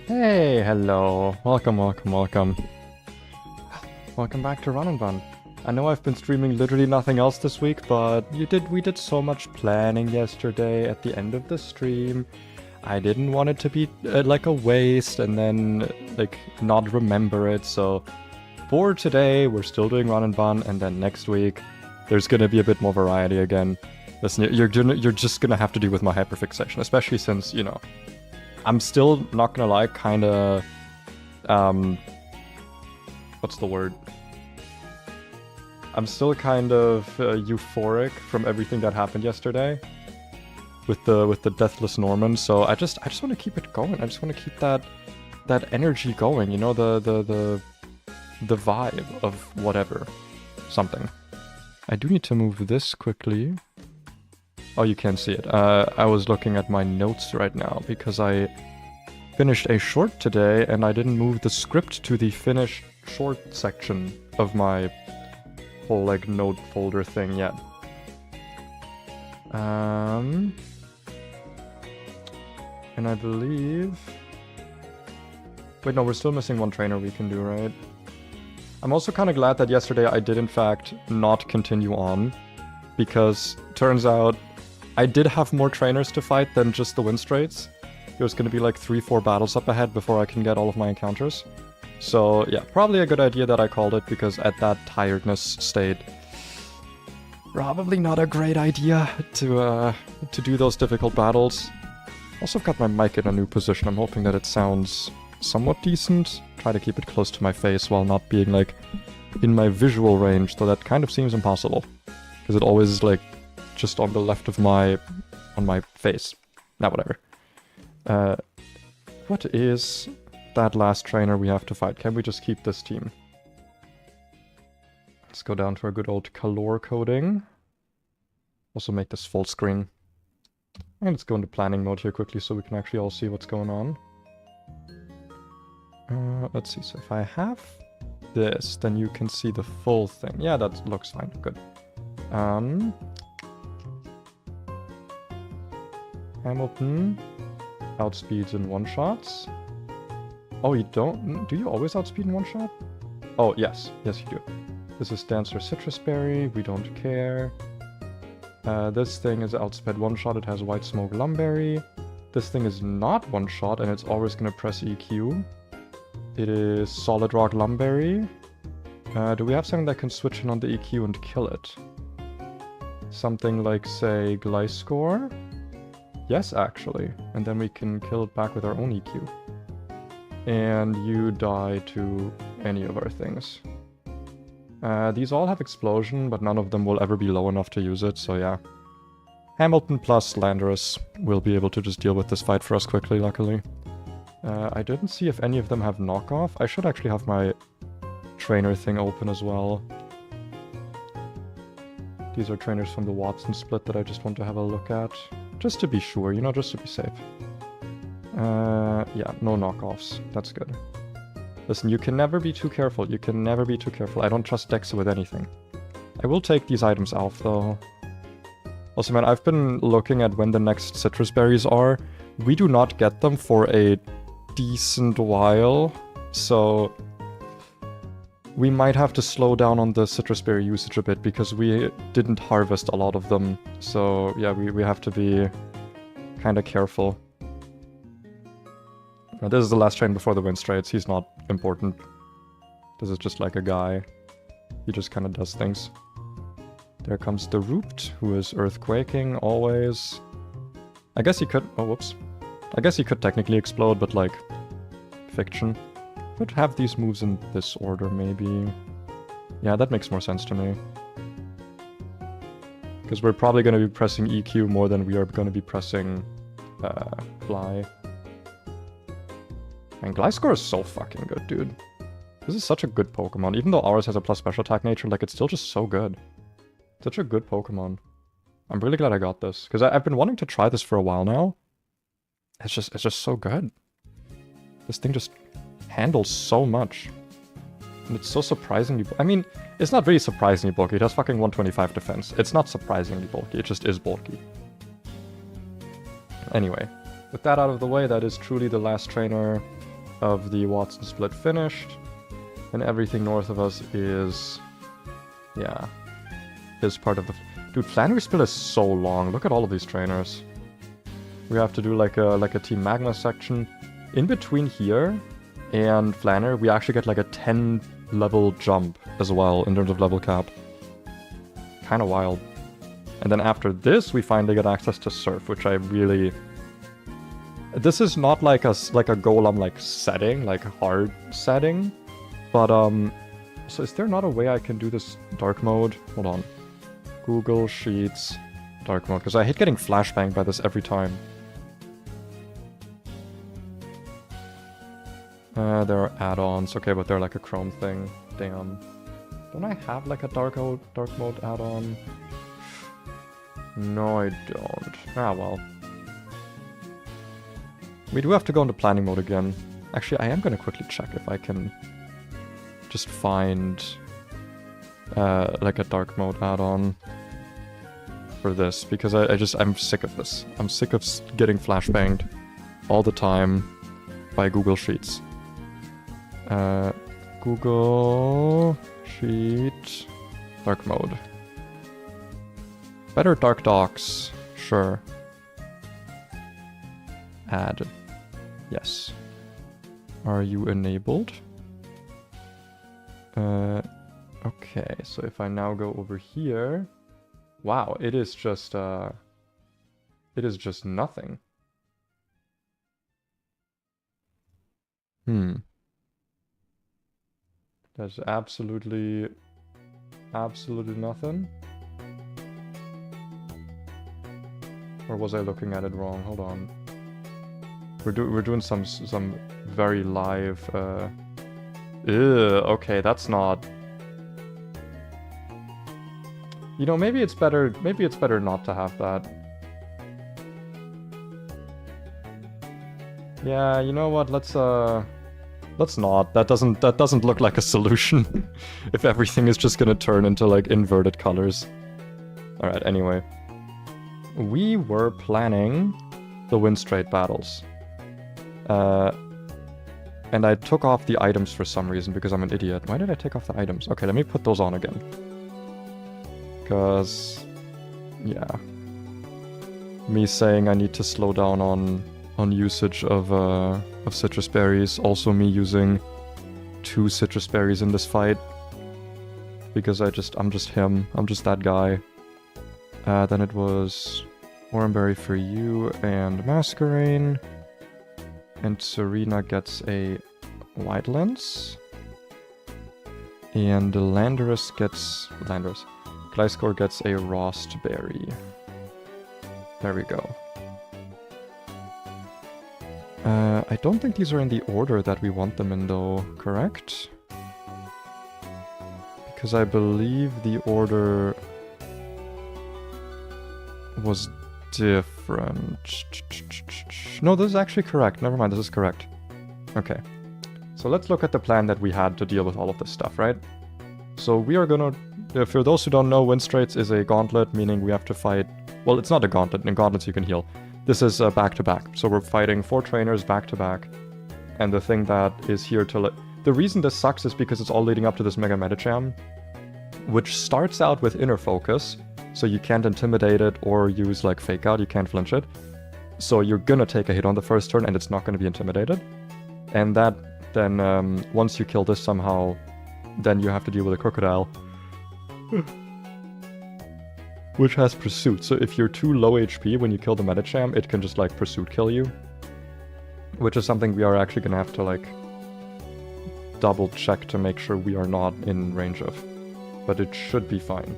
Hey, hello. Welcome, welcome, welcome. Welcome back to Run&Bun. I know I've been streaming literally nothing else this week, but we did so much planning yesterday at the end of the stream. I didn't want it to be like a waste and then like not remember it, so for today we're still doing Run&Bun, and then next week there's gonna be a bit more variety again. Listen, you're just gonna have to deal with my hyperfixation, especially since, you know, I'm still, not gonna lie, kinda, what's the word? I'm still kind of euphoric from everything that happened yesterday with the Deathless Norman, so I just want to keep it going. I just want to keep that energy going, you know, the vibe of whatever, something. I do need to move this quickly. Oh, you can't see it. I was looking at my notes right now because I finished a short today and I didn't move the script to the finished short section of my whole like note folder thing yet. And I believe... Wait, no, we're still missing one trainer we can do, right? I'm also kind of glad that yesterday I did in fact not continue on, because turns out I did have more trainers to fight than just the win straits. There's gonna be like 3-4 battles up ahead before I can get all of my encounters. So yeah, probably a good idea that I called it, because at that tiredness state, probably not a great idea to do those difficult battles. Also, I've got my mic in a new position. I'm hoping that it sounds somewhat decent. Try to keep it close to my face while not being like in my visual range, though that kind of seems impossible, because it always is like just on the left of my face. Now whatever. What is that last trainer we have to fight? Can we just keep this team? Let's go down to our good old color coding. Also make this full screen. And let's go into planning mode here quickly so we can actually all see what's going on. Let's see, so if I have this, then you can see the full thing. Yeah, that looks fine, good. Hamilton outspeeds in one-shots. Oh, you don't? Do you always outspeed in one-shot? Oh, yes. Yes, you do. This is Dancer Citrus Berry. We don't care. This thing is outsped one-shot. It has White Smoke Lumberry. This thing is not one-shot, and it's always going to press EQ. It is Solid Rock Lumberry. Do we have something that can switch in on the EQ and kill it? Something like, say, Gliscor? Yes, actually. And then we can kill it back with our own EQ. And you die to any of our things. These all have Explosion, but none of them will ever be low enough to use it, so yeah. Hamilton plus Landorus will be able to just deal with this fight for us quickly, luckily. I didn't see if any of them have knockoff. I should actually have my trainer thing open as well. These are trainers from the Watson split that I just want to have a look at. Just to be sure, you know, just to be safe. Yeah, no knockoffs. That's good. Listen, you can never be too careful. You can never be too careful. I don't trust Dexa with anything. I will take these items off, though. Also, man, I've been looking at when the next citrus berries are. We do not get them for a decent while, so we might have to slow down on the citrus berry usage a bit, because we didn't harvest a lot of them. So yeah, we have to be kind of careful. Now, this is the last train before the win straits. He's not important. This is just like a guy. He just kind of does things. There comes the Rooped, who is earthquaking always. I guess he could... Oh, whoops. I guess he could technically explode, but like... Fiction. Could have these moves in this order, maybe. Yeah, that makes more sense to me. Because we're probably going to be pressing EQ more than we are going to be pressing... Fly. And Gliscor is so fucking good, dude. This is such a good Pokemon. Even though ours has a plus special attack nature, like, it's still just so good. Such a good Pokemon. I'm really glad I got this. Because I've been wanting to try this for a while now. It's just so good. This thing just handles so much. And it's so surprisingly... I mean, it's not really surprisingly bulky. It has fucking 125 defense. It's not surprisingly bulky. It just is bulky. Anyway. With that out of the way, that is truly the last trainer of the Watson split finished. And everything north of us is... yeah. Is part of the... Dude, Flannery split is so long. Look at all of these trainers. We have to do like a Team Magma section. In between here and Flannery, we actually get like a 10 level jump as well in terms of level cap. Kind of wild. And then after this, we finally get access to Surf, which I really... This is not like a goal I'm like setting, like hard setting. But so is there not a way I can do this dark mode? Hold on. Google Sheets, dark mode, because I hate getting flashbanged by this every time. There are add-ons, okay, but they're like a Chrome thing. Damn. Don't I have like a dark mode add-on? No, I don't. Ah, well. We do have to go into planning mode again. Actually, I am going to quickly check if I can just find like a dark mode add-on for this, because I'm sick of this. I'm sick of getting flashbanged all the time by Google Sheets. Google Sheet dark mode. Better dark docs, sure. Add. Yes. Are you enabled? Okay, so if I now go over here... Wow, it is just nothing. There's absolutely nothing. Or was I looking at it wrong? Hold on. We're doing some very live. Okay, that's not. You know, maybe it's better not to have that. Yeah, you know what? Let's not. That doesn't look like a solution. If everything is just gonna turn into like inverted colors. All right. Anyway, we were planning the win straight battles. And I took off the items for some reason because I'm an idiot. Why did I take off the items? Okay, let me put those on again. Because, yeah. Me saying I need to slow down on usage of citrus berries. Also me using 2 citrus berries in this fight. Because I'm just him. I'm just that guy. Then it was Oranberry for you and Masquerain. And Serena gets a white lens. And Gliscor gets a Rost berry. There we go. I don't think these are in the order that we want them in though, correct? Because I believe the order was different. No, this is actually correct. Never mind, this is correct. Okay. So let's look at the plan that we had to deal with all of this stuff, right? So we are gonna... For those who don't know, Win Straights is a gauntlet, meaning we have to fight... Well, it's not a gauntlet. In gauntlets you can heal. This is back-to-back. So we're fighting 4 trainers back-to-back. And the thing that is here to... The reason this sucks is because it's all leading up to this Mega Medicham, which starts out with Inner Focus, so you can't intimidate it or use like Fake Out, you can't flinch it. So you're gonna take a hit on the first turn and it's not gonna be intimidated. And that then, once you kill this somehow, then you have to deal with a Crocodile. Which has Pursuit, so if you're too low HP when you kill the Medicham, it can just like Pursuit kill you. Which is something we are actually gonna have to like double check to make sure we are not in range of. But it should be fine.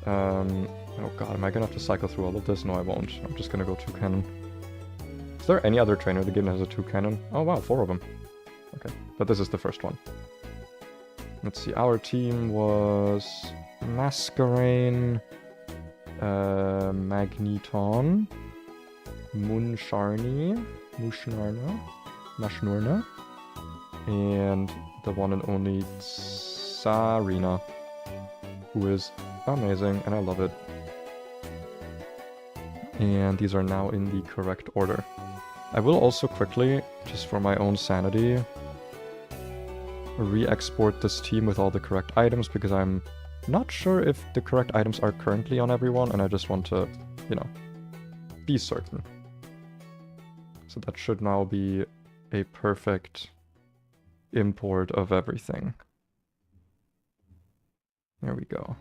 Oh god, am I gonna have to cycle through all of this? No, I won't. I'm just gonna go 2 cannon. Is there any other trainer in the game that has a 2 cannon? Oh wow, 4 of them. Okay, but this is the first one. Let's see, our team was Masquerain, Magneton, Muncharni, Mashnurna, and the one and only Sarina, who is amazing, and I love it. And these are now in the correct order. I will also quickly, just for my own sanity, re-export this team with all the correct items, because I'm not sure if the correct items are currently on everyone, and I just want to, you know, be certain. So that should now be a perfect import of everything. There we go.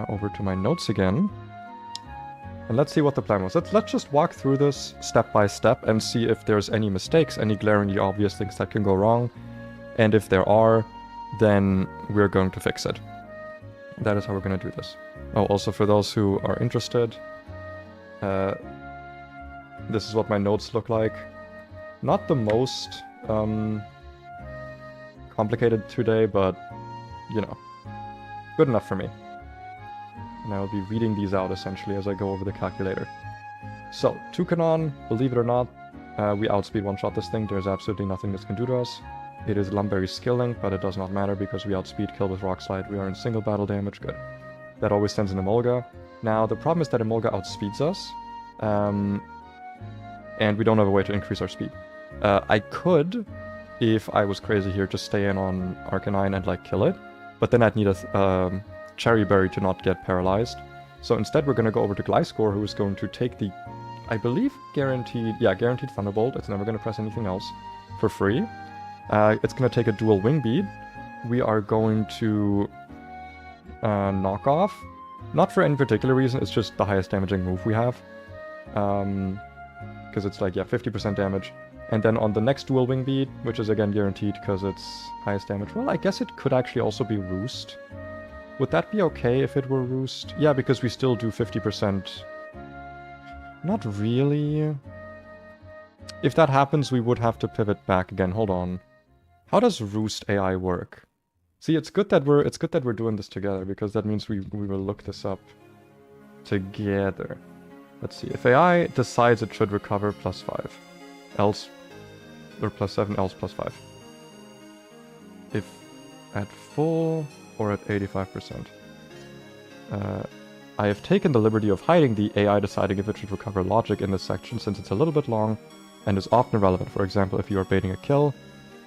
Over to my notes again. And let's see what the plan was. Let's just walk through this step by step and see if there's any mistakes, any glaringly obvious things that can go wrong. And if there are, then we're going to fix it. That is how we're going to do this. Oh, also for those who are interested, this is what my notes look like. Not the most complicated today, but, you know, good enough for me. And I will be reading these out, essentially, as I go over the calculator. So, Toucanon, believe it or not, we outspeed one-shot this thing. There's absolutely nothing this can do to us. It is Lumberry's skill link, but it does not matter because we outspeed kill with Rock Slide. We are in single battle damage, good. That always sends an Emolga. Now, the problem is that Emolga outspeeds us, and we don't have a way to increase our speed. I could, if I was crazy here, just stay in on Arcanine and, like, kill it, but then I'd need a Cherry Berry to not get paralyzed. So instead we're going to go over to Gliscor, who is going to take the, I believe, guaranteed Thunderbolt. It's never going to press anything else for free. It's going to take a dual Wing Beat. We are going to knock off. Not for any particular reason, it's just the highest damaging move we have. Because it's like, yeah, 50% damage. And then on the next dual Wing Beat, which is again guaranteed because it's highest damage, well, I guess it could actually also be Roost. Would that be okay if it were Roost? Yeah, because we still do 50%. Not really. If that happens, we would have to pivot back again. Hold on. How does Roost AI work? See, it's good that we're doing this together, because that means we will look this up together. Let's see. If AI decides it should recover +5, else, or +7, else +5. If at full or at 85%. I have taken the liberty of hiding the AI deciding if it should recover logic in this section, since it's a little bit long and is often irrelevant. For example, if you are baiting a kill,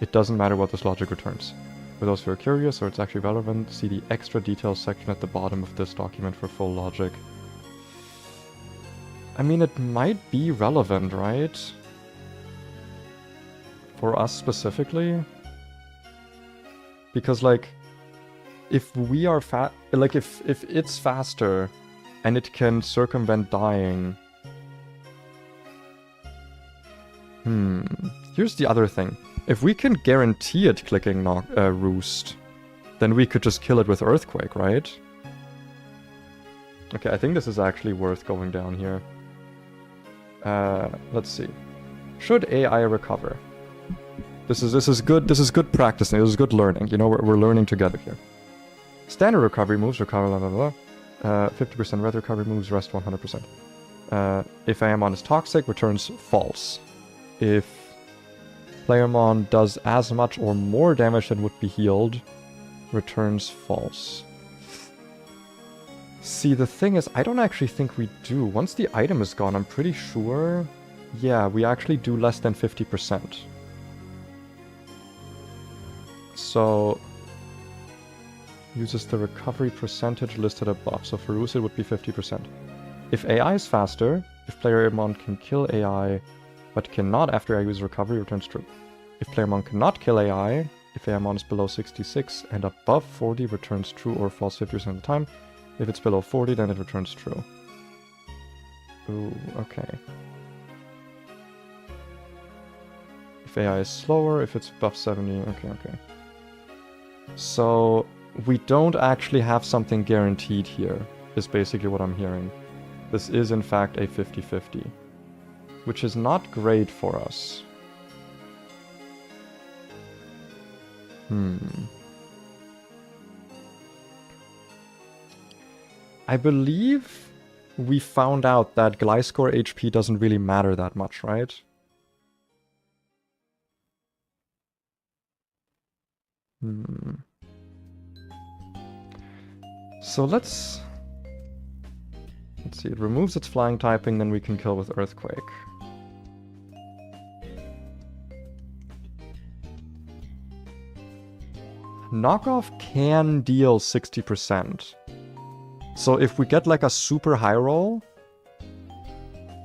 it doesn't matter what this logic returns. For those who are curious or it's actually relevant, see the extra details section at the bottom of this document for full logic. I mean, it might be relevant, right? For us specifically? Because, like, if we are if it's faster and it can circumvent dying. Here's the other thing. If we can guarantee it clicking Roost, then we could just kill it with Earthquake, right? Okay, I think this is actually worth going down here. Let's see. Should AI recover? This is good practicing. This is good learning. You know, we're learning together here. Standard recovery moves recover 50% red recovery moves, rest 100%. If Amon is toxic, returns false. If Playermon does as much or more damage than would be healed, returns false. See, the thing is, I don't actually think we do. Once the item is gone, I'm pretty sure, yeah, we actually do less than 50%. So, uses the recovery percentage listed above. So for Roost, it would be 50%. If AI is faster, if Playermon can kill AI, but cannot after I use recovery, returns true. If Playermon cannot kill AI, if Amon is below 66 and above 40, returns true or false 50% of the time. If it's below 40, then it returns true. Ooh, okay. If AI is slower, if it's above 70, okay. So, we don't actually have something guaranteed here, is basically what I'm hearing. This is in fact a 50-50, which is not great for us. I believe we found out that Gliscor HP doesn't really matter that much, right? So let's see, it removes its flying typing, then we can kill with Earthquake. knockoff can deal 60%. So if we get like a super high roll,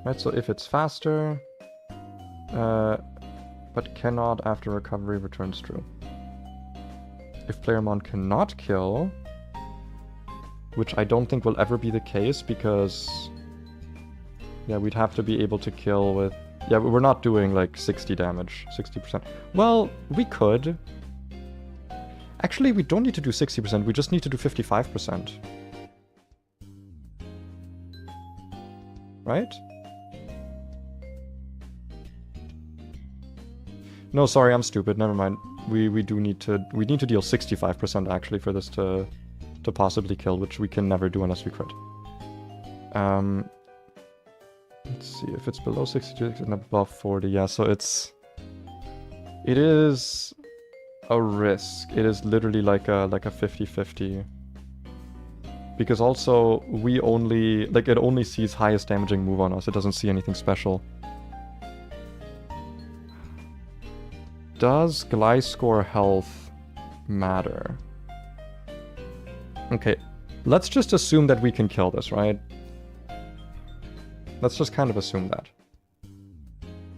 right, so if it's faster, but cannot after recovery returns true. If player mon cannot kill, which I don't think will ever be the case because, yeah, we'd have to be able to kill with, yeah, we're not doing like 60 damage, 60%. Well, we could. Actually, we don't need to do 60%, we just need to do 55%. Right? No, sorry, I'm stupid, never mind. We need to deal 65% actually for this to possibly kill, which we can never do unless we crit. Let's see if it's below 62 and above 40. Yeah, so it is a risk. It is literally like a 50-50. Because also we only it only sees highest damaging move on us. It doesn't see anything special. Does Gliscor health matter? Okay, let's just assume that we can kill this, right? Let's just kind of assume that.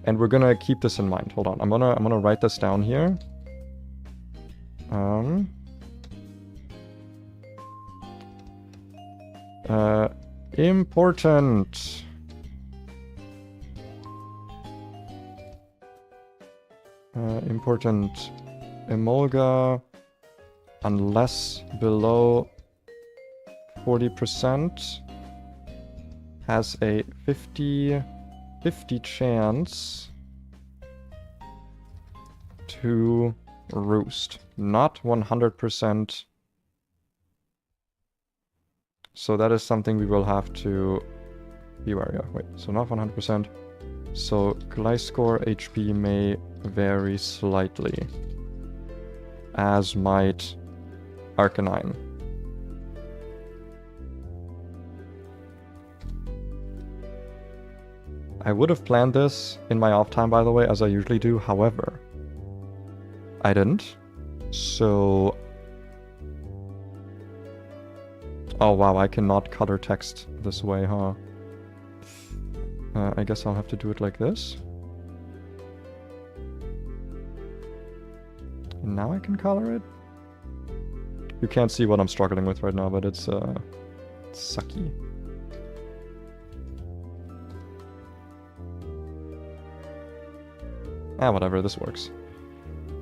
And we're gonna keep this in mind. Hold on, I'm gonna write this down here. Important. Important. Emolga, unless below 40%, has a 50 chance to roost. Not 100%. So that is something we will have to be wary of. Wait, so not 100%. So Gliscor HP may vary slightly, as might Arcanine. I would have planned this in my off time, by the way, as I usually do. However, I didn't. So... oh wow, I cannot color text this way, huh? I guess I'll have to do it like this. And now I can color it. You can't see what I'm struggling with right now, but it's sucky. Ah, whatever, this works.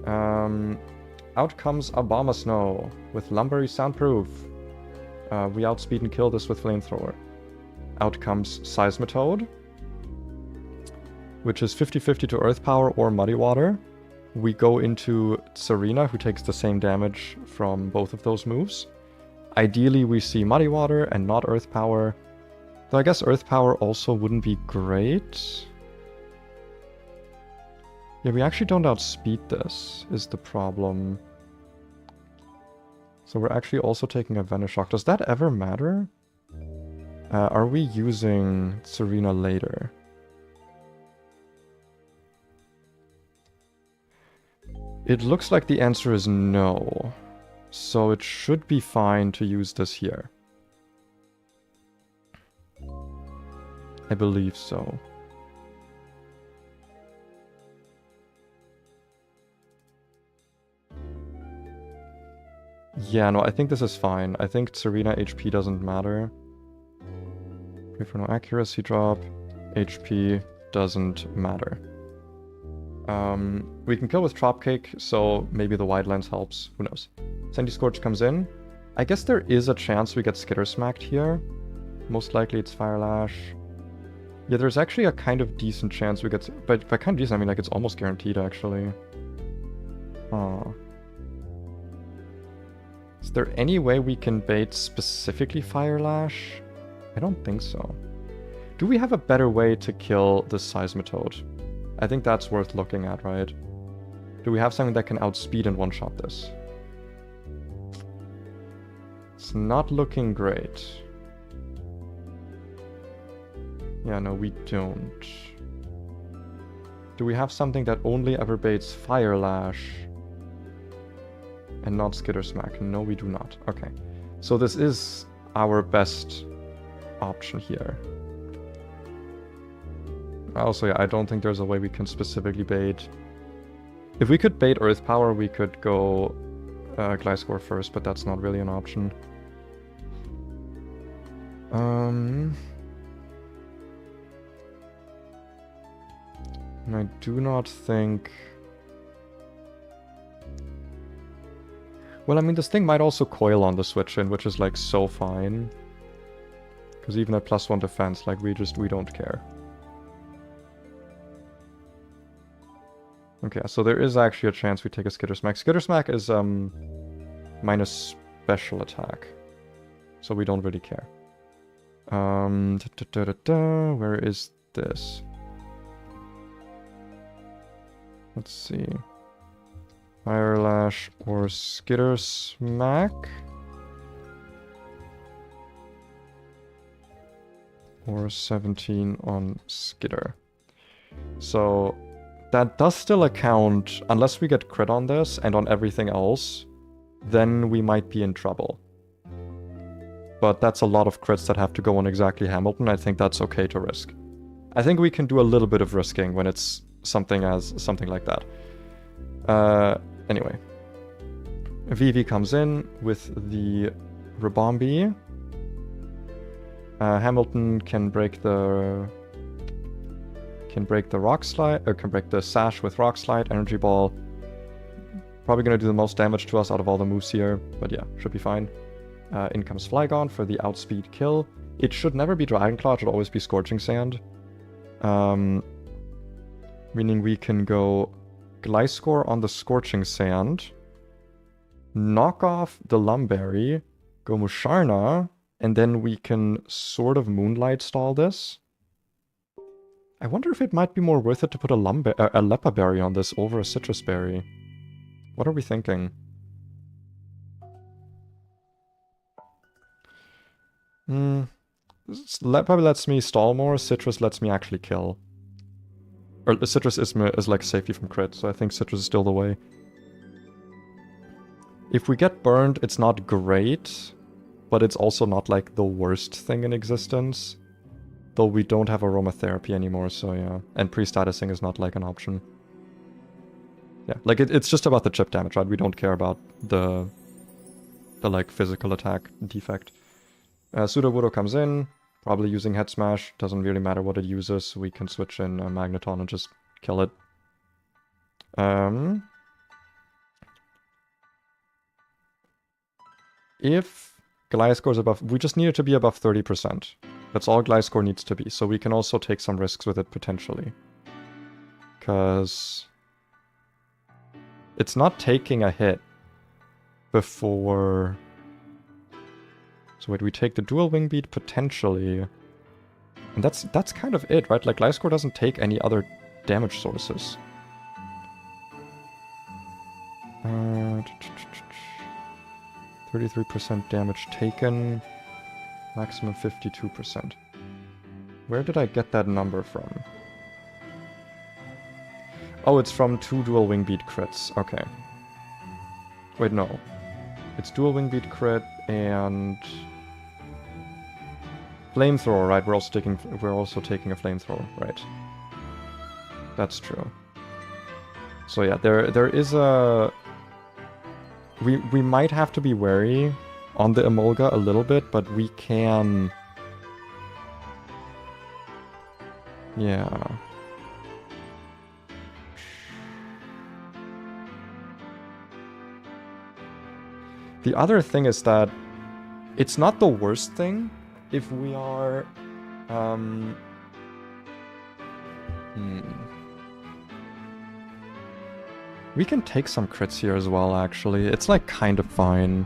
Out comes Abomasnow with Lumbery Soundproof. We outspeed and kill this with Flamethrower. Out comes Seismitoad, which is 50-50 to Earth Power or Muddy Water. We go into Serena, who takes the same damage from both of those moves. Ideally, we see Muddy Water and not Earth Power. Though I guess Earth Power also wouldn't be great. Yeah, we actually don't outspeed this, is the problem. So we're actually also taking a Venom Shock. Does that ever matter? Are we using Serena later? It looks like the answer is no. So it should be fine to use this here. I believe so. Yeah, no, I think this is fine. I think Serena HP doesn't matter. Pray for no accuracy drop. HP doesn't matter. We can kill with Dropkick, so maybe the Wide Lens helps. Who knows? Sandy Scorch comes in. I guess there is a chance we get Skitter Smacked here. Most likely it's Fire Lash. Yeah, there's actually a kind of decent chance we get... But by kind of decent, I mean like it's almost guaranteed, actually. Oh. Is there any way we can bait specifically Fire Lash? I don't think so. Do we have a better way to kill the Seismitoad? I think that's worth looking at, right? Do we have something that can outspeed and one-shot this? It's not looking great. Yeah, no, we don't. Do we have something that only ever baits Fire Lash? And not Skitter Smack. No, we do not. Okay. So this is our best option here. Also, yeah, I don't think there's a way we can specifically bait. If we could bait Earth Power, we could go Gliscor first, but that's not really an option. And I do not think... Well, I mean, this thing might also coil on the switch in, which is like so fine. Because even at +1 defense, like we don't care. Okay, so there is actually a chance we take a Skitter Smack. Skitter Smack is minus special attack. So we don't really care. Where is this? Let's see. Fire Lash or Skitter Smack? Or 17 on Skitter. So that does still account, unless we get crit on this and on everything else, then we might be in trouble. But that's a lot of crits that have to go on exactly Hamilton. I think that's okay to risk. I think we can do a little bit of risking when it's something like that. Anyway. Vivi comes in with the Rabombi. Hamilton can break the Rock Slide, or can break the Sash with Rock Slide, Energy Ball. Probably gonna do the most damage to us out of all the moves here, but yeah, should be fine. In comes Flygon for the outspeed kill. It should never be Dragon Claw, it should always be Scorching Sand. Meaning we can go Gliscor on the Scorching Sand, knock off the Lumberry, go Musharna, and then we can sort of Moonlight Stall this. I wonder if it might be more worth it to put a Leppa Berry on this over a Citrus Berry. What are we thinking? Leppa lets me stall more, Citrus lets me actually kill. Or the Citrus is like safety from crit, so I think Citrus is still the way. If we get burned, it's not great, but it's also not like the worst thing in existence. Though we don't have aromatherapy anymore, so yeah. And pre-statusing is not like an option. Yeah, like it's just about the chip damage, right? We don't care about the like physical attack defect. Sudowoodo comes in, probably using Head Smash. Doesn't really matter what it uses, so we can switch in Magneton and just kill it. If Gliscor is above... We just need it to be above 30%. That's all Gliscor needs to be, so we can also take some risks with it potentially. Because it's not taking a hit before... So wait, we take the dual wing beat potentially. And that's kind of it, right? Like Gliscor doesn't take any other damage sources. 33% damage taken. Maximum 52%. Where did I get that number from? Oh, it's from 2 dual wing beat crits. Okay. Wait, no. It's dual wing beat crit and flamethrower, right? We're also taking a flamethrower, right? That's true. So yeah, there is a... We might have to be wary on the Emolga a little bit, but we can... Yeah. The other thing is that it's not the worst thing if we are... We can take some crits here as well, actually. It's like kind of fine.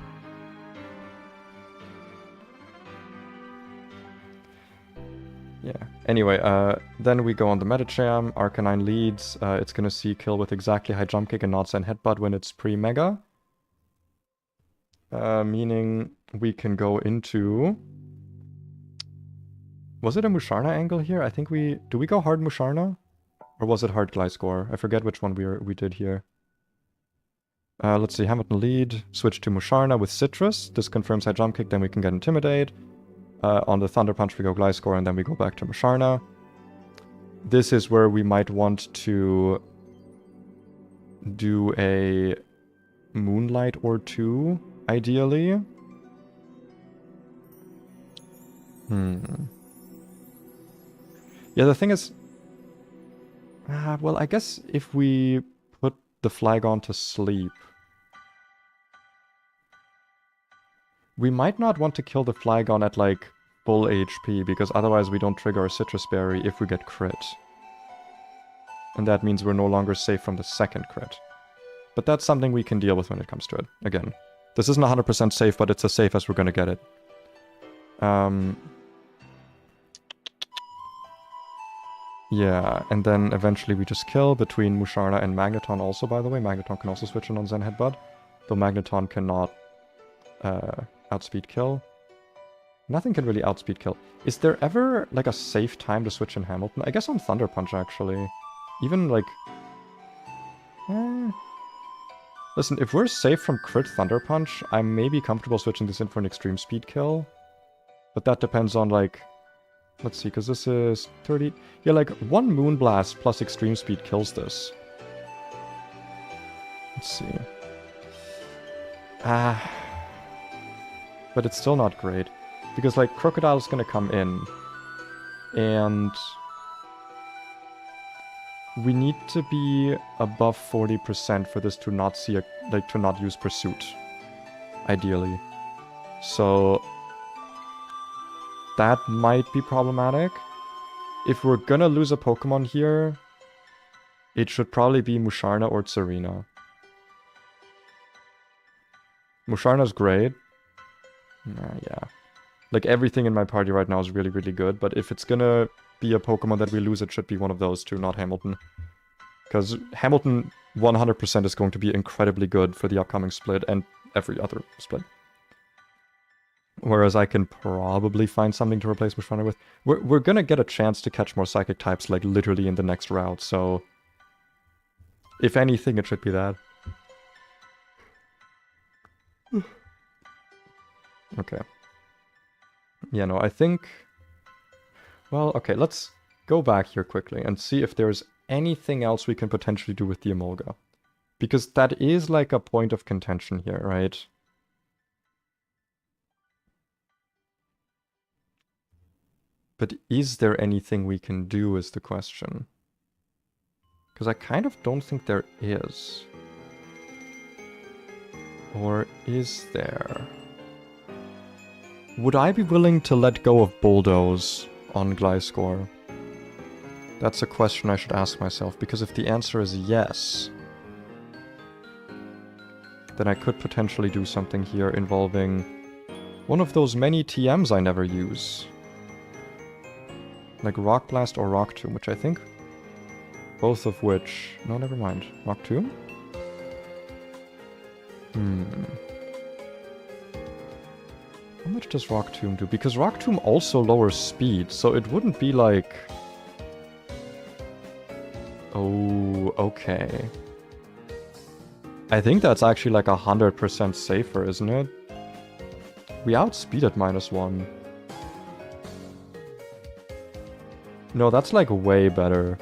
Yeah. Anyway, then we go on the Medicham. Arcanine leads. It's gonna see kill with exactly high jump kick and not send headbutt when it's pre-mega. Meaning we can go into... Was it a Musharna angle here? I think we... Do we go hard Musharna? Or was it hard Gliscor? I forget which one we did here. Let's see, Hamilton lead, switch to Musharna with Citrus. This confirms high jump kick, then we can get Intimidate. On the Thunder Punch we go Gliscor, and then we go back to Musharna. This is where we might want to do a Moonlight or two, ideally. Yeah, the thing is... well, I guess if we put the Flygon to sleep... We might not want to kill the Flygon at, like, full HP, because otherwise we don't trigger our Citrus Berry if we get crit. And that means we're no longer safe from the second crit. But that's something we can deal with when it comes to it. Again, this isn't 100% safe, but it's as safe as we're gonna get it. Yeah, and then eventually we just kill between Musharna and Magneton also, by the way. Magneton can also switch in on Zen Headbutt, though Magneton cannot outspeed kill. Nothing can really outspeed kill. Is there ever, like, a safe time to switch in Hamilton? I guess on Thunder Punch, actually. Even, like... Listen, if we're safe from crit Thunder Punch, I may be comfortable switching this in for an extreme speed kill. But that depends on, like... Let's see, because this is 30... Yeah, like, one Moonblast plus extreme speed kills this. Let's see. But it's still not great. Because, like, Crocodile's gonna come in. And... we need to be above 40% for this to not see a... like, to not use Pursuit. Ideally. So... that might be problematic. If we're gonna lose a Pokemon here, it should probably be Musharna or Tsareena. Musharna's great. Yeah. Like, everything in my party right now is really, really good, but if it's gonna be a Pokemon that we lose, it should be one of those two, not Hamilton. Because Hamilton 100% is going to be incredibly good for the upcoming split and every other split. Whereas I can probably find something to replace Musharna with. We're gonna get a chance to catch more Psychic types, like, literally in the next route, so... if anything, it should be that. Okay. Yeah, no, I think... well, okay, let's go back here quickly and see if there's anything else we can potentially do with the Emolga. Because that is, like, a point of contention here, right? But is there anything we can do is the question. Because I kind of don't think there is. Or is there? Would I be willing to let go of Bulldoze on Gliscor? That's a question I should ask myself, because if the answer is yes, then I could potentially do something here involving one of those many TMs I never use. Like Rock Blast or Rock Tomb, which I think both of which... no, never mind. Rock Tomb? How much does Rock Tomb do? Because Rock Tomb also lowers speed, so it wouldn't be like... oh, okay. I think that's actually like 100% safer, isn't it? We outspeed at -1. No, that's like way better.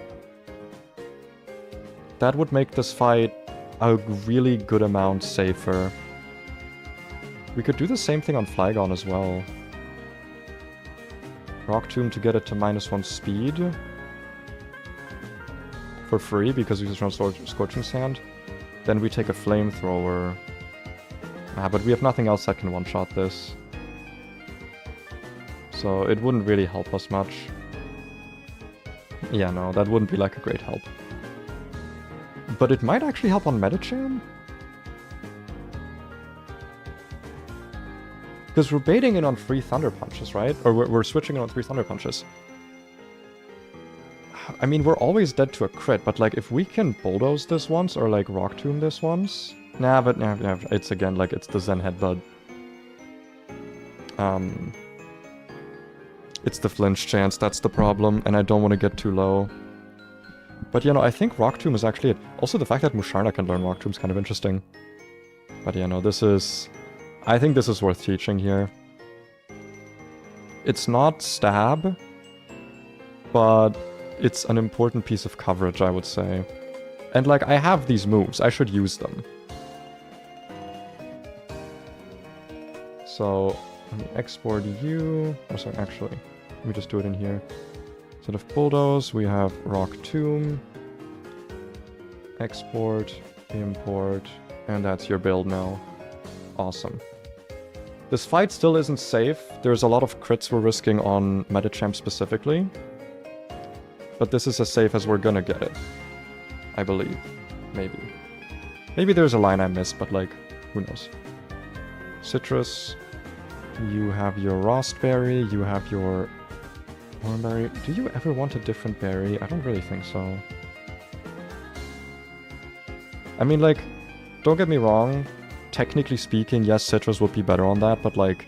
That would make this fight a really good amount safer. We could do the same thing on Flygon as well. Rock Tomb to get it to -1 speed. For free, because we just run Scorching Sand. Then we take a Flamethrower. But we have nothing else that can one-shot this. So it wouldn't really help us much. Yeah, no, that wouldn't be like a great help. But it might actually help on Medicham? Because we're baiting in on 3 Thunder Punches, right? Or we're switching in on 3 Thunder Punches. I mean, we're always dead to a crit, but like, if we can Bulldoze this once, or like Rock Tomb this once... nah, but it's again, like, it's the Zen Headbutt. It's the flinch chance, that's the problem, and I don't want to get too low. But, you know, I think Rock Tomb is actually it. Also, the fact that Musharna can learn Rock Tomb is kind of interesting. But yeah, no, this is... I think this is worth teaching here. It's not stab, but it's an important piece of coverage, I would say. And like, I have these moves, I should use them. So, let me export you... Oh, sorry, actually, let me just do it in here. Instead of bulldoze, we have rock tomb. Export, import, and that's your build now. Awesome. This fight still isn't safe. There's a lot of crits we're risking on Metachamp specifically. But this is as safe as we're gonna get it. I believe. Maybe. Maybe there's a line I missed, but like, who knows. Citrus. You have your Rostberry. You have your Hornberry. Do you ever want a different berry? I don't really think so. I mean, like, don't get me wrong. Technically speaking, yes, Citrus would be better on that, but like,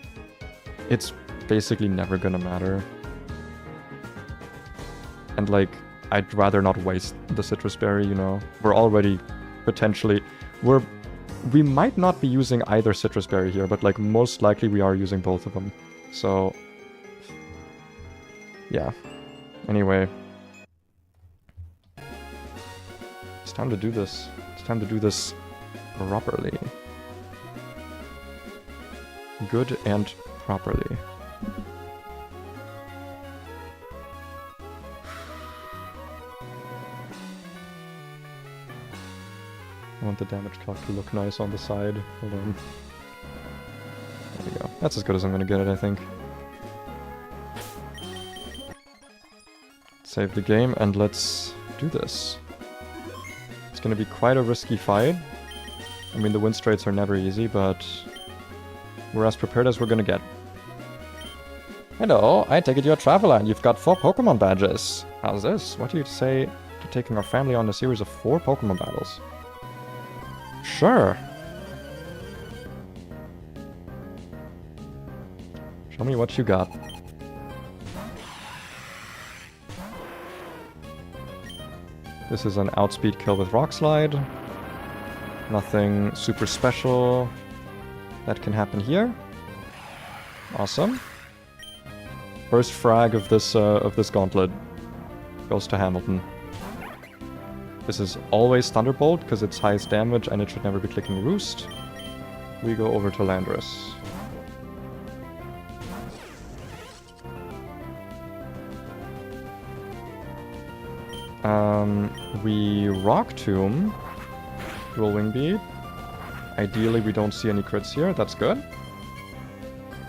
it's basically never gonna matter. And like, I'd rather not waste the Citrus Berry, you know? We're already potentially... We might not be using either Citrus Berry here, but like, most likely we are using both of them. So... yeah. Anyway. It's time to do this. It's time to do this properly. Good and properly. I want the damage clock to look nice on the side. Hold on. There we go. That's as good as I'm gonna get it, I think. Save the game and let's do this. It's gonna be quite a risky fight. I mean, the win straits are never easy, but we're as prepared as we're gonna get. Hello, I take it you're a traveler and you've got 4 Pokemon badges. How's this? What do you say to taking our family on a series of 4 Pokemon battles? Sure. Show me what you got. This is an outspeed kill with Rock Slide. Nothing super special that can happen here. Awesome. First frag of this gauntlet goes to Hamilton. This is always Thunderbolt because it's highest damage and it should never be clicking Roost. We go over to Landorus. We Rock Tomb. Dual Wing Beat. Ideally we don't see any crits here, that's good.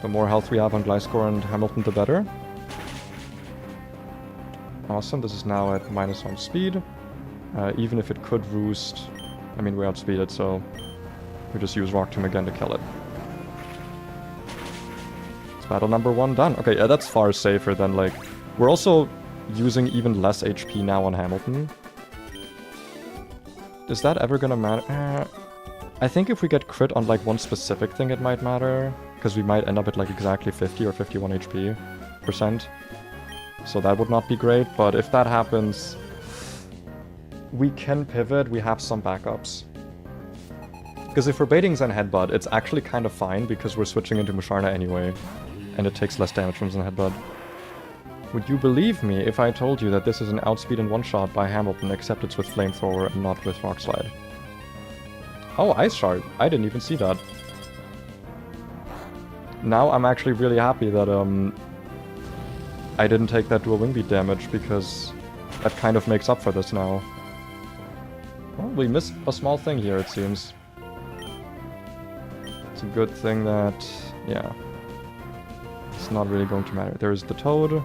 The more health we have on Gliscor and Hamilton, the better. Awesome, this is now at -1 speed. Even if it could Roost, I mean, we outspeed it, so we just use Rock Tomb again to kill it. It's battle number 1 done. Okay, yeah, that's far safer than, like... We're also using even less HP now on Hamilton. Is that ever gonna matter? I think if we get crit on, like, one specific thing, it might matter. Because we might end up at, like, exactly 50 or 51 HP %. So that would not be great, but if that happens... We can pivot, we have some backups. Because if we're baiting Zen Headbutt, it's actually kind of fine because we're switching into Musharna anyway. And it takes less damage from Zen Headbutt. Would you believe me if I told you that this is an outspeed and one-shot by Hamilton, except it's with Flamethrower and not with Rock Slide? Oh, Ice Shard. I didn't even see that. Now I'm actually really happy that I didn't take that dual wing beat damage, because that kind of makes up for this now. Well, we missed a small thing here, it seems. It's a good thing that, yeah, it's not really going to matter. There's the Toad.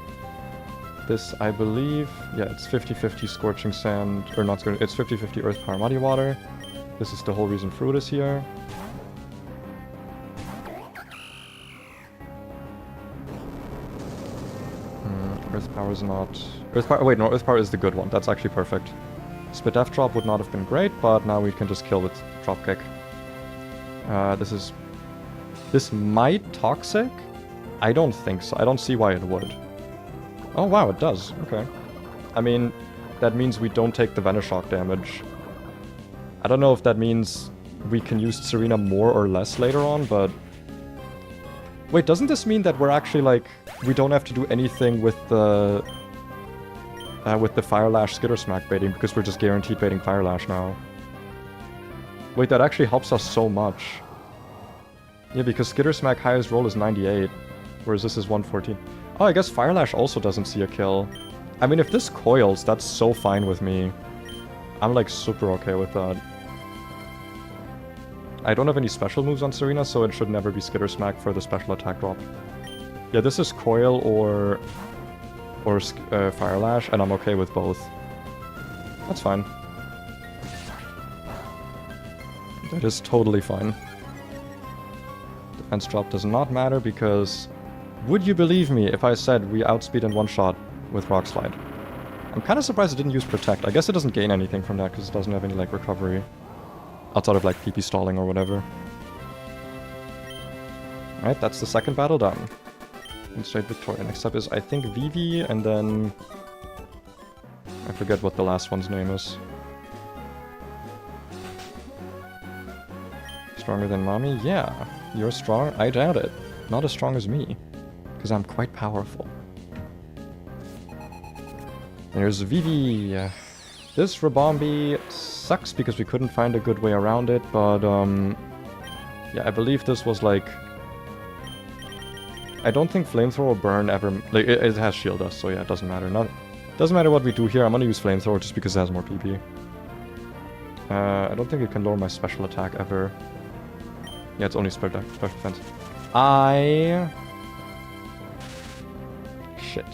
This, I believe, yeah, it's 50-50 Scorching Sand, or not Scorching, it's 50-50 Earth Power Muddy Water. This is the whole reason Fruit is here. Earth Power is not... Earth Power, wait, no, Earth Power is the good one. That's actually perfect. Spit Death Drop would not have been great, but now we can just kill with Drop Kick. This might Toxic? I don't think so. I don't see why it would. Oh wow, it does. Okay. I mean, that means we don't take the Venoshock damage. I don't know if that means we can use Serena more or less later on, but... Wait, doesn't this mean that we're actually, like, we don't have to do anything with the Fire Lash Skitter Smack baiting, because we're just guaranteed baiting Fire Lash now? Wait, that actually helps us so much. Yeah, because Skitter Smack highest roll is 98, whereas this is 114. Oh, I guess Fire Lash also doesn't see a kill. I mean, if this coils, that's so fine with me. I'm, like, super okay with that. I don't have any special moves on Serena, so it should never be Skitter Smack for the special attack drop. Yeah, this is Coil or Fire Lash, and I'm okay with both. That's fine. That is totally fine. Defense drop does not matter because... Would you believe me if I said we outspeed in one shot with Rock Slide? I'm kind of surprised it didn't use Protect. I guess it doesn't gain anything from that because it doesn't have any, like, recovery. Outside of, like, PP stalling or whatever. Alright, that's the second battle done. And straight Victoria. Next up is, I think, Vivi, and then... I forget what the last one's name is. Stronger than Mommy? Yeah. You're strong? I doubt it. Not as strong as me. Because I'm quite powerful. There's Vivi. This Rabombi sucks because we couldn't find a good way around it, but yeah, I believe this was like... I don't think Flamethrower Burn ever... Like, it has Shield Us, so yeah, it doesn't matter. Doesn't matter what we do here, I'm gonna use Flamethrower just because it has more PP. I don't think it can lower my special attack ever. Yeah, it's only special defense. Shit.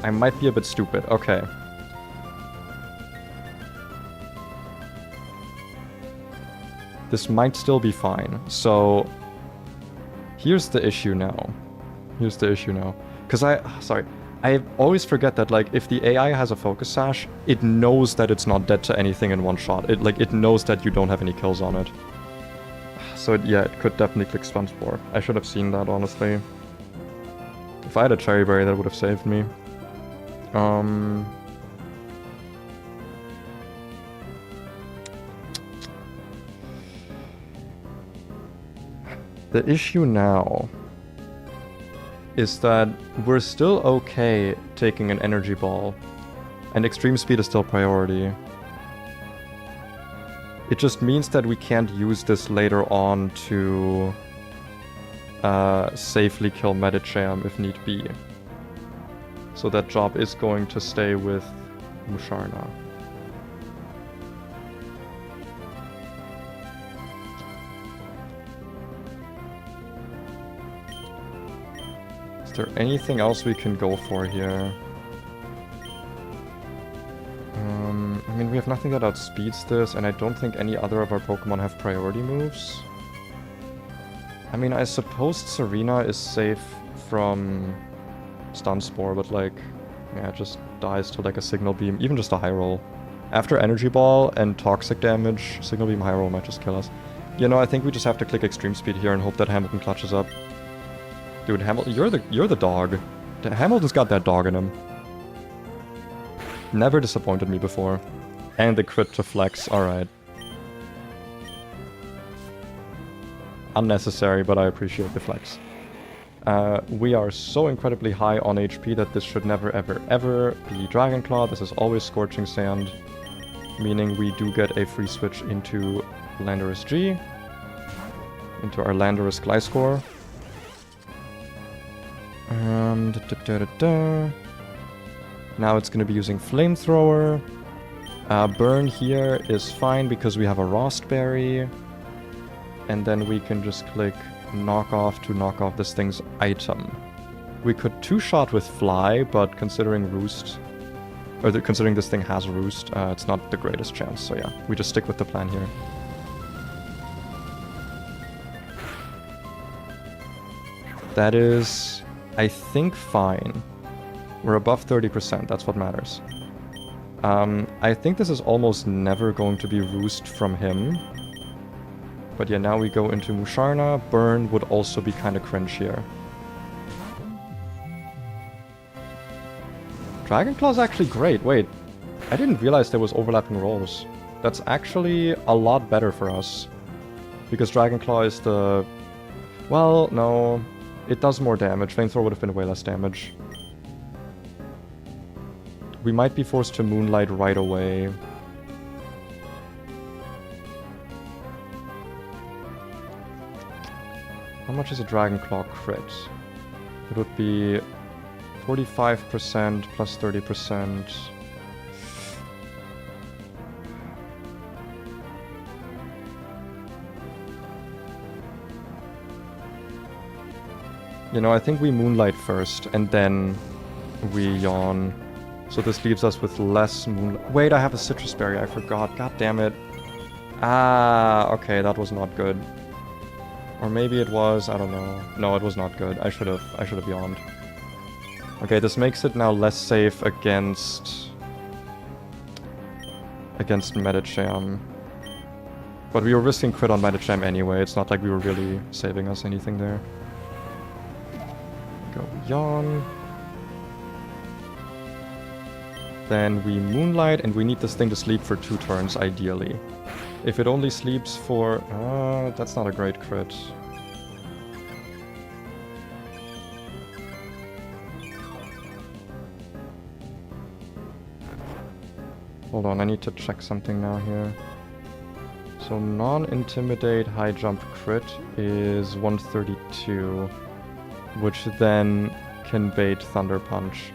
I might be a bit stupid. Okay. This might still be fine. So, here's the issue now. Because I always forget that, like, if the AI has a Focus Sash, it knows that it's not dead to anything in one shot. It knows that you don't have any kills on it. So, yeah, it could definitely click Stun Spore. I should have seen that, honestly. If I had a Cherry Berry, that would have saved me. The issue now is that we're still okay taking an Energy Ball, and Extreme Speed is still priority. It just means that we can't use this later on to safely kill Medicham if need be. So that job is going to stay with Musharna. Is there anything else we can go for here? I mean, we have nothing that outspeeds this, and I don't think any other of our Pokemon have priority moves. I mean, I suppose Serena is safe from Stun Spore, but like, yeah, it just dies to like a Signal Beam, even just a High Roll. After Energy Ball and Toxic damage, Signal Beam High Roll might just kill us. You know, I think we just have to click Extreme Speed here and hope that Hamilton clutches up. Dude, Hamilton, you're the dog. Hamilton's got that dog in him. Never disappointed me before. And the crit to flex, alright. Unnecessary, but I appreciate the flex. We are so incredibly high on HP that this should never ever ever be Dragon Claw. This is always Scorching Sand, meaning we do get a free switch into Landorus G, into our Landorus Gliscor. Now it's going to be using Flamethrower. Burn here is fine because we have a Rostberry. And then we can just click Knock Off to knock off this thing's item. We could two-shot with Fly, but considering Roost, or considering this thing has Roost, it's not the greatest chance. So yeah, we just stick with the plan here. That is, I think, fine. We're above 30%, that's what matters. I think this is almost never going to be Roost from him. But yeah, now we go into Musharna. Burn would also be kind of cringe here. Dragon Claw's actually great. Wait, I didn't realize there was overlapping rolls. That's actually a lot better for us. Because Dragon Claw is the... Well, no. It does more damage. Flamethrower would have been way less damage. We might be forced to Moonlight right away. How much is a Dragon Claw crit? It would be 45% plus 30%. You know, I think we Moonlight first, and then we Yawn. So this leaves us with less Moonlight. Wait, I have a Citrus Berry, I forgot. God damn it. Ah, okay, that was not good. Or maybe it was, I don't know. No, it was not good. I should have Yawned. Okay, this makes it now less safe against Medicham. But we were risking crit on Medicham anyway. It's not like we were really saving us anything there. Go Yawn. Then we Moonlight, and we need this thing to sleep for 2 turns, ideally. If it only sleeps for... that's not a great crit. Hold on, I need to check something now here. So non-intimidate high jump crit is 132, which then can bait Thunder Punch.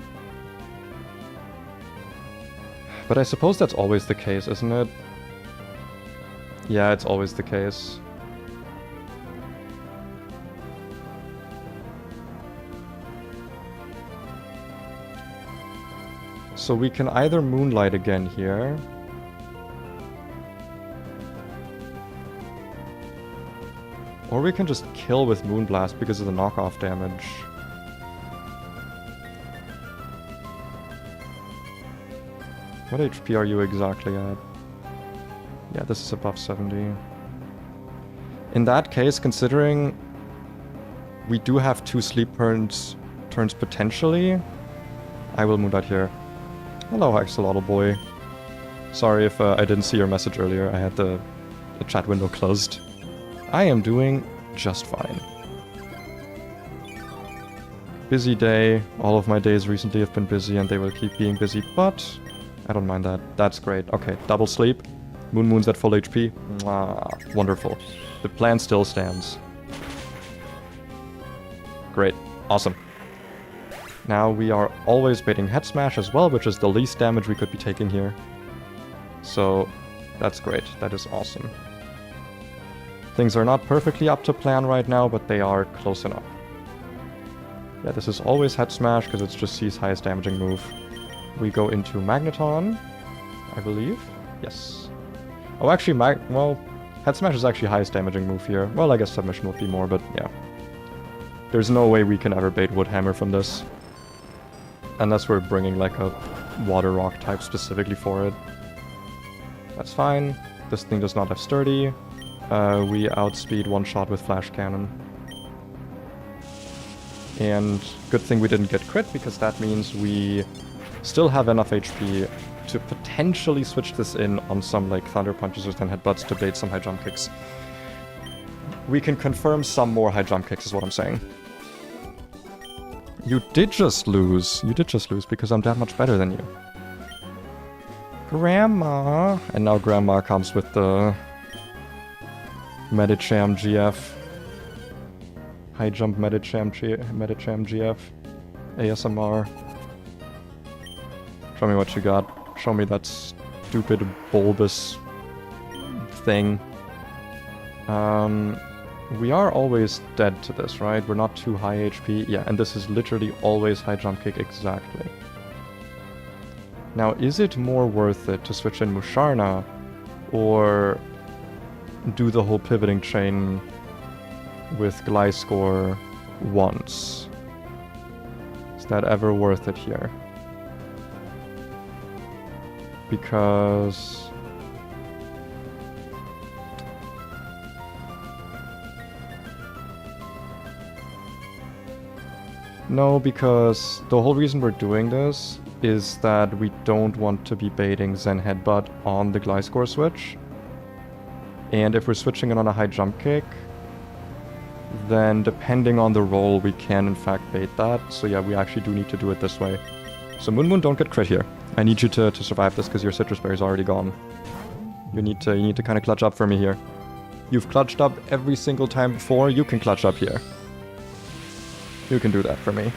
But I suppose that's always the case, isn't it? Yeah, it's always the case. So we can either Moonlight again here. Or we can just kill with Moonblast because of the knockoff damage. What HP are you exactly at? Yeah, this is above 70. In that case, considering we do have 2 sleep turns potentially, I will Moonlight here. Hello, Axolotl boy. Sorry if I didn't see your message earlier. I had the chat window closed. I am doing just fine. Busy day. All of my days recently have been busy and they will keep being busy, but I don't mind that. That's great. Okay, double sleep. Moon's at full HP. Mwah, wonderful. The plan still stands. Great. Awesome. Now we are always baiting Head Smash as well, which is the least damage we could be taking here. So that's great. That is awesome. Things are not perfectly up to plan right now, but they are close enough. Yeah, this is always Head Smash because it's just C's highest damaging move. We go into Magneton, I believe. Yes. Oh, actually, Head Smash is actually highest damaging move here. Well, I guess Submission would be more, but yeah. There's no way we can ever bait Wood Hammer from this. Unless we're bringing like a Water Rock type specifically for it. That's fine. This thing does not have Sturdy. We outspeed one shot with Flash Cannon. And good thing we didn't get crit, because that means we still have enough HP to potentially switch this in on some like Thunder Punches or then Headbutts to bait some high jump kicks. We can confirm some more high jump kicks is what I'm saying. You did just lose. You did just lose because I'm that much better than you. Grandma. And now Grandma comes with the Medicham GF. High jump Medicham GF. ASMR. Show me what you got. Show me that stupid bulbous thing. We are always dead to this, right? We're not too high HP. Yeah, and this is literally always high jump kick, exactly. Now, is it more worth it to switch in Musharna or do the whole pivoting chain with Gliscor once? Is that ever worth it here? Because... No, because the whole reason we're doing this is that we don't want to be baiting Zen Headbutt on the Gliscor switch. And if we're switching it on a high jump kick, then depending on the roll, we can in fact bait that. So yeah, we actually do need to do it this way. So Moon Moon, don't get crit here. I need you to survive this because your Citrus Berry is already gone. You need to kind of clutch up for me here. You've clutched up every single time before, you can clutch up here. You can do that for me.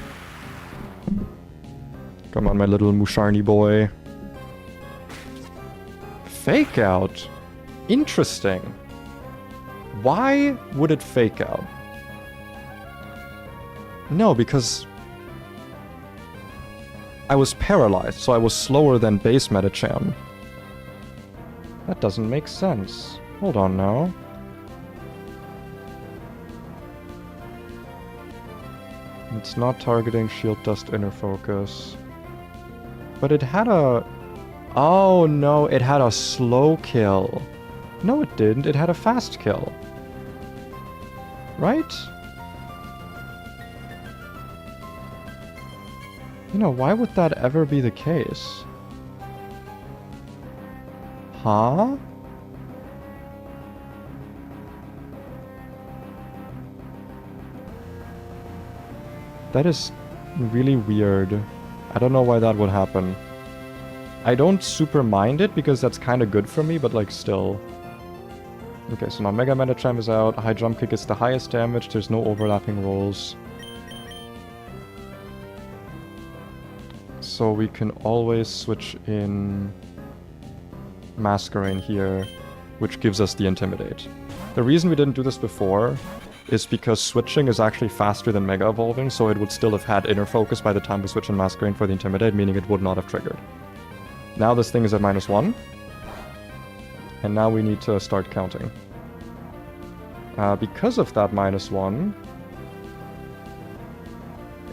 Come on, my little Musharni boy. Fake out. Interesting. Why would it fake out? No, because I was paralyzed, so I was slower than base Medicham. That doesn't make sense. Hold on now. It's not targeting Shield Dust Inner Focus. But it had a... Oh no, it had a slow kill. No, it didn't. It had a fast kill. Right? You know, why would that ever be the case? Huh? That is really weird. I don't know why that would happen. I don't super mind it because that's kind of good for me, but like still. Okay, so now Mega Medicham is out. High Jump Kick is the highest damage. There's no overlapping rolls. So we can always switch in Masquerain here, which gives us the Intimidate. The reason we didn't do this before is because switching is actually faster than Mega Evolving, so it would still have had Inner Focus by the time we switch in Masquerain for the Intimidate, meaning it would not have triggered. Now this thing is at -1. And now we need to start counting. Because of that -1...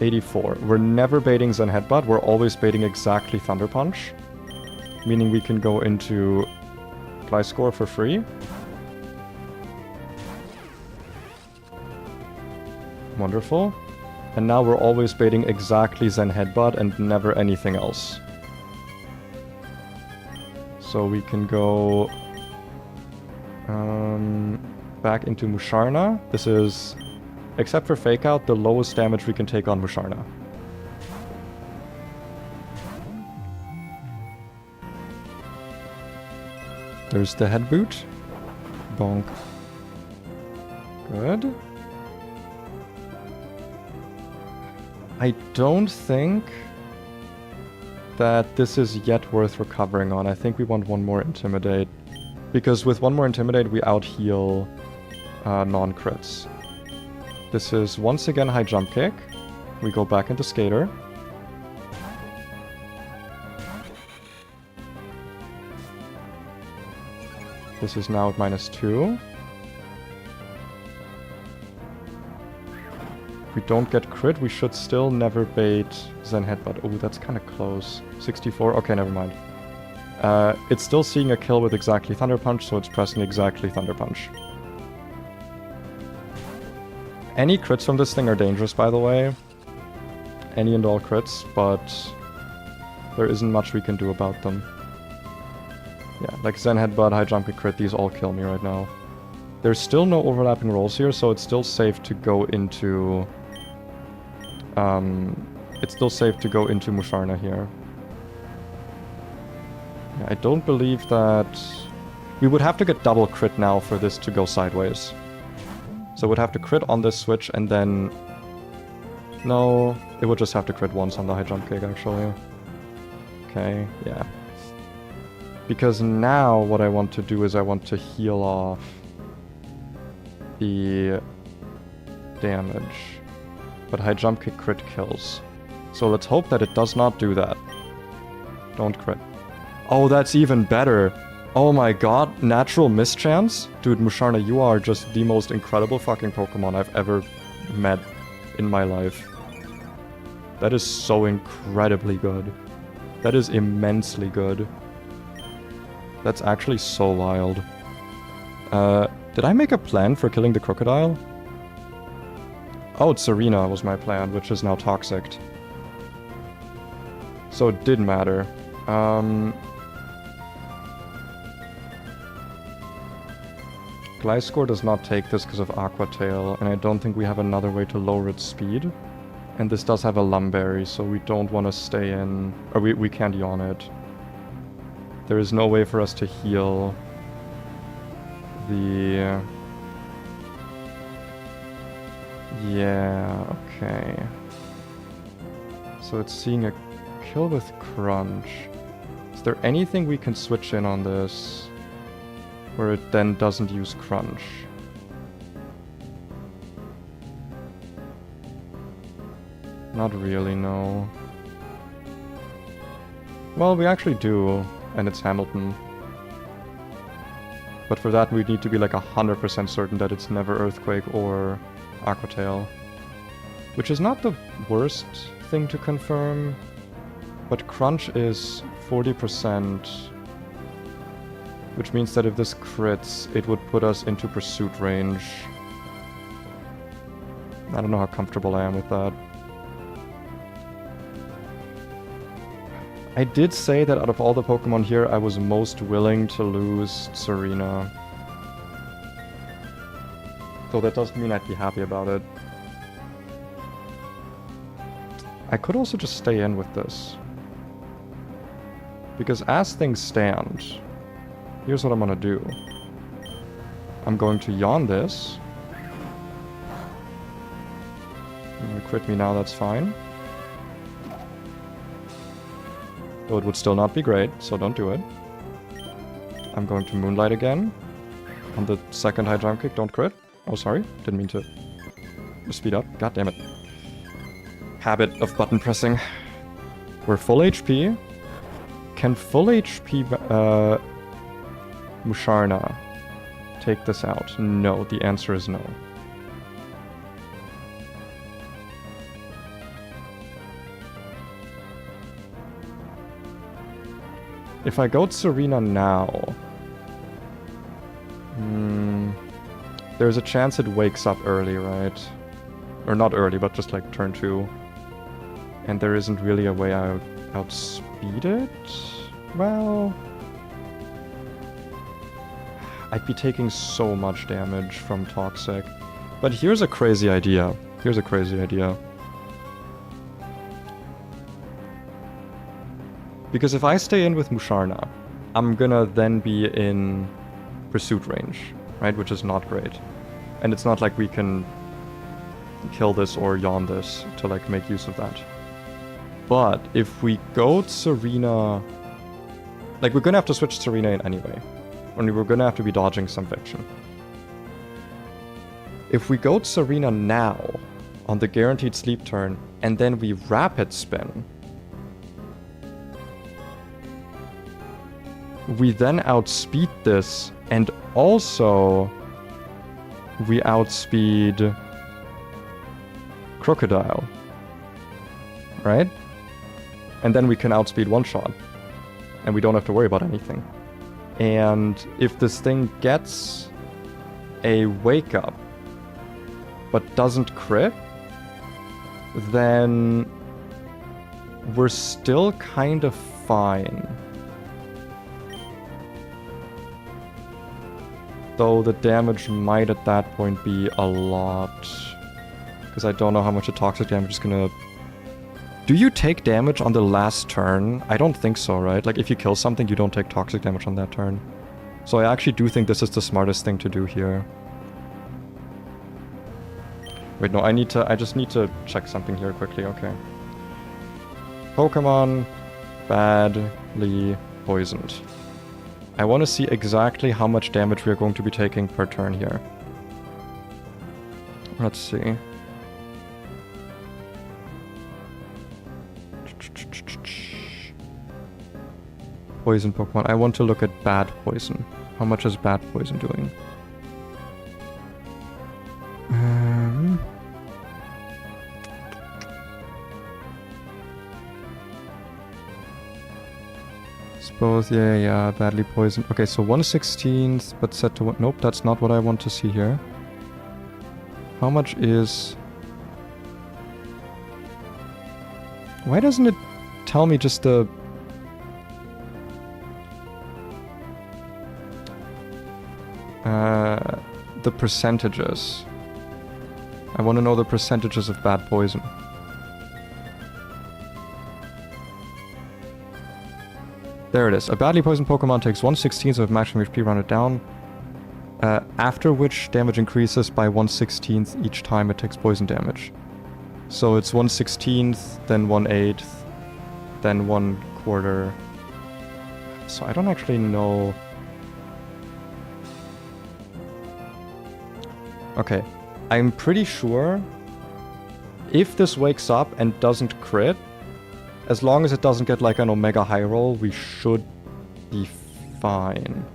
84. We're never baiting Zen Headbutt, we're always baiting exactly Thunder Punch. Meaning we can go into Gliscor for free. Wonderful. And now we're always baiting exactly Zen Headbutt and never anything else. So we can go back into Musharna. This is, except for Fake Out, the lowest damage we can take on Musharna. There's the head boot. Bonk. Good. I don't think that this is yet worth recovering on. I think we want one more Intimidate. Because with one more Intimidate, we out-heal non-crits. This is once again High Jump Kick. We go back into Skater. This is now at -2. If we don't get crit, we should still never bait Zen Headbutt. Oh, that's kind of close. 64? Okay, never mind. It's still seeing a kill with exactly Thunder Punch, so it's pressing exactly Thunder Punch. Any crits from this thing are dangerous, by the way. Any and all crits, but there isn't much we can do about them. Yeah, like Zen Headbutt, High Jump Kick, crit, these all kill me right now. There's still no overlapping rolls here, so it's still safe to go into... it's still safe to go into Musharna here. Yeah, I don't believe that... We would have to get double crit now for this to go sideways. So we'd have to crit on this switch and then... No, it would just have to crit once on the High Jump Kick, actually. Okay, yeah. Because now what I want to do is I want to heal off the damage. But High Jump Kick crit kills. So let's hope that it does not do that. Don't crit. Oh, that's even better. Oh my god, natural mischance? Dude, Musharna, you are just the most incredible fucking Pokemon I've ever met in my life. That is so incredibly good. That is immensely good. That's actually so wild. Did I make a plan for killing the crocodile? Oh, Serena was my plan, which is now toxic. So it did matter. Gliscor does not take this because of Aqua Tail, and I don't think we have another way to lower its speed. And this does have a Lumberry, so we don't want to stay in... Or we can't yawn it. There is no way for us to heal the... Yeah, okay. So it's seeing a kill with Crunch. Is there anything we can switch in on this where it then doesn't use Crunch? Not really, no. Well, we actually do, and it's Hamilton. But for that we need to be like 100% certain that it's never Earthquake or Aqua Tail. Which is not the worst thing to confirm, but Crunch is 40%, which means that if this crits, it would put us into pursuit range. I don't know how comfortable I am with that. I did say that out of all the Pokemon here, I was most willing to lose Serena. So that doesn't mean I'd be happy about it. I could also just stay in with this. Because as things stand, here's what I'm gonna do. I'm going to yawn this. You're gonna crit me now, that's fine. Though it would still not be great, so don't do it. I'm going to Moonlight again. On the second high jump kick, don't crit. Oh, sorry. Didn't mean to speed up. God damn it. Habit of button pressing. We're full HP. Can full HP Musharna take this out? No, the answer is no. If I go Serena now... there's a chance it wakes up early, right? Or not early, but just like turn 2. And there isn't really a way I would outspeed it? Well... I'd be taking so much damage from Toxic. But here's a crazy idea. Here's a crazy idea. Because if I stay in with Musharna, I'm gonna then be in pursuit range, right? Which is not great. And it's not like we can kill this or yawn this to like make use of that. But if we go Serena... Like, we're gonna have to switch Serena in anyway. Only we're gonna have to be dodging some fiction. If we go Serena now, on the guaranteed sleep turn, and then we rapid spin, we then outspeed this, and also we outspeed Crocodile. Right? And then we can outspeed one-shot. And we don't have to worry about anything. And if this thing gets a wake-up, but doesn't crit, then we're still kind of fine. Though the damage might at that point be a lot. Because I don't know how much a toxic damage is gonna... Do you take damage on the last turn? I don't think so, right? Like, if you kill something, you don't take toxic damage on that turn. So I actually do think this is the smartest thing to do here. Wait, no, I just need to check something here quickly, okay. Pokemon badly poisoned. I want to see exactly how much damage we are going to be taking per turn here. Let's see. Poison Pokemon. I want to look at bad poison. How much is bad poison doing? Suppose, yeah, badly poisoned. Okay, so 1/16th, but set to 1. Nope, that's not what I want to see here. How much is... Why doesn't it tell me just the... the percentages. I want to know the percentages of bad poison. There it is. A badly poisoned Pokemon takes 1/16 of maximum HP, rounded down. After which damage increases by 1/16 each time it takes poison damage. So it's 1/16, then 1/8, then 1/4. So I don't actually know. Okay, I'm pretty sure if this wakes up and doesn't crit, as long as it doesn't get like an Omega High Roll, we should be fine.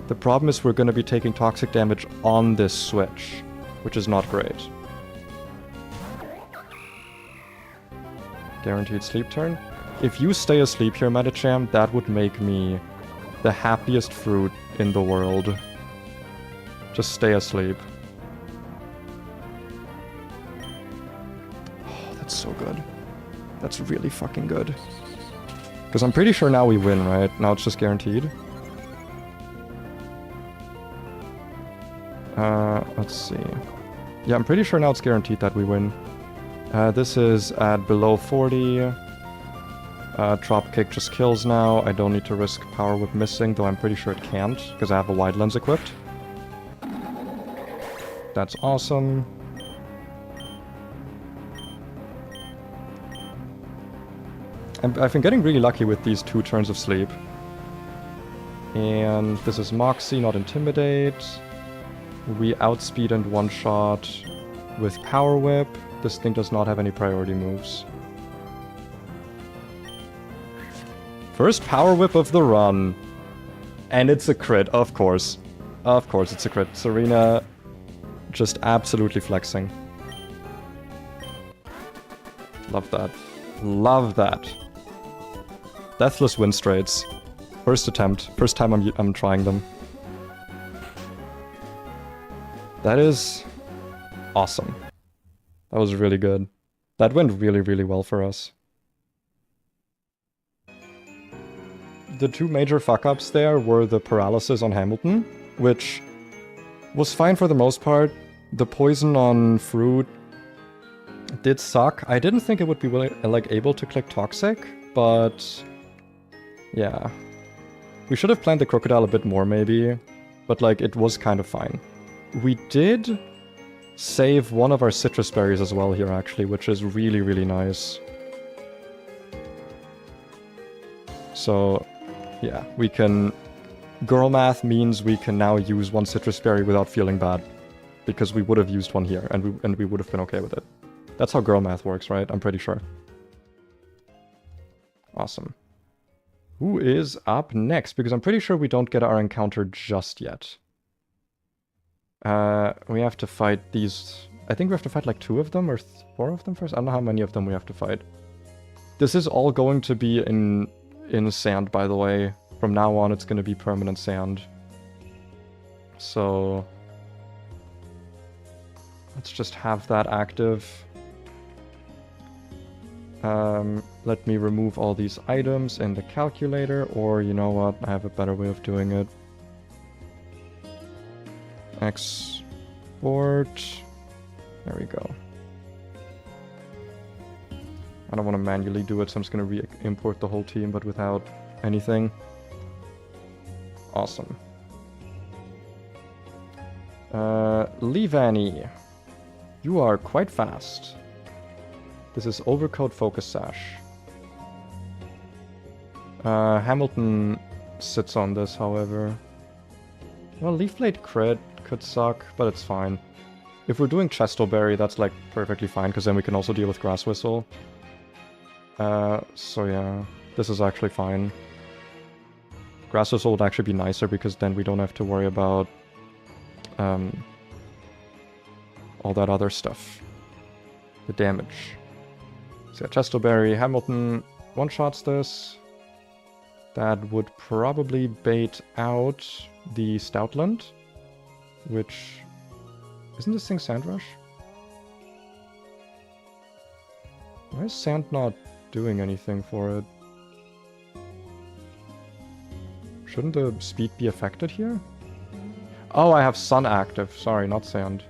The problem is we're going to be taking toxic damage on this switch, which is not great. Guaranteed sleep turn. If you stay asleep here, Medicham, that would make me the happiest fruit in the world. Just stay asleep. Oh, that's so good. That's really fucking good. Because I'm pretty sure now we win, right? Now it's just guaranteed. Let's see. Yeah, I'm pretty sure now it's guaranteed that we win. This is at below 40. Drop kick just kills now. I don't need to risk Power Whip missing, though I'm pretty sure it can't, because I have a wide lens equipped. That's awesome. I've been getting really lucky with these 2 turns of sleep. And this is Moxie, not Intimidate. We outspeed and one-shot with Power Whip. This thing does not have any priority moves. First Power Whip of the run. And it's a crit, of course. Of course it's a crit. Serena just absolutely flexing. Love that. Love that. Deathless win straights. First attempt. First time I'm trying them. That is awesome. That was really good. That went really, really well for us. The 2 major fuck-ups there were the paralysis on Hamilton, which was fine for the most part. The poison on Fruit did suck. I didn't think it would be like able to click Toxic, but yeah. We should have planned the Crocodile a bit more maybe, but like it was kind of fine. We did save one of our citrus berries as well here actually, which is really, really nice. So yeah, we can... Girl math means we can now use 1 citrus berry without feeling bad, because we would have used 1 here and we would have been okay with it. That's how girl math works, right? I'm pretty sure. Awesome. Who is up next? Because I'm pretty sure we don't get our encounter just yet. We have to fight these... I think we have to fight like 2 of them or 4 of them first. I don't know how many of them we have to fight. This is all going to be in sand, by the way. From now on, it's going to be permanent sand. So... let's just have that active. Let me remove all these items in the calculator, or you know what, I have a better way of doing it. Export. There we go. I don't want to manually do it, so I'm just going to re-import the whole team, but without anything. Awesome. Leavanny. You are quite fast. This is Overcoat Focus Sash. Hamilton sits on this, however. Well, Leaf Blade crit could suck, but it's fine. If we're doing Chestoberry, that's like perfectly fine, because then we can also deal with Grass Whistle. So yeah, this is actually fine. Grass Whistle would actually be nicer, because then we don't have to worry about all that other stuff. The damage. So yeah, Chestoberry, Hamilton one-shots this. That would probably bait out the Stoutland, which... isn't this thing Sand Rush? Why is Sand not doing anything for it. Shouldn't the speed be affected here? Oh, I have sun active. Sorry, not sand.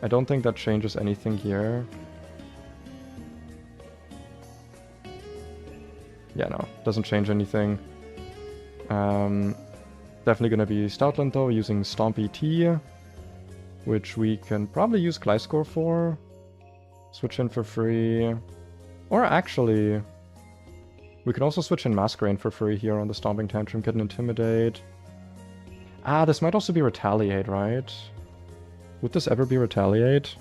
I don't think that changes anything here. Yeah, no, doesn't change anything. Definitely gonna be Stoutland though, using Stomp ET, which we can probably use Gliscor for. Switch in for free. Or actually, we can also switch in Masquerain for free here on the Stomping Tantrum, get an Intimidate. Ah, this might also be Retaliate, right? Would this ever be Retaliate?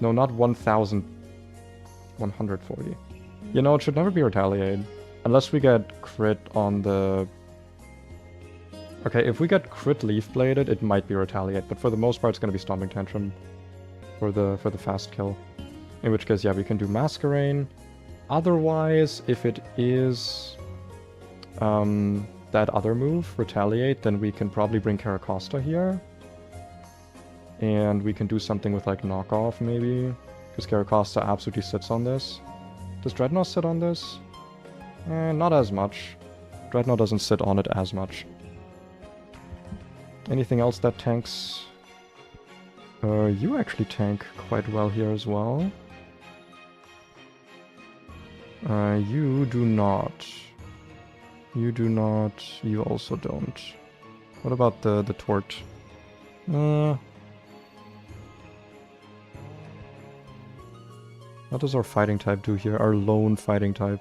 No, not 1,140. You know, it should never be Retaliate. Unless we get crit on the... Okay, if we get crit Leaf Bladed, it might be Retaliate, but for the most part it's gonna be Stomping Tantrum for the fast kill. In which case, yeah, we can do Masquerain. Otherwise, if it is that other move, Retaliate, then we can probably bring Caracosta here. And we can do something with like Knockoff maybe, because Caracosta absolutely sits on this. Does Dreadnought sit on this? Not as much. Dreadnought doesn't sit on it as much. Anything else that tanks? You actually tank quite well here as well. You do not. You do not. You also don't. What about the Tort? What does our fighting type do here? Our lone fighting type.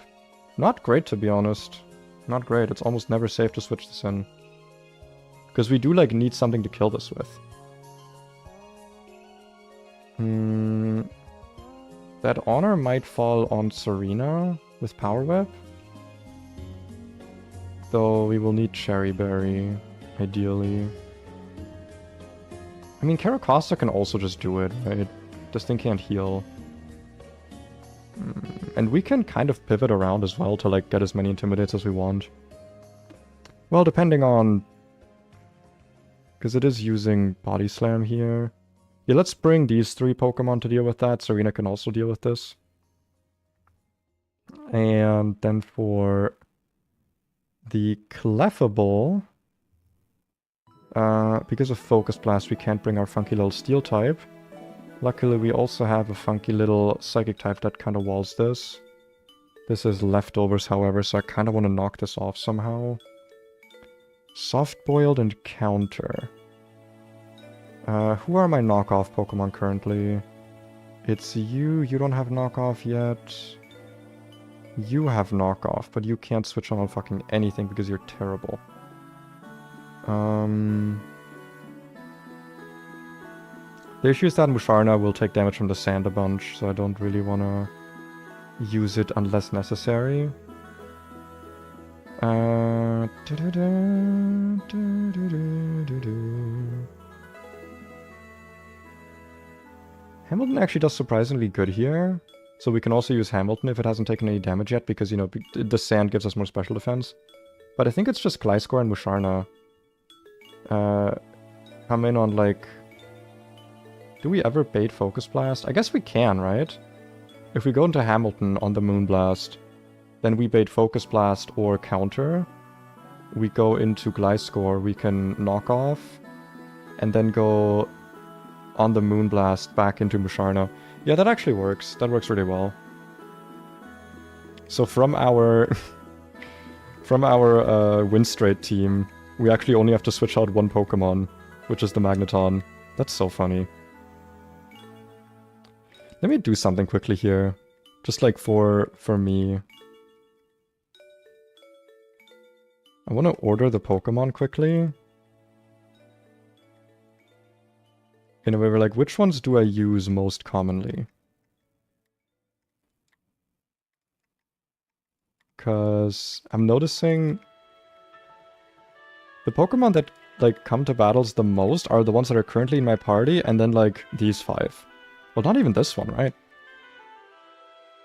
Not great, to be honest. Not great. It's almost never safe to switch this in. Because we do, like, need something to kill this with. That honor might fall on Serena with Power Whip. Though we will need Cherry Berry, ideally. I mean, Caracosta can also just do it, right? This thing can't heal. And we can kind of pivot around as well to like get as many Intimidates as we want. Well, depending on... Because it is using Body Slam here. Yeah, let's bring these 3 Pokemon to deal with that. Serena can also deal with this. And then for the Clefable, because of Focus Blast, we can't bring our funky little Steel type. Luckily, we also have a funky little Psychic type that kind of walls this. This is leftovers, however, so I kind of want to knock this off somehow. Soft-boiled and counter. Who are my knockoff Pokemon currently? It's you. You don't have knockoff yet. You have knockoff, but you can't switch on fucking anything because you're terrible. The issue is that Musharna will take damage from the sand a bunch, so I don't really want to use it unless necessary. Hamilton actually does surprisingly good here. So we can also use Hamilton if it hasn't taken any damage yet, because, you know, the sand gives us more special defense. But I think it's just Gliscor and Musharna come in on, like... Do we ever bait Focus Blast? I guess we can, right? If we go into Hamilton on the Moonblast, then we bait Focus Blast or counter. We go into Gliscor, we can knock off, and then go on the Moonblast back into Musharna. Yeah, that actually works. That works really well. So from our win straight team, we actually only have to switch out 1 Pokemon, which is the Magneton. That's so funny. Let me do something quickly here. Just like for me. I want to order the Pokemon quickly. In a way, we're like, which ones do I use most commonly? Because I'm noticing the Pokemon that like come to battles the most are the ones that are currently in my party, and then like these 5. Well, not even this one, right?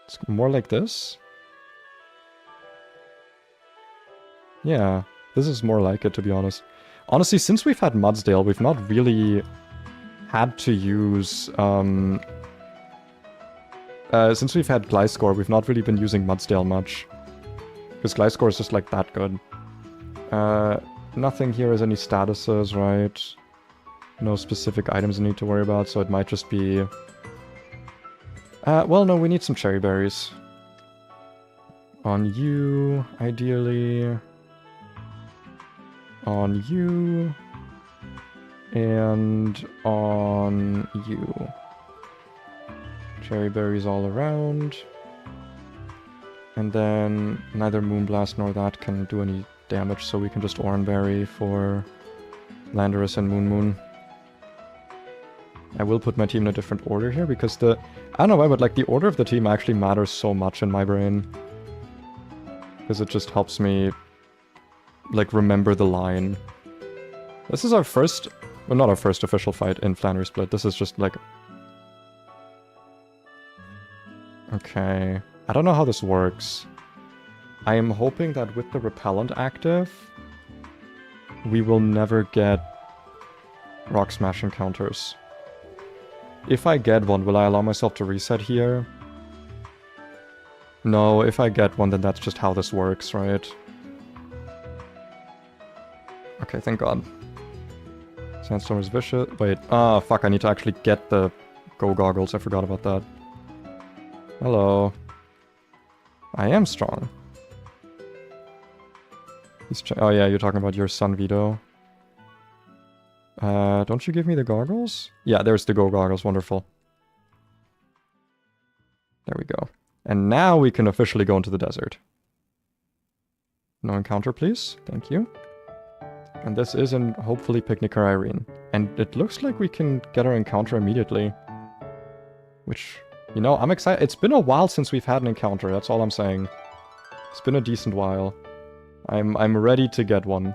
It's more like this. Yeah, this is more like it, to be honest. Honestly, since we've had Mudsdale, we've not really had to use Since we've had Gliscor, we've not really been using Mudsdale much. Because Gliscor is just like that good. Nothing here has any statuses, right? No specific items I need to worry about, so it might just be... well, no, we need some cherry berries. On you, ideally. On you. And on you. Cherry berries all around. And then neither Moonblast nor that can do any damage, so we can just Oranberry for Landorus and Moon. I will put my team in a different order here, because I don't know why, but like the order of the team actually matters so much in my brain. Because it just helps me, like, remember the line. This is our first, well, not our first official fight in Flannery Split. This is just like... Okay. I don't know how this works. I am hoping that with the Repellent active, we will never get Rock Smash encounters. If I get one, will I allow myself to reset here? No, if I get one, then that's just how this works, right? Okay, thank God. Sandstorm is vicious. Wait, fuck, I need to actually get the Go Goggles. I forgot about that. Hello. I am strong. Oh yeah, you're talking about your son, Vito. Don't you give me the goggles? Yeah, there's the Go Goggles, wonderful. There we go. And now we can officially go into the desert. No encounter, please. Thank you. And this is in, hopefully, Picnicker Irene. And it looks like we can get our encounter immediately. Which, you know, I'm excited. It's been a while since we've had an encounter, that's all I'm saying. It's been a decent while. I'm ready to get one.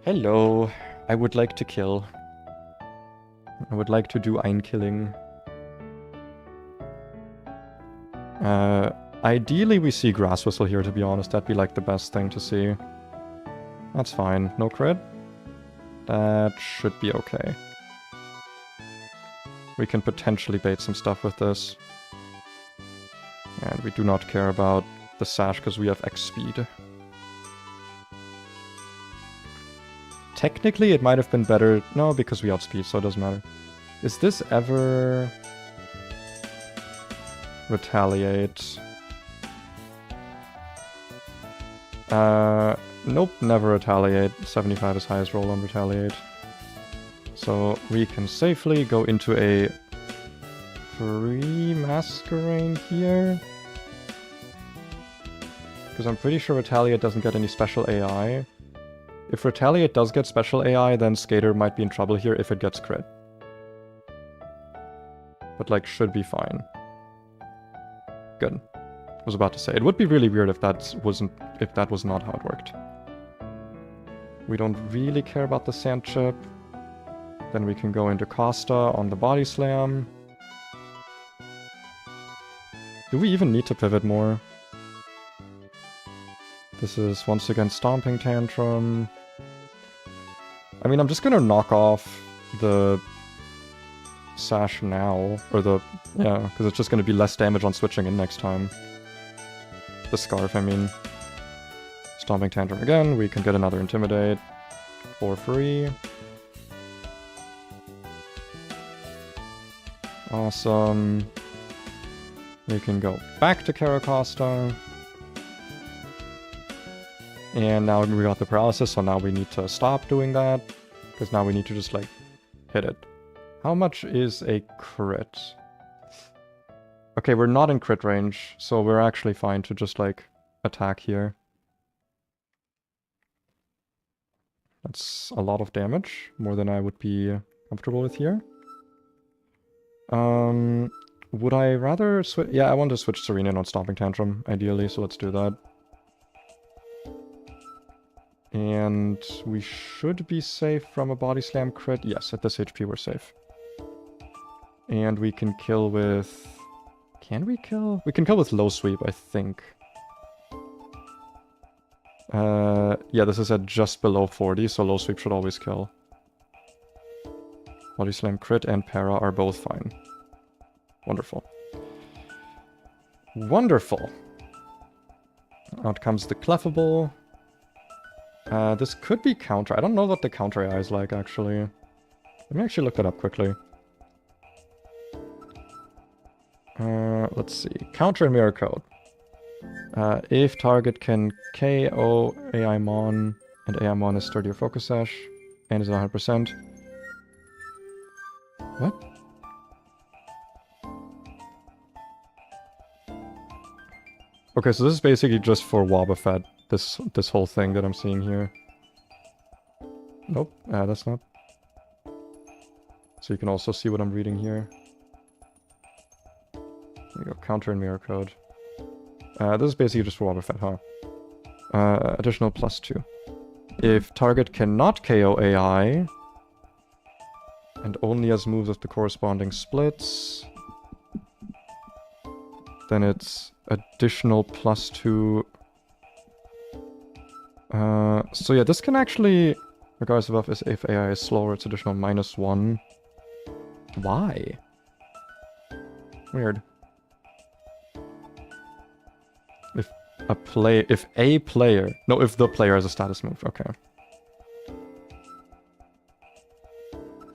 Hello. I would like to kill. I would like to do ein killing. Ideally we see Grass Whistle here, to be honest. That'd be like the best thing to see. That's fine. No crit? That should be okay. We can potentially bait some stuff with this. And we do not care about the Sash because we have X speed. Technically it might have been better... No, because we outspeed, so it doesn't matter. Is this ever... Retaliate? Nope, never Retaliate. 75 is highest roll on Retaliate. So we can safely go into a free Masquerain here. Because I'm pretty sure Retaliate doesn't get any special AI. If Retaliate does get special AI, then Skater might be in trouble here if it gets crit. But like, should be fine. Good. I was about to say, it would be really weird if that was not how it worked. We don't really care about the Sand Chip. Then we can go into Costa on the Body Slam. Do we even need to pivot more? This is once again Stomping Tantrum. I mean, I'm just gonna knock off the Sash now. Or the... yeah, because it's just gonna be less damage on switching in next time. The Scarf, I mean. Stomping Tantrum again. We can get another Intimidate for free. Awesome. We can go back to Caracosta. And now we got the paralysis, so now we need to stop doing that. Because now we need to just, like, hit it. How much is a crit? Okay, we're not in crit range, so we're actually fine to just, like, attack here. That's a lot of damage, more than I would be comfortable with here. Would I rather switch? Yeah, I want to switch Serena on Stomping Tantrum, ideally, so let's do that. And we should be safe from a Body Slam crit. Yes, at this HP we're safe. And we can kill with... Can we kill? We can kill with Low Sweep, I think. Yeah, this is at just below 40, so Low Sweep should always kill. Body Slam crit and Para are both fine. Wonderful. Wonderful. Out comes the Cleffable. This could be counter. I don't know what the counter AI is like, actually. Let me actually look that up quickly. Let's see. Counter and mirror code. If target can KO AI Mon, and AI Mon is sturdier focus sash, and is 100%. What? Okay, so this is basically just for Wobbuffet, this whole thing that I'm seeing here. Nope, that's not. So you can also see what I'm reading here. There you go, counter and mirror code. This is basically just for Wobbuffet, huh? Additional +2. If target cannot KO AI, and only has moves of the corresponding splits, then it's additional +2. So yeah, this can actually, regardless of if AI is slower, it's additional -1. Why? Weird. If the player has a status move, okay.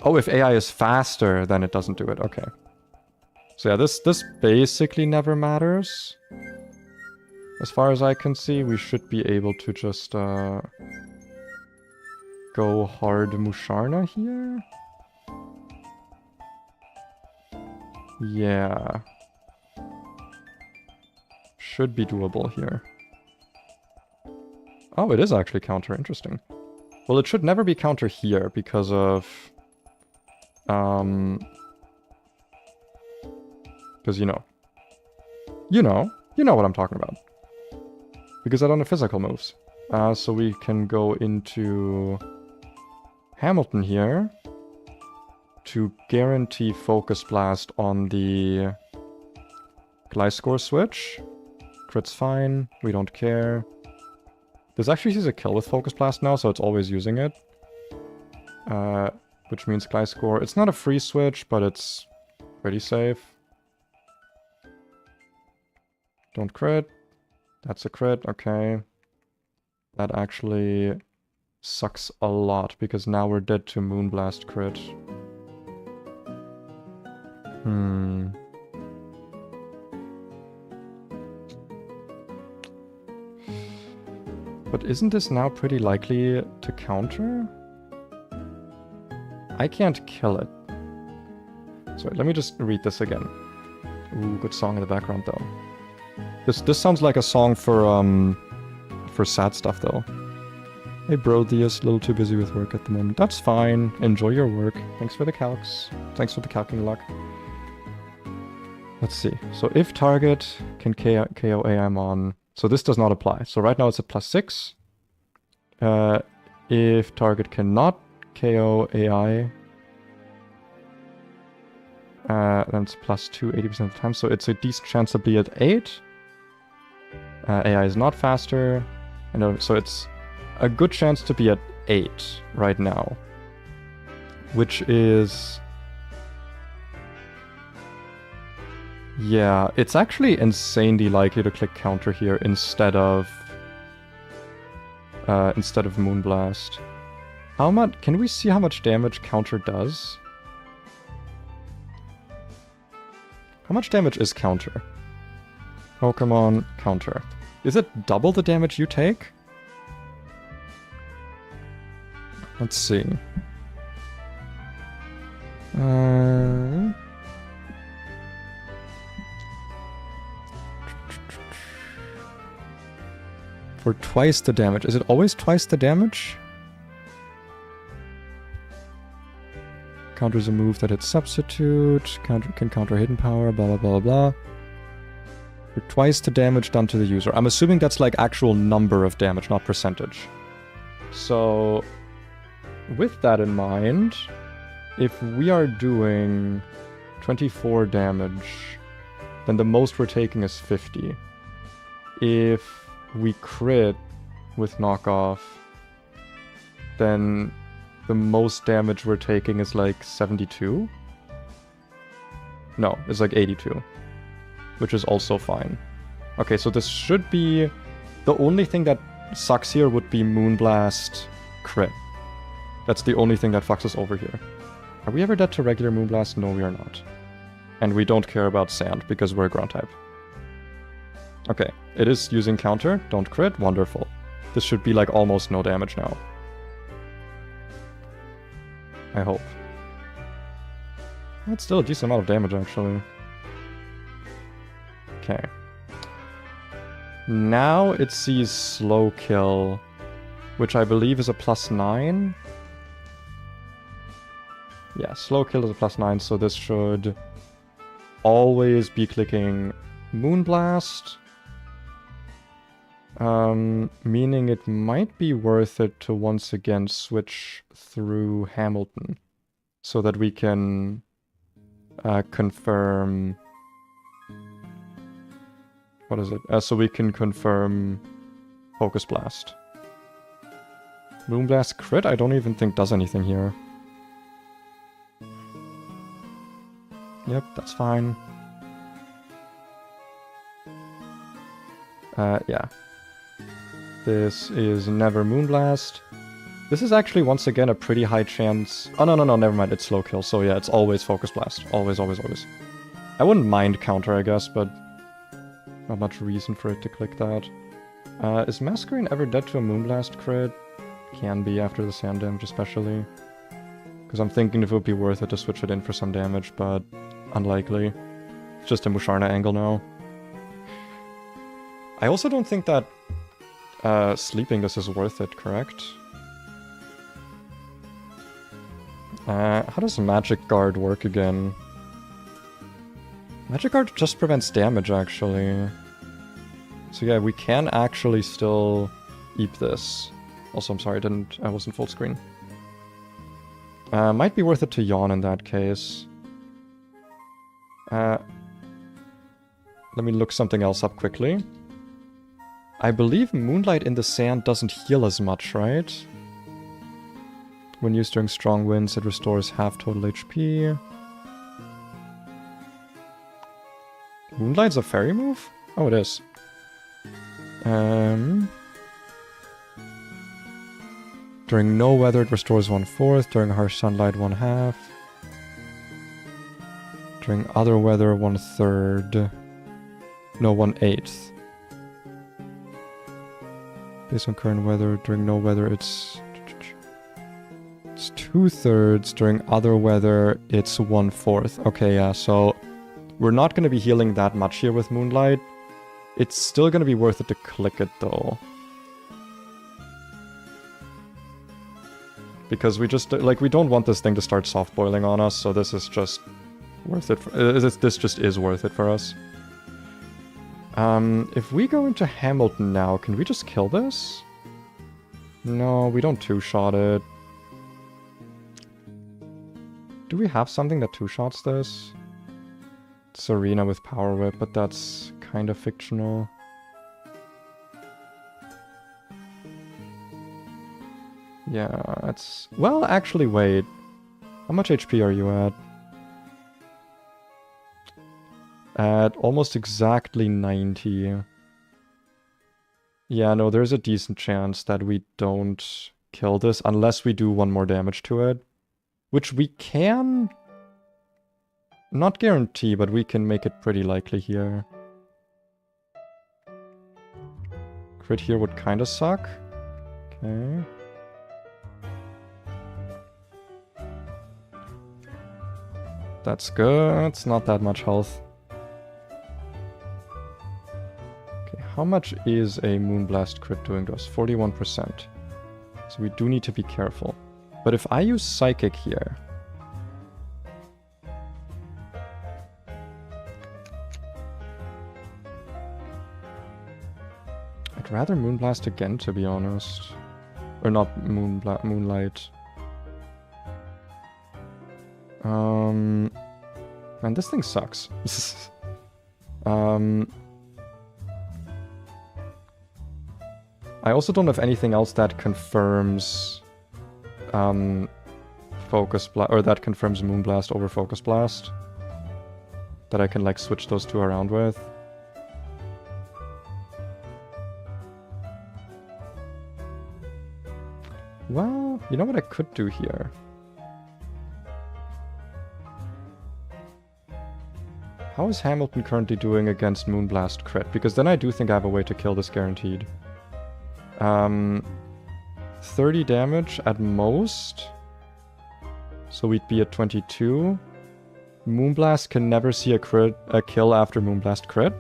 Oh, if AI is faster, then it doesn't do it, okay. So yeah, this basically never matters. As far as I can see, we should be able to just go hard Musharna here. Yeah. Should be doable here. Oh, it is actually counter, interesting. Well, it should never be counter here because of... Because you know what I'm talking about. Because I don't have physical moves. So we can go into Hamilton here to guarantee Focus Blast on the Gliscor switch. Crit's fine, we don't care. This actually sees a kill with Focus Blast now, so it's always using it. Which means Gliscor, it's not a free switch, but it's pretty safe. Don't crit. That's a crit, okay. That actually sucks a lot, because now we're dead to Moonblast crit. But isn't this now pretty likely to counter? I can't kill it. Sorry, let me just read this again. Ooh, good song in the background though. This sounds like a song for sad stuff though. Hey bro, Thea's a little too busy with work at the moment. That's fine. Enjoy your work. Thanks for the calcs. Thanks for the calcing luck. Let's see. So if target can KO AI Mon. So this does not apply. So right now it's a +6. If target cannot KO AI, then it's +2 80% of the time. So it's a decent chance to be at 8. AI is not faster. And so it's a good chance to be at 8 right now. Which is... Yeah, it's actually insanely likely to click counter here instead of Moonblast. How much? Can we see how much damage counter does? How much damage is counter? Pokemon counter. Is it double the damage you take? Let's see. For twice the damage. Is it always twice the damage? Counters a move that hits substitute. Can counter hidden power, blah blah blah blah. For twice the damage done to the user. I'm assuming that's like actual number of damage, not percentage. So, with that in mind, if we are doing 24 damage, then the most we're taking is 50. If we crit with knockoff, then the most damage we're taking is like 72. No, it's like 82. Which is also fine. Okay, so this should be... The only thing that sucks here would be Moonblast crit. That's the only thing that fucks us over here. Are we ever dead to regular Moonblast? No, we are not. And we don't care about sand, because we're a ground type. Okay, it is using counter. Don't crit. Wonderful. This should be like almost no damage now. I hope. That's still a decent amount of damage, actually. Okay. Now it sees slow kill, which I believe is a +9. Yeah, slow kill is a +9, so this should always be clicking Moonblast. Meaning it might be worth it to once again switch through Hamilton so that we can confirm... What is it? So we can confirm Focus Blast. Moonblast crit I don't even think does anything here. Yep, that's fine. Yeah. This is never Moonblast. This is actually once again a pretty high chance... Oh, no, never mind, it's slow kill. So yeah, it's always Focus Blast. Always, always, always. I wouldn't mind counter, I guess, but... Not much reason for it to click that. Is Masquerade ever dead to a Moonblast crit? Can be after the sand damage especially. Because I'm thinking if it would be worth it to switch it in for some damage, but unlikely. It's just a Musharna angle now. I also don't think that sleeping this is worth it, correct? How does Magic Guard work again? Magic Guard just prevents damage, actually. So yeah, we can actually still eep this. Also, I'm sorry, I wasn't full screen. Might be worth it to yawn in that case. Let me look something else up quickly. I believe Moonlight in the Sand doesn't heal as much, right? When used during strong winds, it restores half total HP. Moonlight's a fairy move? Oh, it is. During no weather, it restores 1/4. During harsh sunlight, 1/2. During other weather, 1/3. No, 1/8. Based on current weather, during no weather, it's 2/3. During other weather, it's 1/4. Okay, yeah, so we're not going to be healing that much here with Moonlight. It's still going to be worth it to click it, though. Because we just, like, we don't want this thing to start soft boiling on us, so this is just worth it. This just is worth it for us. If we go into Hamilton now, can we just kill this? No, we don't two-shot it. Do we have something that two-shots this? Serena with Power Whip, but that's kind of fictional. Yeah, it's... Well, actually, wait. How much HP are you at? At almost exactly 90. Yeah, no, there's a decent chance that we don't kill this unless we do one more damage to it. Which we can... Not guarantee, but we can make it pretty likely here. Crit here would kind of suck. Okay. That's good. It's not that much health. Okay, how much is a Moonblast crit doing to us? 41%. So we do need to be careful. But if I use Psychic here... I'd rather Moonblast again, to be honest. Or not Moonlight. Man, this thing sucks. I also don't have anything else that confirms Focus Blast, or that confirms Moonblast over Focus Blast. that I can like switch those two around with. Well, you know what I could do here? How is Hamilton currently doing against Moonblast crit? Because then I do think I have a way to kill this guaranteed. 30 damage at most. So we'd be at 22. Moonblast can never see a kill after Moonblast crit.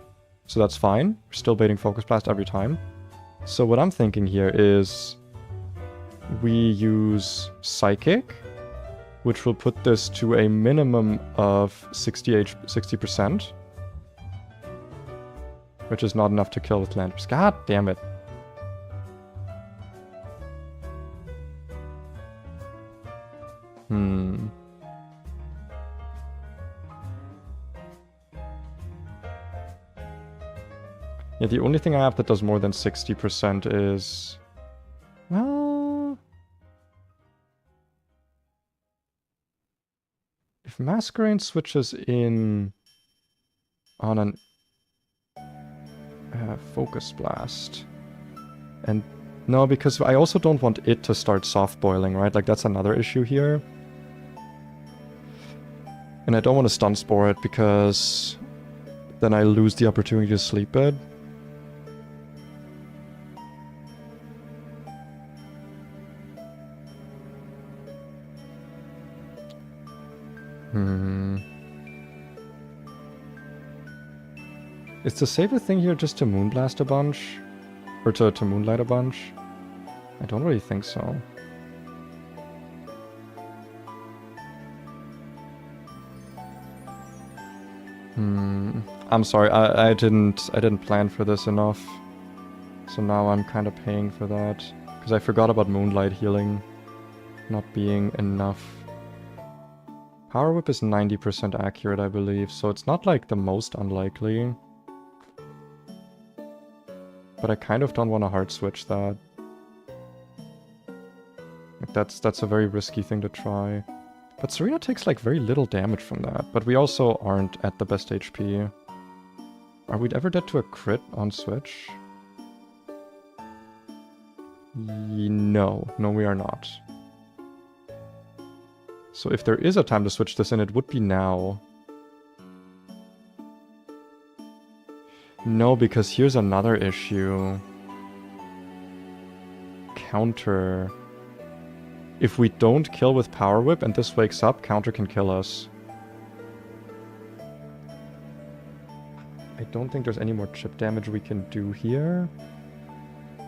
So that's fine. We're still baiting Focus Blast every time. So what I'm thinking here is we use Psychic, which will put this to a minimum of 60%, which is not enough to kill with Landers. God damn it. Yeah, the only thing I have that does more than 60% is... Well... If Masquerain switches in on an Focus Blast, and no, because I also don't want it to start soft boiling, right? Like that's another issue here. And I don't want to stun spore it because then I lose the opportunity to sleep it. Is the safer thing here just to Moonblast a bunch? Or to Moonlight a bunch? I don't really think so. I'm sorry, I didn't plan for this enough. So now I'm kind of paying for that. Because I forgot about Moonlight healing not being enough. Power Whip is 90% accurate, I believe, so it's not like the most unlikely. But I kind of don't want to hard switch that. Like that's a very risky thing to try. But Serena takes like very little damage from that, but we also aren't at the best HP. Are we ever dead to a crit on switch? No, we are not. So if there is a time to switch this in, it would be now. No, because here's another issue. Counter. If we don't kill with Power Whip and this wakes up, Counter can kill us. I don't think there's any more chip damage we can do here.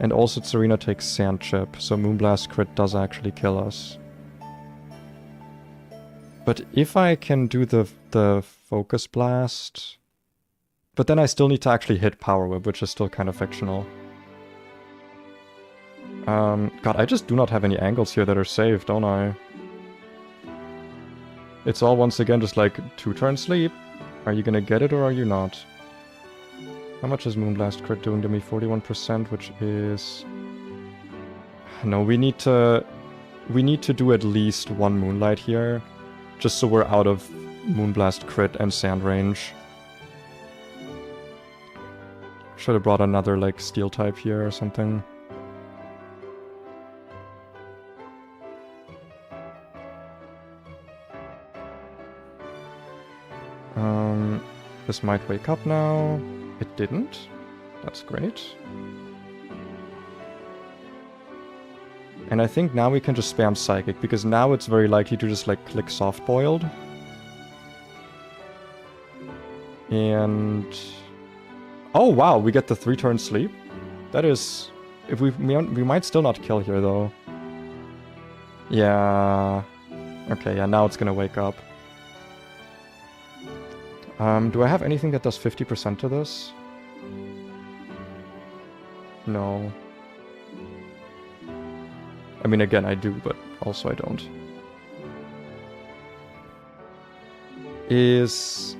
And also Serena takes Sand Chip, so Moonblast crit does actually kill us. But if I can do the Focus Blast... But then I still need to actually hit Power Whip, which is still kind of fictional. God, I just do not have any angles here that are safe, don't I? It's all once again just like 2-turn sleep. Are you gonna get it or are you not? How much is Moonblast crit doing to me? 41%, which is... No, we need to do at least one Moonlight here. Just so we're out of Moonblast crit and Sand range. Should have brought another, like, Steel type here or something. This might wake up now. It didn't. That's great. And I think now we can just spam Psychic, because now it's very likely to just, like, click Soft Boiled. And... Oh, wow, we get the 3-turn sleep. That is... If we might still not kill here, though. Yeah... Okay, yeah, now it's gonna wake up. Do I have anything that does 50% to this? No. I mean, again, I do, but also I don't. Is...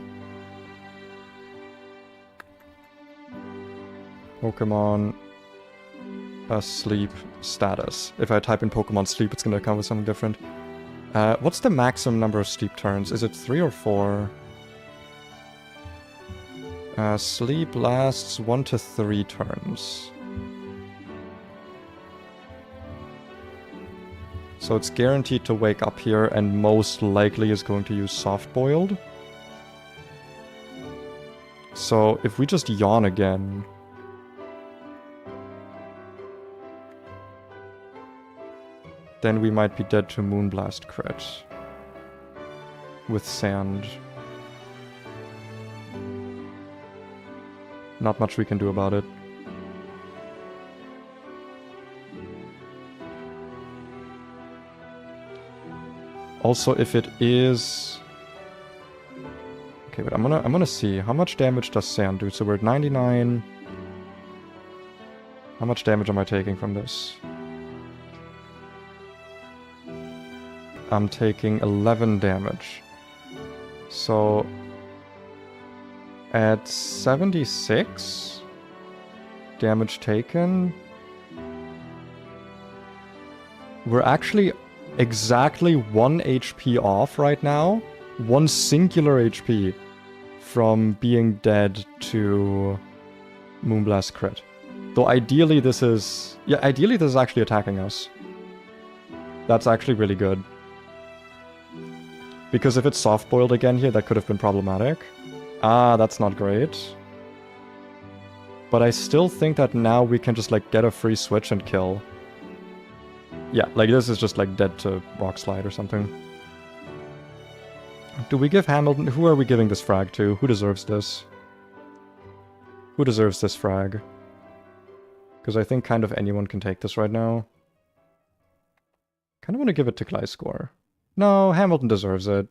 Pokemon asleep status. If I type in Pokemon sleep, it's gonna come with something different. What's the maximum number of sleep turns? Is it 3 or 4? Sleep lasts 1 to 3 turns. So it's guaranteed to wake up here and most likely is going to use soft-boiled. So if we just yawn again... then we might be dead to Moonblast crit. With sand. Not much we can do about it. Also, if it is... Okay, but I'm gonna see. How much damage does sand do? So we're at 99. How much damage am I taking from this? I'm taking 11 damage. So... at 76 damage taken, we're actually exactly 1 HP off right now. 1 singular HP from being dead to Moonblast crit. Though ideally this is... yeah, ideally this is actually attacking us. That's actually really good. Because if it's soft-boiled again here, that could have been problematic. Ah, that's not great. But I still think that now we can just, like, get a free switch and kill. Yeah, like, this is just, like, dead to Rock Slide or something. Do we give Hamilton... who are we giving this frag to? Who deserves this? Who deserves this frag? Because I think kind of anyone can take this right now. Kind of want to give it to Gliscor. No, Hamilton deserves it.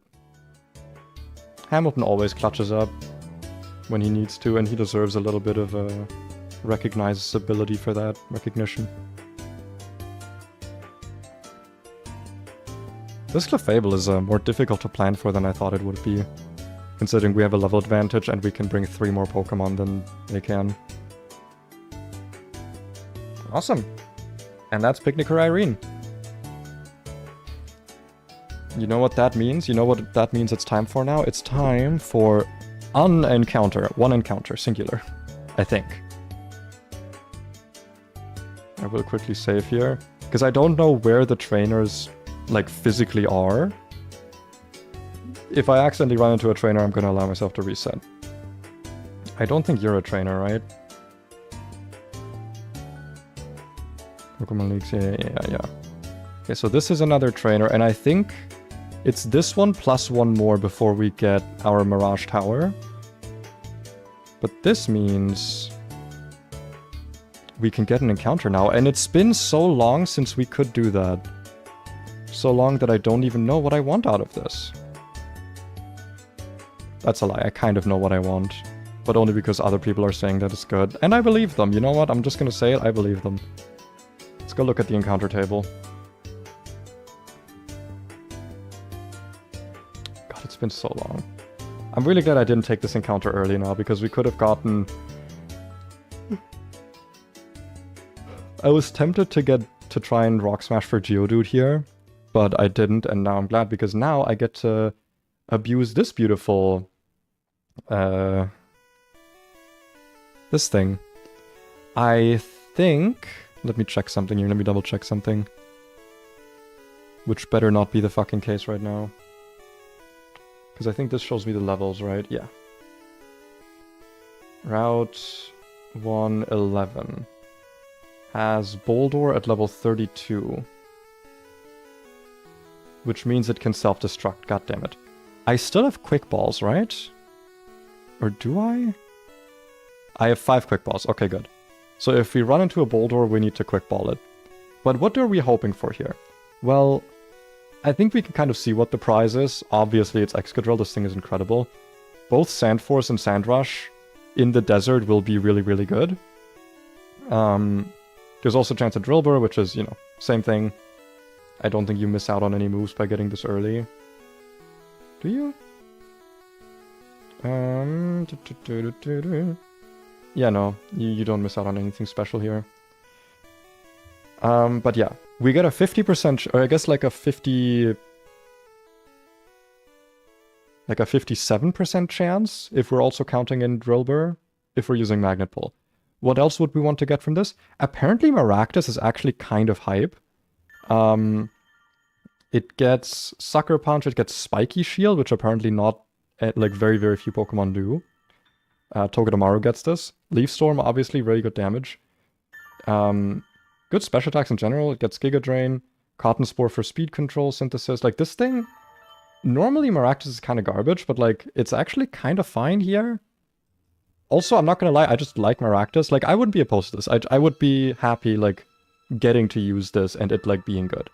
Hamilton always clutches up when he needs to, and he deserves a little bit of recognizability for that recognition. This Clefable is more difficult to plan for than I thought it would be, considering we have a level advantage and we can bring 3 more Pokemon than they can. Awesome! And that's Picnicker Irene. You know what that means? You know what that means it's time for now? It's time for an encounter. 1 encounter, singular. I think. I will quickly save here. Because I don't know where the trainers, like, physically are. If I accidentally run into a trainer, I'm gonna allow myself to reset. I don't think you're a trainer, right? Pokemon Leagues, yeah. Okay, so this is another trainer, and I think... it's this one plus 1 more before we get our Mirage Tower. But this means... we can get an encounter now. And it's been so long since we could do that. So long that I don't even know what I want out of this. That's a lie. I kind of know what I want. But only because other people are saying that it's good. And I believe them. You know what? I'm just gonna say it. I believe them. Let's go look at the encounter table. It's been so long. I'm really glad I didn't take this encounter early now, because we could have gotten... I was tempted to try and Rock Smash for Geodude here, but I didn't, and now I'm glad, because now I get to abuse this beautiful... this thing. I think... let me check something here, let me double check something. Which better not be the fucking case right now. Because I think this shows me the levels, right? Yeah. Route 111 has Boldore at level 32. Which means it can self-destruct, goddammit. I still have Quick Balls, right? Or do I? I have 5 Quick Balls, okay, good. So if we run into a Boldore, we need to Quick Ball it. But what are we hoping for here? Well... I think we can kind of see what the prize is. Obviously, it's Excadrill. This thing is incredible. Both Sandforce and Sandrush in the desert will be really, really good. There's also a chance at Drillbur, which is, you know, same thing. I don't think you miss out on any moves by getting this early. Do you? Yeah, no. You don't miss out on anything special here. But yeah. We get a 50%, or I guess like a 50... like a 57% chance if we're also counting in Drillbur, if we're using Magnet Pull. What else would we want to get from this? Apparently Maractus is actually kind of hype. It gets Sucker Punch, it gets Spiky Shield, which apparently not, like, very, very few Pokemon do. Togedemaru gets this. Leaf Storm, obviously, very good damage. Good special attacks in general. It gets Giga Drain, Cotton Spore for speed control, synthesis. Like, this thing, normally Maractus is kind of garbage, but, like, it's actually kind of fine here. Also, I'm not gonna lie, I just like Maractus. Like, I wouldn't be opposed to this. I would be happy, like, getting to use this and it, like, being good.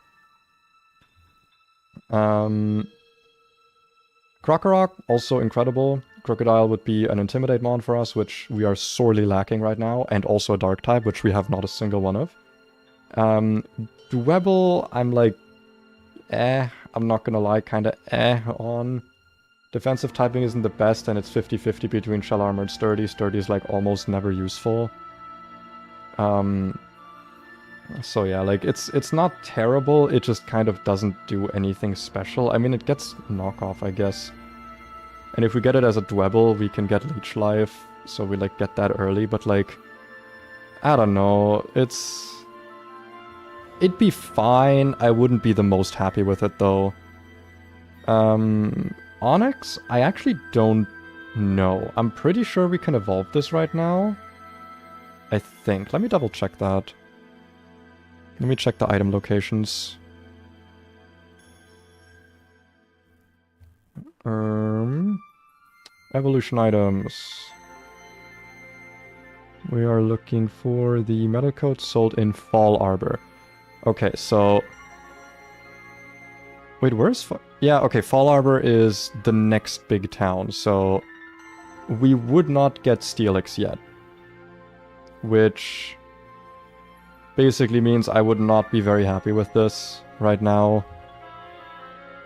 Krokorok, also incredible. Crocodile would be an Intimidate Mon for us, which we are sorely lacking right now, and also a Dark type, which we have not a single one of. Dwebble, I'm like, I'm not gonna lie, kinda on. Defensive typing isn't the best, and it's 50-50 between Shell Armor and Sturdy. Sturdy is like almost never useful. So yeah, like, it's not terrible, it just kind of doesn't do anything special. I mean, it gets knockoff, I guess. And if we get it as a Dwebble, we can get Leech Life, so we, like, get that early, but, like, I don't know, it'd be fine. I wouldn't be the most happy with it, though. Onyx? I actually don't know. I'm pretty sure we can evolve this right now. I think. Let me double check that. Let me check the item locations. Evolution items. We are looking for the metal coat sold in Fall Arbor. Okay, so... Wait, where's... Yeah, okay, Fall Arbor is the next big town, so... We would not get Steelix yet. Which... basically means I would not be very happy with this right now.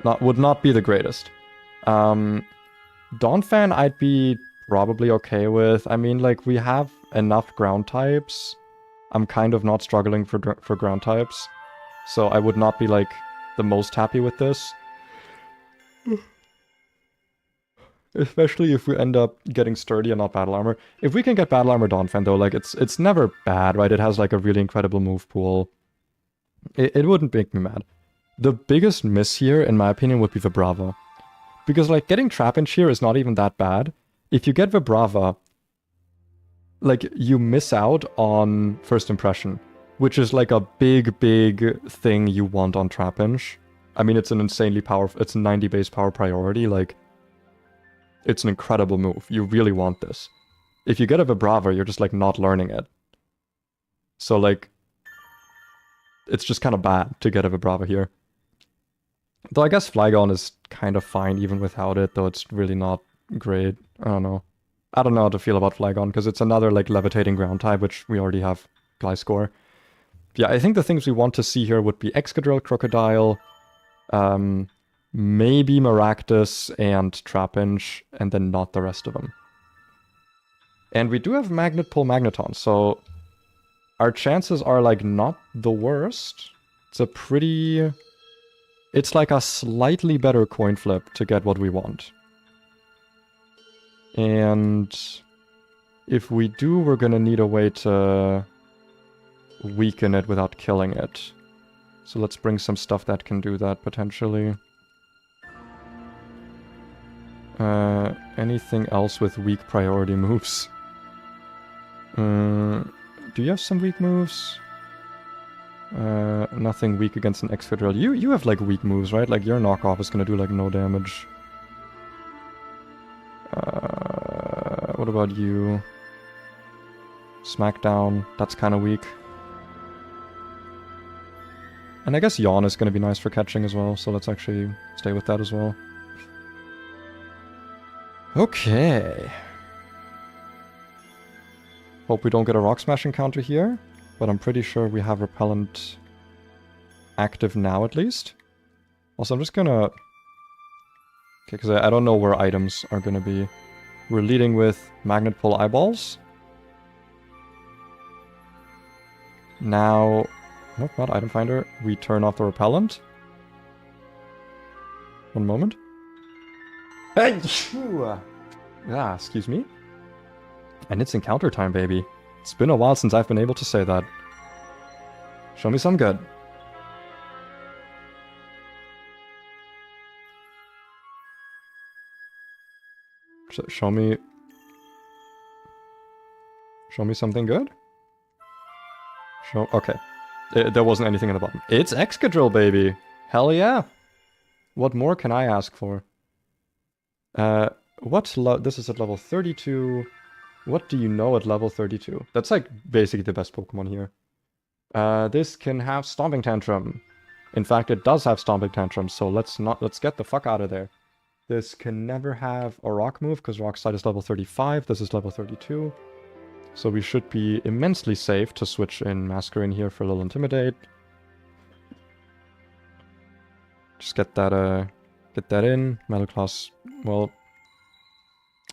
Would not be the greatest. Donphan I'd be probably okay with. I mean, like, we have enough ground types. I'm kind of not struggling for ground types. So I would not be, like, the most happy with this. Especially if we end up getting Sturdy and not Battle Armor. If we can get Battle Armor Donphan, though, like, it's never bad, right? It has, like, a really incredible move pool. It wouldn't make me mad. The biggest miss here, in my opinion, would be Vibrava. Because, like, getting Trapinch here is not even that bad. If you get Vibrava, like, you miss out on First Impression, which is, like, a big, big thing you want on Trapinch. I mean, it's an insanely powerful... It's a 90 base power priority, like... It's an incredible move. You really want this. If you get a Vibrava, you're just, like, not learning it. So, like... It's just kind of bad to get a Vibrava here. Though I guess Flygon is kind of fine even without it, though it's really not great. I don't know. I don't know how to feel about Flygon, because it's another, like, levitating ground type, which we already have Gliscor. Yeah, I think the things we want to see here would be Excadrill, Crocodile, maybe Maractus and Trapinch, and then not the rest of them. And we do have Magnet Pull Magneton, so our chances are, like, not the worst. It's a pretty... It's like a slightly better coin flip to get what we want. And if we do, we're gonna need a way to weaken it without killing it. So let's bring some stuff that can do that, potentially. Anything else with weak priority moves? Do you have some weak moves? Nothing weak against an Excadrill. You have, like, weak moves, right? Like, your knockoff is gonna do, like, no damage. What about you? Smackdown. That's kind of weak. And I guess Yawn is gonna be nice for catching as well, so let's actually stay with that as well. Okay. Hope we don't get a Rock Smash encounter here. But I'm pretty sure we have Repellent active now, at least. Also, I'm just gonna... Okay, because I don't know where items are gonna be. We're leading with Magnet Pull Eyeballs. Now... Nope, not Item Finder. We turn off the Repellent. One moment. Hey! Ah, excuse me? And it's encounter time, baby. It's been a while since I've been able to say that. Show me some good. Show me something good? Okay. There wasn't anything in the bottom. It's Excadrill, baby! Hell yeah! What more can I ask for? This is at level 32. What do you know at level 32? That's like basically the best Pokemon here. This can have Stomping Tantrum. In fact, it does have Stomping Tantrum, so let's get the fuck out of there. This can never have a Rock move, because Rock Slide is level 35, this is level 32. So we should be immensely safe to switch in Masquerain here for a little Intimidate. Just get that in. Metal Class, well...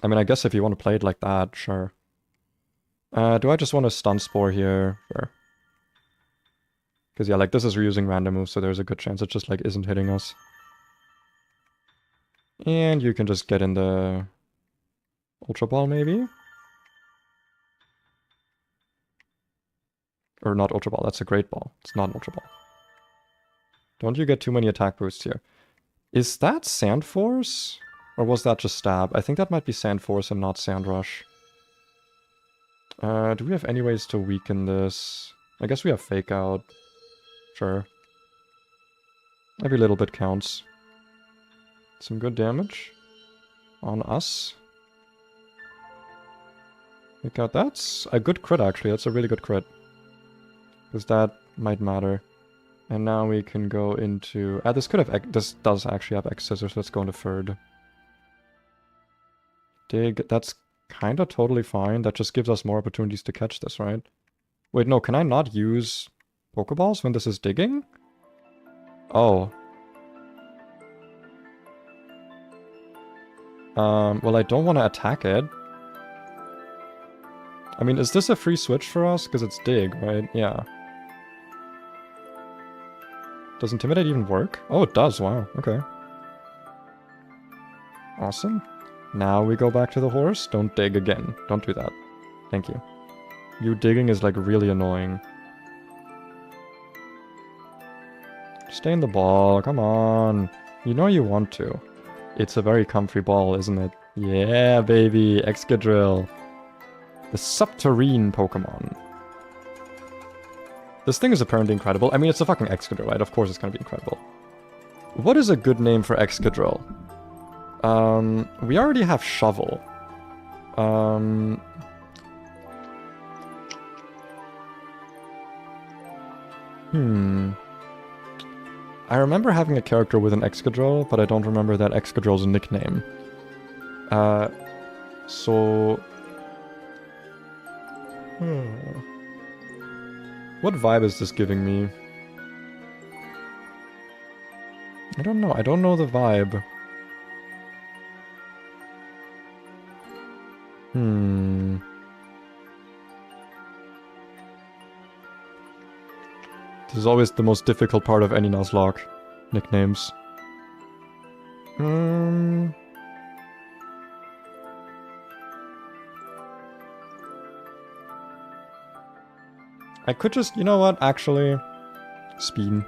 I mean, I guess if you want to play it like that, sure. Do I just want to Stun Spore here? Sure. Because yeah, like this is reusing random moves, so there's a good chance it just like isn't hitting us. And you can just get in the Ultra Ball maybe? Or not Ultra Ball, that's a Great Ball. It's not an Ultra Ball. Don't you get too many attack boosts here. Is that Sand Force? Or was that just Stab? I think that might be Sand Force and not Sand Rush. Do we have any ways to weaken this? I guess we have Fake Out. Sure. Every little bit counts. Some good damage on us. Fake Out, that's a good crit actually, that's a really good crit. Because that might matter. And now we can go into... this does actually have X Scissors, let's go into third. Dig, that's kinda totally fine, that just gives us more opportunities to catch this, right? Wait, no, can I not use Pokeballs when this is digging? Oh. Well, I don't want to attack it. I mean, is this a free switch for us? Because it's dig, right? Yeah. Does Intimidate even work? Oh, it does, wow, okay. Awesome. Now we go back to the horse. Don't dig again. Don't do that. Thank you. You digging is like really annoying. Stay in the ball, come on. You know you want to. It's a very comfy ball, isn't it? Yeah, baby, Excadrill. The Subterrene Pokemon. This thing is apparently incredible. I mean, it's a fucking Excadrill, right? Of course it's gonna be incredible. What is a good name for Excadrill? We already have Shovel. I remember having a character with an Excadrill, but I don't remember that Excadrill's nickname. What vibe is this giving me? I don't know. I don't know the vibe. This is always the most difficult part of any Nuzlocke. Nicknames. I could just, you know what, actually... Speen.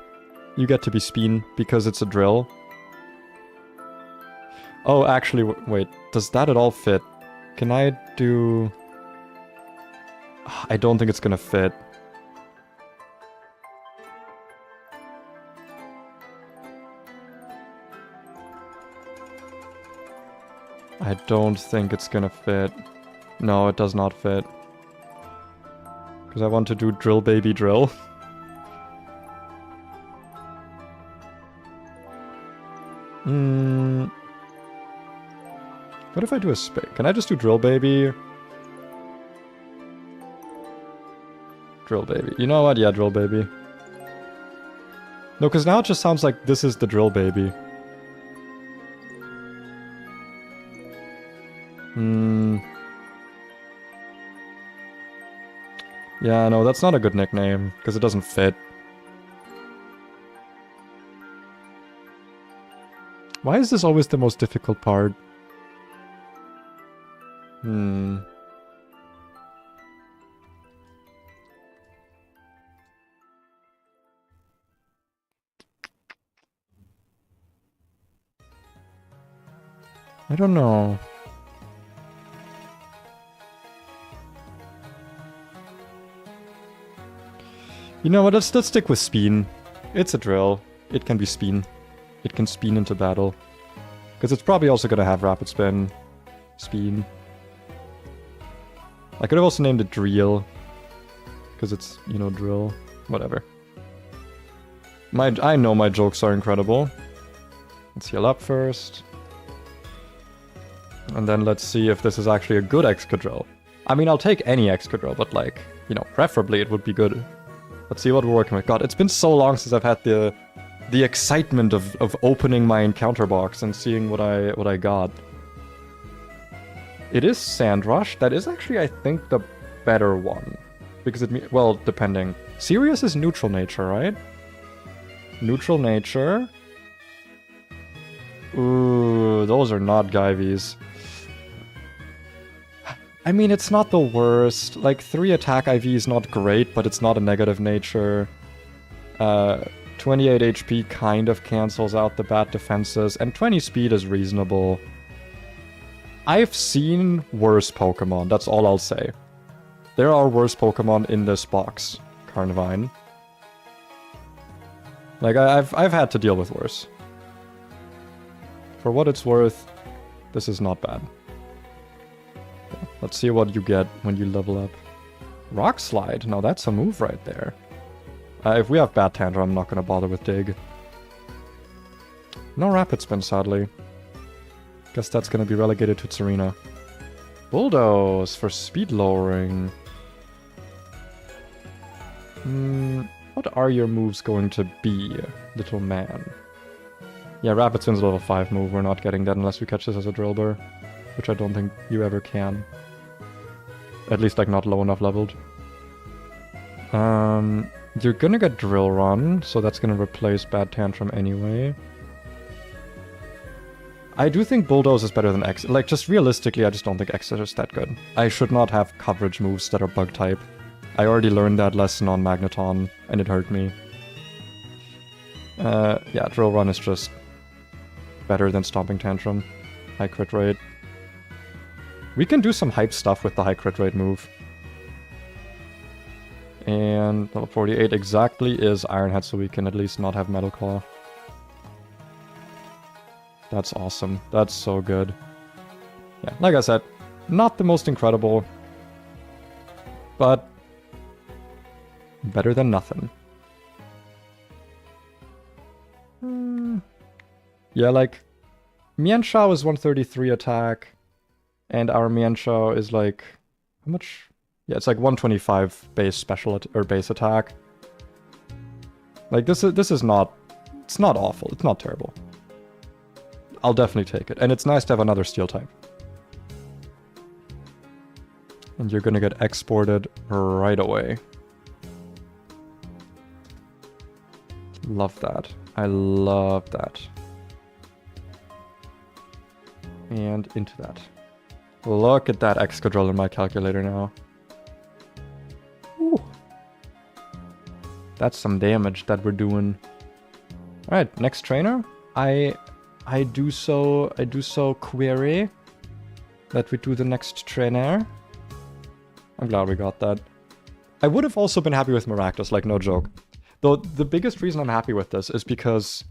You get to be Speen, because it's a drill. Oh, actually, wait, does that at all fit? Can I do... I don't think it's gonna fit. I don't think it's gonna fit. No, it does not fit. Because I want to do Drill Baby Drill. What if I do a Can I just do Drill Baby? Drill Baby. You know what? Yeah, Drill Baby. No, because now it just sounds like this is the Drill Baby. Yeah, no, that's not a good nickname, because it doesn't fit. Why is this always the most difficult part? I don't know. You know what, let's stick with Speen. It's a drill. It can be Speen. It can Speen into battle. Because it's probably also gonna have Rapid Spin. Speen. I could have also named it Drill. Because it's, you know, drill. Whatever. I know my jokes are incredible. Let's heal up first. And then let's see if this is actually a good Excadrill. I mean, I'll take any Excadrill, but like, you know, preferably it would be good. Let's see what we're working with. God, it's been so long since I've had the excitement of opening my encounter box and seeing what I got. It is Sandrush. That is actually, I think, the better one. Because it, well, depending. Sirius is neutral nature, right? Neutral nature. Ooh, those are not Gyvies. I mean, it's not the worst. Like, 3 attack IV is not great, but it's not a negative nature. 28 HP kind of cancels out the bad defenses, and 20 speed is reasonable. I've seen worse Pokemon, that's all I'll say. There are worse Pokemon in this box, Carnivine. Like, I've had to deal with worse. For what it's worth, this is not bad. Let's see what you get when you level up. Rock Slide. Now that's a move right there. If we have Bad Tantrum, I'm not going to bother with Dig. No Rapid Spin, sadly. Guess that's going to be relegated to Serena. Bulldoze for speed lowering. What are your moves going to be, little man? Yeah, Rapid Spin's a level 5 move. We're not getting that unless we catch this as a Drillbur. Which I don't think you ever can. At least, like, not low enough leveled. You're gonna get Drill Run, so that's gonna replace Bad Tantrum anyway. I do think Bulldoze is better than X. Like, just realistically, I just don't think X is that good. I should not have coverage moves that are bug type. I already learned that lesson on Magneton, and it hurt me. Yeah, Drill Run is just better than Stomping Tantrum. High crit rate. We can do some hype stuff with the high crit rate move. And level 48 exactly is Iron Head, so we can at least not have Metal Claw. That's awesome. That's so good. Yeah, like I said, not the most incredible, but better than nothing. Yeah, like, Mienshao is 133 attack. And our Mienshao is like, how much? Yeah, it's like 125 base special or base attack. Like this is not, it's not awful. It's not terrible. I'll definitely take it, and it's nice to have another steel type. And you're gonna get exported right away. Love that. I love that. And into that. Look at that Excadrill in my calculator now. Ooh. That's some damage that we're doing. Alright, next trainer. I do so query that we do the next trainer. I'm glad we got that. I would have also been happy with Maractus, like, no joke. Though the biggest reason I'm happy with this is because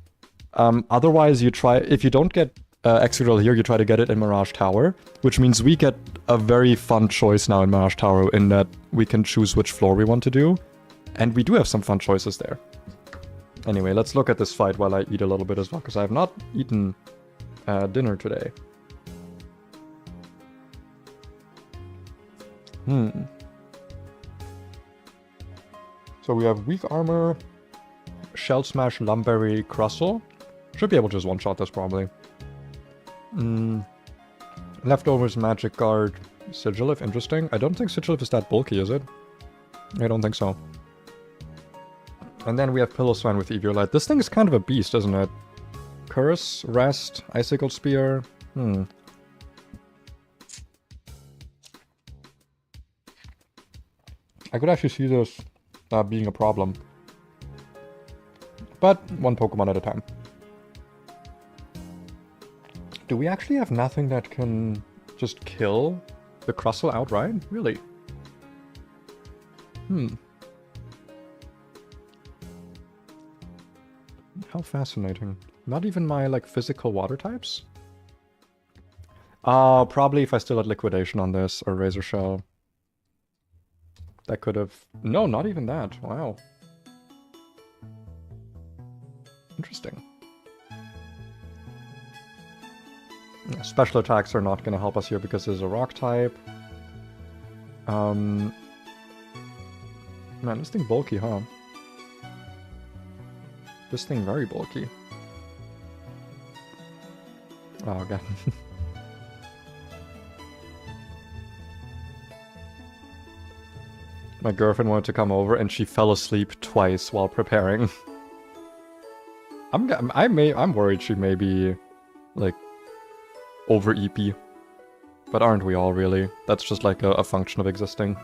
otherwise you try, if you don't get Excadrill here, you try to get it in Mirage Tower, which means we get a very fun choice now in Mirage Tower in that we can choose which floor we want to do, and we do have some fun choices there. Anyway, let's look at this fight while I eat a little bit as well, because I have not eaten dinner today. So we have Weak Armor, Shell Smash, Lumberry, Crustle. Should be able to just one-shot this, probably. Leftovers, Magic Guard, Sigilif, interesting. I don't think Sigilif is that bulky, is it? I don't think so. And then we have Pillow-Swan with Eviolite. This thing is kind of a beast, isn't it? Curse, Rest, Icicle Spear. I could actually see this being a problem. But one Pokemon at a time. Do we actually have nothing that can just kill the Crustle outright? Really? How fascinating. Not even my, like, physical water types? Probably if I still had Liquidation on this, or Razor Shell. That could have... No, not even that. Wow. Interesting. Yeah, special attacks are not going to help us here because there's a rock type. Man, this thing bulky, huh? This thing very bulky. Oh, god. My girlfriend wanted to come over and she fell asleep twice while preparing. I'm worried she may be, like, over EP. But aren't we all, really? That's just like a function of existing.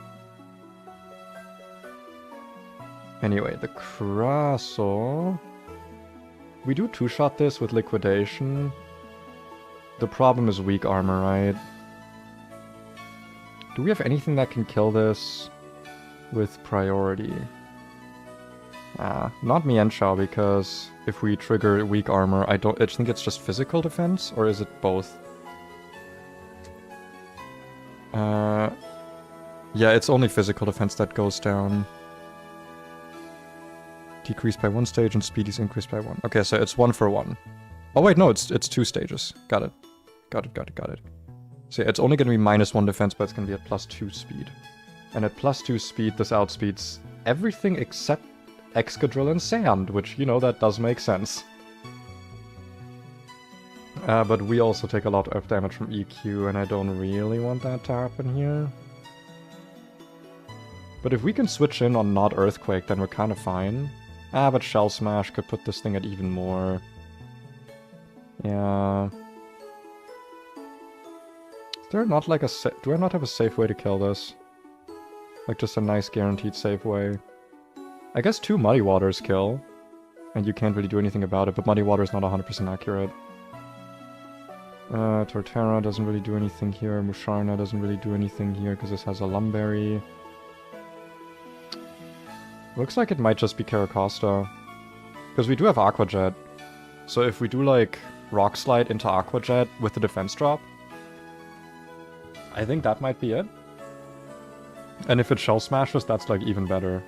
Anyway, the Crustle... We do two-shot this with Liquidation. The problem is weak armor, right? Do we have anything that can kill this with priority? Not Mienshao, because if we trigger weak armor, I think it's just physical defense, or is it both? Yeah, it's only physical defense that goes down. Decreased by 1 stage and speed is increased by 1. Okay, so it's 1 for 1. Oh wait, no, it's 2 stages. Got it. Got it. So yeah, it's only gonna be -1 defense, but it's gonna be at +2 speed. And at +2 speed, this outspeeds everything except Excadrill and Sand, which, you know, that does make sense. But we also take a lot of damage from EQ, and I don't really want that to happen here. But if we can switch in on not Earthquake, then we're kind of fine. But Shell Smash could put this thing at even more. Yeah. Is there not like a do I not have a safe way to kill this? Like just a nice guaranteed safe way. I guess 2 Muddy Waters kill. And you can't really do anything about it, but Muddy Water is not 100% accurate. Torterra doesn't really do anything here. Musharna doesn't really do anything here because this has a Lumberry. Looks like it might just be Caracosta. Because we do have Aqua Jet. So if we do like Rock Slide into Aqua Jet with the defense drop, I think that might be it. And if it Shell Smashes, that's like even better.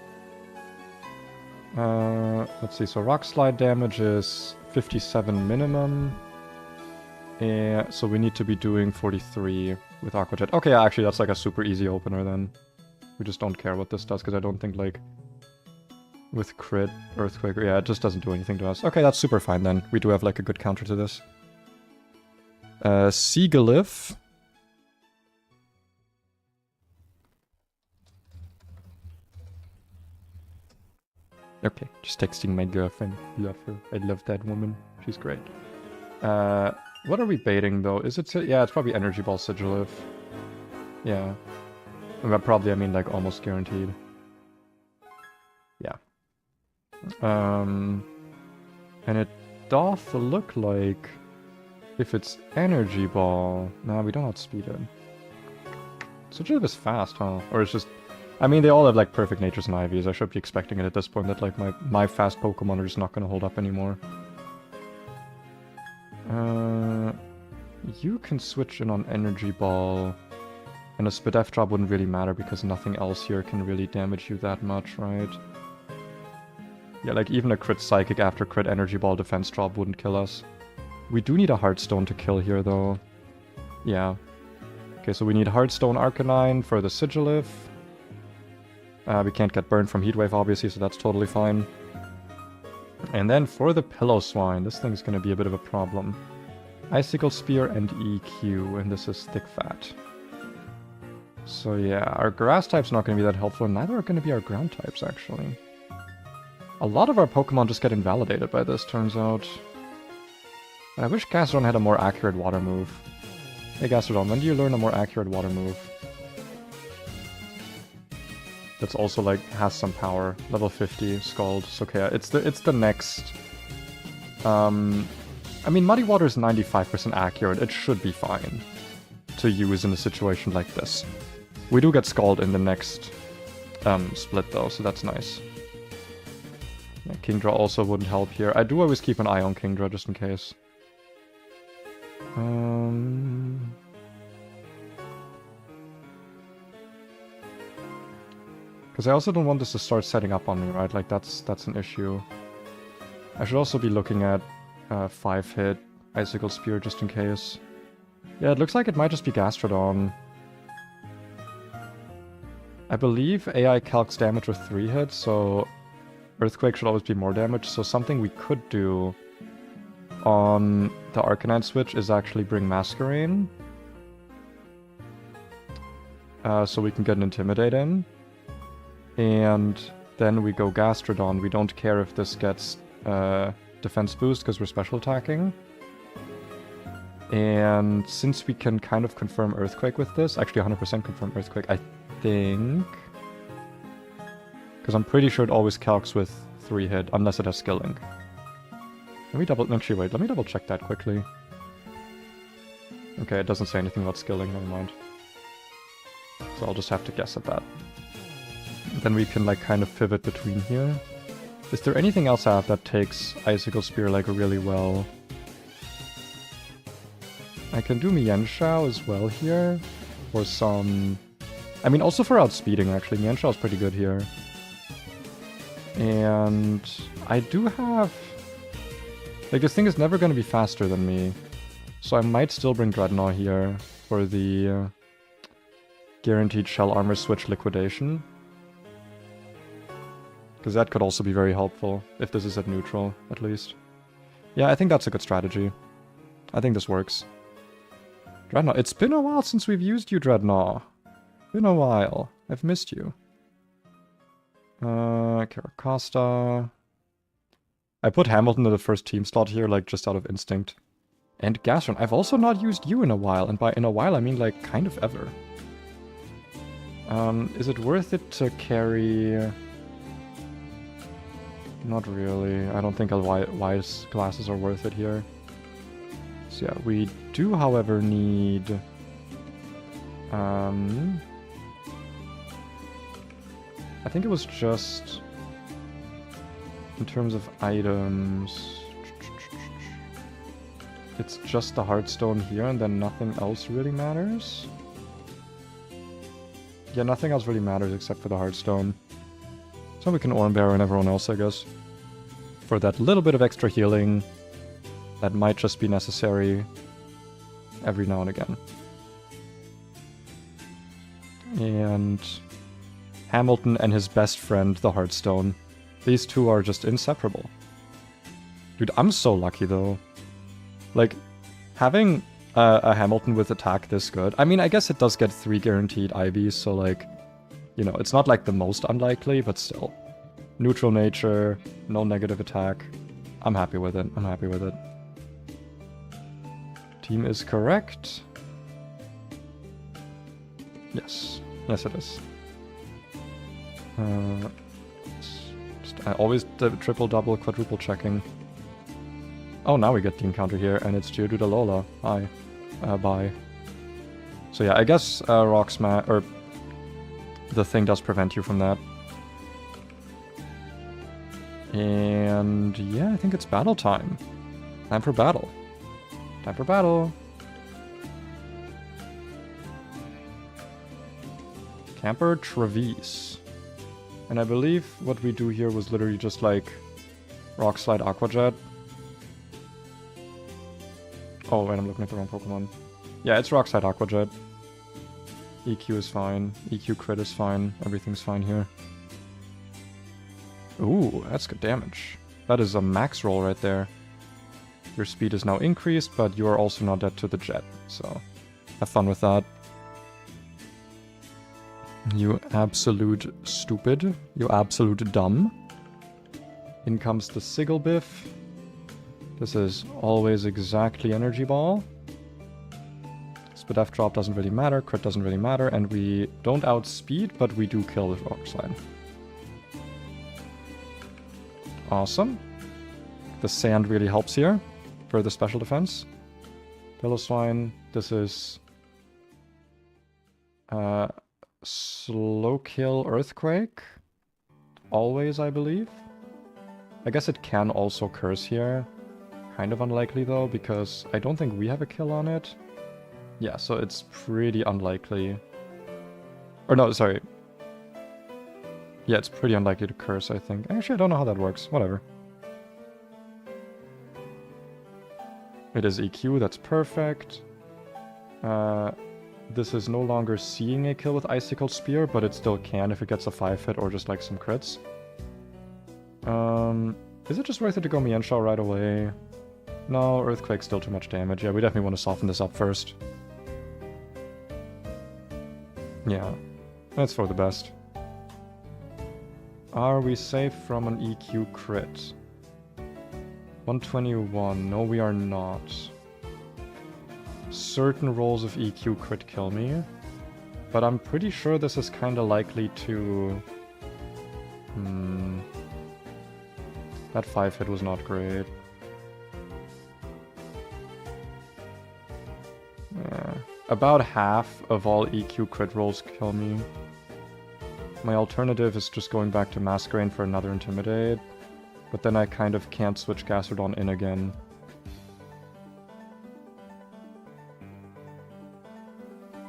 Let's see, so Rock Slide damage is 57 minimum. So we need to be doing 43 with Aqua Jet. Okay, actually that's like a super easy opener then. We just don't care what this does, because I don't think like... With crit, Earthquake, yeah, it just doesn't do anything to us. Okay, that's super fine then. We do have like a good counter to this. Seagalith. Okay, just texting my girlfriend. Love her. I love that woman. She's great. What are we baiting though? Is it... Yeah, it's probably Energy Ball Sigilyph. Yeah. And probably, I mean, like, almost guaranteed. Yeah. And it doth look like... If it's Energy Ball... Nah, we don't outspeed it. Sigilyph is fast, huh? Or it's just... I mean, they all have, like, perfect natures and IVs. I should be expecting it at this point that, like, my fast Pokemon are just not gonna hold up anymore. You can switch in on Energy Ball. And a Spadef drop wouldn't really matter because nothing else here can really damage you that much, right? Yeah, like, even a crit Psychic after crit Energy Ball defense drop wouldn't kill us. We do need a Heartstone to kill here, though. Yeah. Okay, so we need Heartstone Arcanine for the Sigilyph. We can't get burned from Heatwave, obviously, so that's totally fine. And then for the Pillow-Swine, this thing's gonna be a bit of a problem. Icicle Spear and EQ, and this is Thick Fat. So yeah, our Grass type's not gonna be that helpful, and neither are gonna be our Ground types, actually. A lot of our Pokemon just get invalidated by this, turns out. I wish Gastrodon had a more accurate water move. Hey Gastrodon, when do you learn a more accurate water move? That's also like has some power. Level 50 Scald. So okay, it's the next. I mean, Muddy Water is 95% accurate. It should be fine to use in a situation like this. We do get Scald in the next split though, so that's nice. Yeah, Kingdra also wouldn't help here. I do always keep an eye on Kingdra just in case. Because I also don't want this to start setting up on me, right? Like, that's an issue. I should also be looking at 5-hit Icicle Spear just in case. Yeah, it looks like it might just be Gastrodon. I believe AI calcs damage with 3 hits, so Earthquake should always be more damage. So something we could do on the Arcanine switch is actually bring Masquerain. So we can get an Intimidate in. And then we go Gastrodon. We don't care if this gets defense boost because we're special attacking. And since we can kind of confirm Earthquake with this, actually 100% confirm Earthquake, I think. Because I'm pretty sure it always calcs with 3 hit, unless it has Skilling. Let me actually wait, let me double check that quickly. Okay, it doesn't say anything about Skilling, never mind. So I'll just have to guess at that. Then we can like kind of pivot between here. Is there anything else I have that takes Icicle Spear like really well? I can do Mienshao as well here. For some... I mean, also for outspeeding actually. Mienshao is pretty good here. And I do have... Like, this thing is never going to be faster than me. So I might still bring Dreadnought here for the guaranteed Shell Armor switch liquidation. Because that could also be very helpful, if this is at neutral, at least. Yeah, I think that's a good strategy. I think this works. Dreadnought, it's been a while since we've used you, Dreadnought. Been a while. I've missed you. Caracosta. I put Hamilton in the first team slot here, like, just out of instinct. And Gastron. I've also not used you in a while, and by in a while I mean, like, kind of ever. Is it worth it to carry... Not really. I don't think wise glasses are worth it here. So yeah, we do, however, need... I think it was just... In terms of items... It's just the Heartstone here, and then nothing else really matters? Yeah, nothing else really matters except for the Heartstone. So we can Oran Barrow and everyone else, I guess. For that little bit of extra healing that might just be necessary every now and again. And Hamilton and his best friend, the Heartstone. These two are just inseparable. Dude, I'm so lucky though. Like, having a Hamilton with attack this good. I mean, I guess it does get 3 guaranteed IBs, so like... You know, it's not like the most unlikely, but still. Neutral nature, no negative attack. I'm happy with it. I'm happy with it. Team is correct. Yes. Yes, it is. I always triple, double, quadruple checking. Oh, now we get the encounter here, and it's Geodude Alola. Hi. Bye. So yeah, I guess Rock Smash... or the thing does prevent you from that. And yeah, I think it's battle time. Time for battle. Time for battle. Camper Travis. And I believe what we do here was literally just like Rock Slide Aqua Jet. Oh, wait, I'm looking at the wrong Pokemon. Yeah, it's Rock Slide Aqua Jet. EQ is fine. EQ crit is fine. Everything's fine here. Ooh, that's good damage. That is a max roll right there. Your speed is now increased, but you are also now dead to the jet. So, have fun with that. You absolute stupid. You absolute dumb. In comes the Sigglebiff. This is always exactly Energy Ball. The death drop doesn't really matter, crit doesn't really matter, and we don't outspeed, but we do kill with Rock Slide. Awesome. The sand really helps here for the special defense. Swine, this is slow kill Earthquake. Always, I believe. I guess it can also curse here. Kind of unlikely though, because I don't think we have a kill on it. Yeah, so it's pretty unlikely. Or no, sorry. Yeah, it's pretty unlikely to curse, I think. Actually, I don't know how that works. Whatever. It is EQ, that's perfect. This is no longer seeing a kill with Icicle Spear, but it still can if it gets a 5-hit or just like some crits. Is it just worth it to go Mienshao right away? No, Earthquake's still too much damage. Yeah, we definitely want to soften this up first. Yeah, that's for the best. Are we safe from an EQ crit? 121. No, we are not. Certain rolls of EQ crit kill me. But I'm pretty sure this is kind of likely to... That 5-hit was not great. Yeah. About half of all EQ crit rolls kill me. My alternative is just going back to Masquerain for another Intimidate. But then I kind of can't switch Gastrodon in again.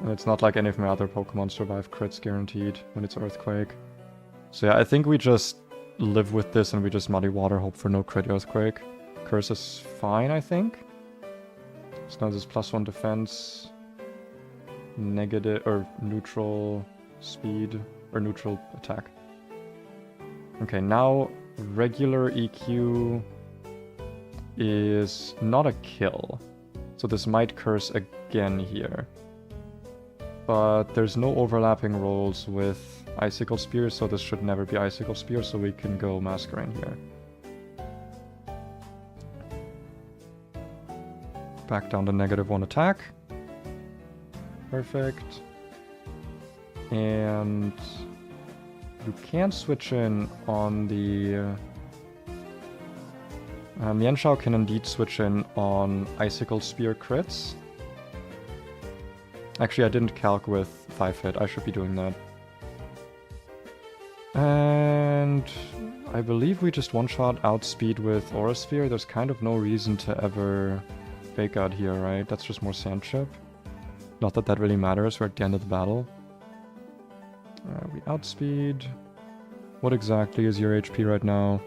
And it's not like any of my other Pokemon survive crits guaranteed when it's Earthquake. So yeah, I think we just live with this and we just Muddy Water, hope for no crit Earthquake. Curse is fine, I think. So now this +1 defense, negative or neutral speed or neutral attack. Okay, now regular EQ is not a kill. So this might curse again here. But there's no overlapping rolls with Icicle Spear, so this should never be Icicle Spear, so we can go Masquerain here. Back down to -1 attack. Perfect. And you can switch in on the... Mienshao can indeed switch in on Icicle Spear crits. Actually, I didn't calc with 5-hit. I should be doing that. And I believe we just one-shot outspeed with Aura Sphere. There's kind of no reason to ever fake out here, right? That's just more Sand Chip. Not that that really matters. We're at the end of the battle. We outspeed. What exactly is your HP right now?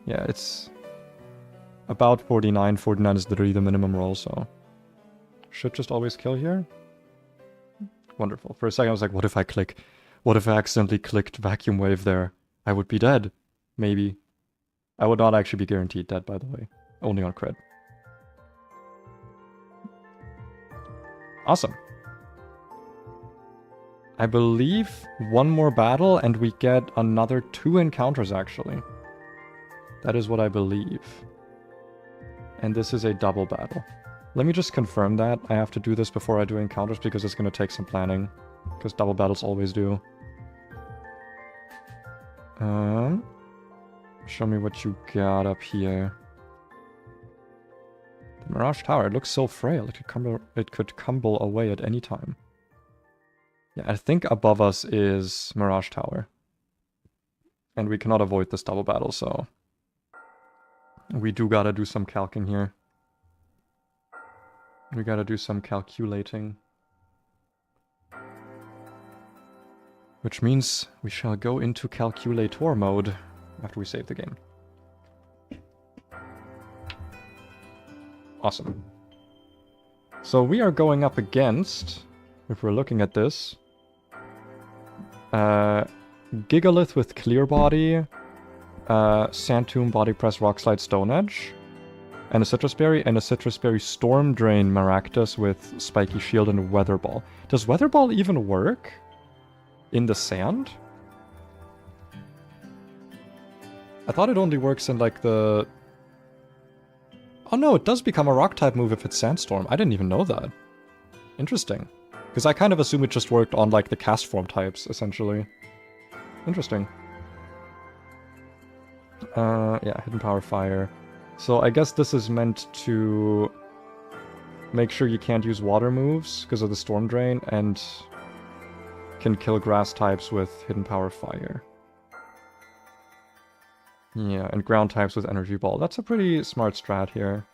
Yeah, it's about 49. 49 is literally the minimum roll, so... Should just always kill here. Wonderful. For a second I was like, what if I click? What if I accidentally clicked Vacuum Wave there? I would be dead. Maybe. I would not actually be guaranteed dead, by the way. Only on crit. Awesome. I believe one more battle and we get another 2 encounters, actually. That is what I believe. And this is a double battle. Let me just confirm that. I have to do this before I do encounters because it's going to take some planning. Because double battles always do. Show me what you got up here. The Mirage Tower, it looks so frail. It could crumble away at any time. Yeah, I think above us is Mirage Tower. And we cannot avoid this double battle, so... We do gotta do some calcing here. We gotta do some calculating. Which means we shall go into calculator mode after we save the game. Awesome. So we are going up against, if we're looking at this, Gigalith with Clear Body, Sand Tomb, Body Press, Rock Slide, Stone Edge, and a Citrus Berry, and a Citrus Berry Storm Drain Maractus with Spiky Shield and a Weather Ball. Does Weather Ball even work in the sand? I thought it only works in like the... Oh no, it does become a rock type move if it's Sandstorm. I didn't even know that. Interesting. Because I kind of assume it just worked on, like, the cast form types, essentially. Interesting. Yeah, Hidden Power Fire. So I guess this is meant to make sure you can't use water moves because of the Storm Drain, and can kill grass types with Hidden Power Fire. Yeah, and ground types with Energy Ball. That's a pretty smart strat here.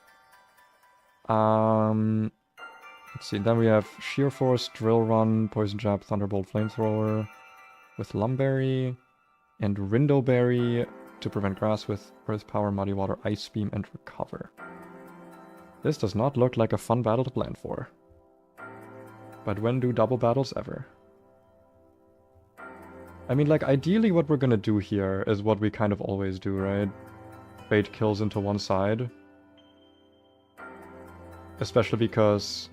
Let's see, then we have Sheer Force, Drill Run, Poison Jab, Thunderbolt, Flamethrower with Lumberry, and Rindoberry to prevent grass with Earth Power, Muddy Water, Ice Beam, and Recover. This does not look like a fun battle to plan for. But when do double battles ever? I mean, like, ideally what we're gonna do here is what we kind of always do, right? Bait kills into one side. Especially because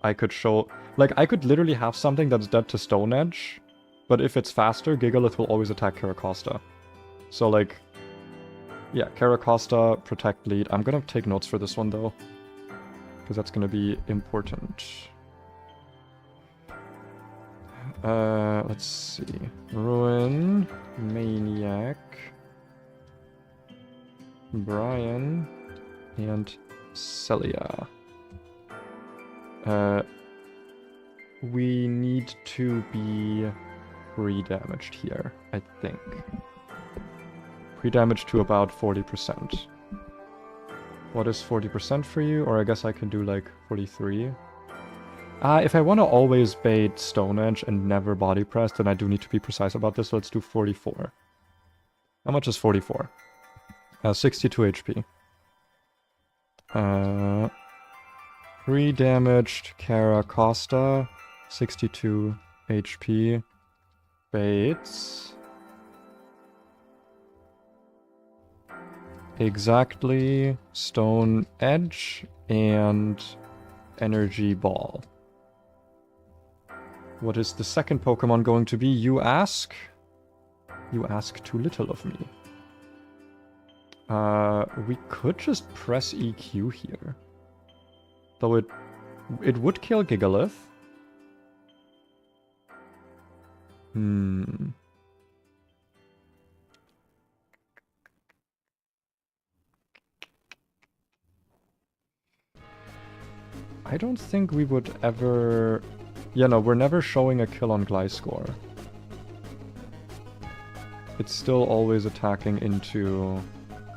I could show... Like, I could literally have something that's dead to Stone Edge, but if it's faster, Gigalith will always attack Caracosta. So, like... Yeah, Caracosta, Protect, Lead. I'm gonna take notes for this one, though. Because that's gonna be important. Let's see. Ruin, Maniac, Brian, and Celia. We need to be pre-damaged here, I think. Pre-damaged to about 40%. What is 40% for you? Or I guess I can do like 43. If I want to always bait Stone Edge and never body press, then I do need to be precise about this. So let's do 44. How much is 44? 62 HP. Pre-damaged Caracosta, 62 HP. Baits. Exactly Stone Edge and Energy Ball. What is the second Pokemon going to be, you ask? You ask too little of me. We could just press EQ here. Though it would kill Gigalith. I don't think we would ever... Yeah, no, we're never showing a kill on Gliscor. It's still always attacking into...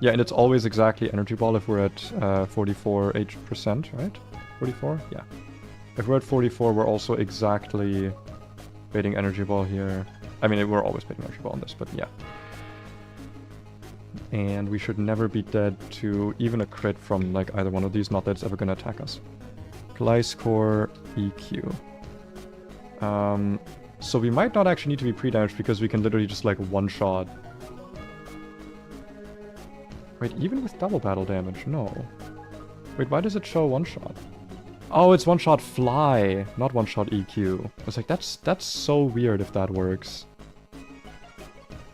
Yeah, and it's always exactly Energy Ball if we're at 44%, right? 44? Yeah. If we're at 44, we're also exactly baiting Energy Ball here. I mean, we're always baiting Energy Ball on this, but yeah. And we should never be dead to even a crit from like either one of these, not that it's ever going to attack us. Gliscor, EQ. So we might not actually need to be pre-damaged because we can literally just like one-shot. Wait, even with double battle damage? No. Wait, why does it show one-shot? Oh, it's one-shot Fly, not one-shot EQ. I was like, that's so weird if that works.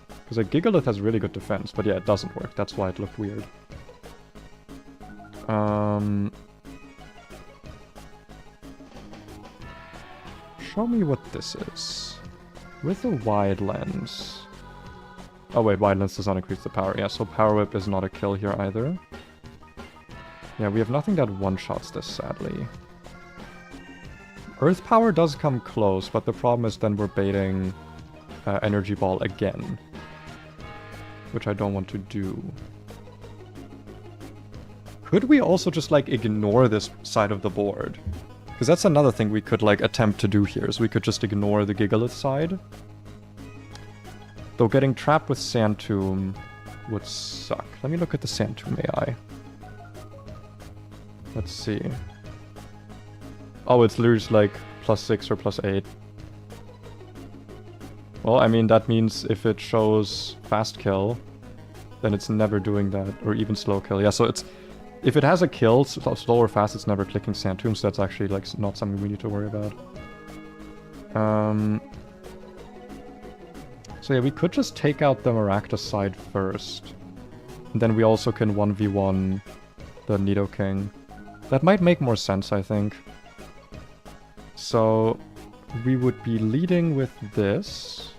Because like Gigalith has really good defense, but yeah, it doesn't work. That's why it looked weird. Show me what this is. With a wide lens. Oh wait, wide lens does not increase the power. Yeah, so Power Whip is not a kill here either. Yeah, we have nothing that one-shots this, sadly. Earth Power does come close, but the problem is then we're baiting Energy Ball again. Which I don't want to do. Could we also just, like, ignore this side of the board? Because that's another thing we could, like, attempt to do here, is we could just ignore the Gigalith side. Though getting trapped with Sand Tomb would suck. Let me look at the Sand Tomb AI. Let's see. Oh, it's literally just, like, +6 or +8. Well, I mean, that means if it shows fast kill, then it's never doing that, or even slow kill. Yeah, so it's... If it has a kill, slow or fast, it's never clicking Sand Tomb, so that's actually, like, not something we need to worry about. So yeah, we could just take out the Maractus side first. And then we also can 1v1 the Nidoking. That might make more sense, I think. So we would be leading with this.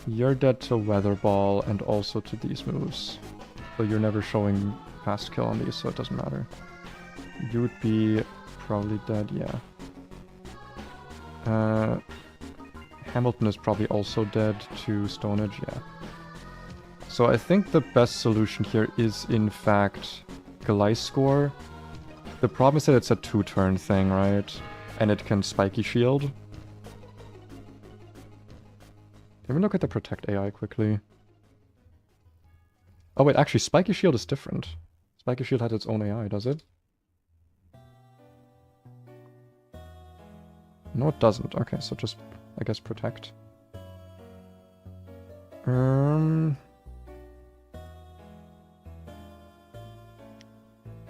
You're dead to Weather Ball and also to these moves. So you're never showing fast kill on these, so it doesn't matter. You would be probably dead, yeah. Hamilton is probably also dead to Stone Edge, yeah. So I think the best solution here is, in fact, Gliscor. The problem is that it's a 2-turn thing, right? And it can Spiky Shield. Let me look at the Protect AI quickly. Oh wait, actually Spiky Shield is different. Spiky Shield has its own AI, does it? No, it doesn't. Okay, so just, I guess, Protect.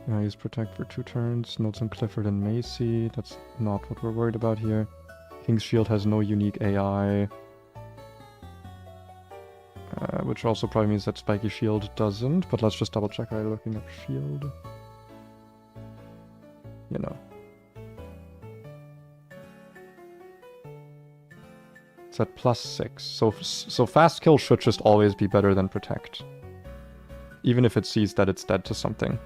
Yeah, use Protect for 2 turns. Notes on Clifford and Macy. That's not what we're worried about here. King's Shield has no unique AI. Which also probably means that Spiky Shield doesn't. But let's just double check. Are you looking up Shield? You know. It's at +6. So Fast Kill should just always be better than Protect. Even if it sees that it's dead to something.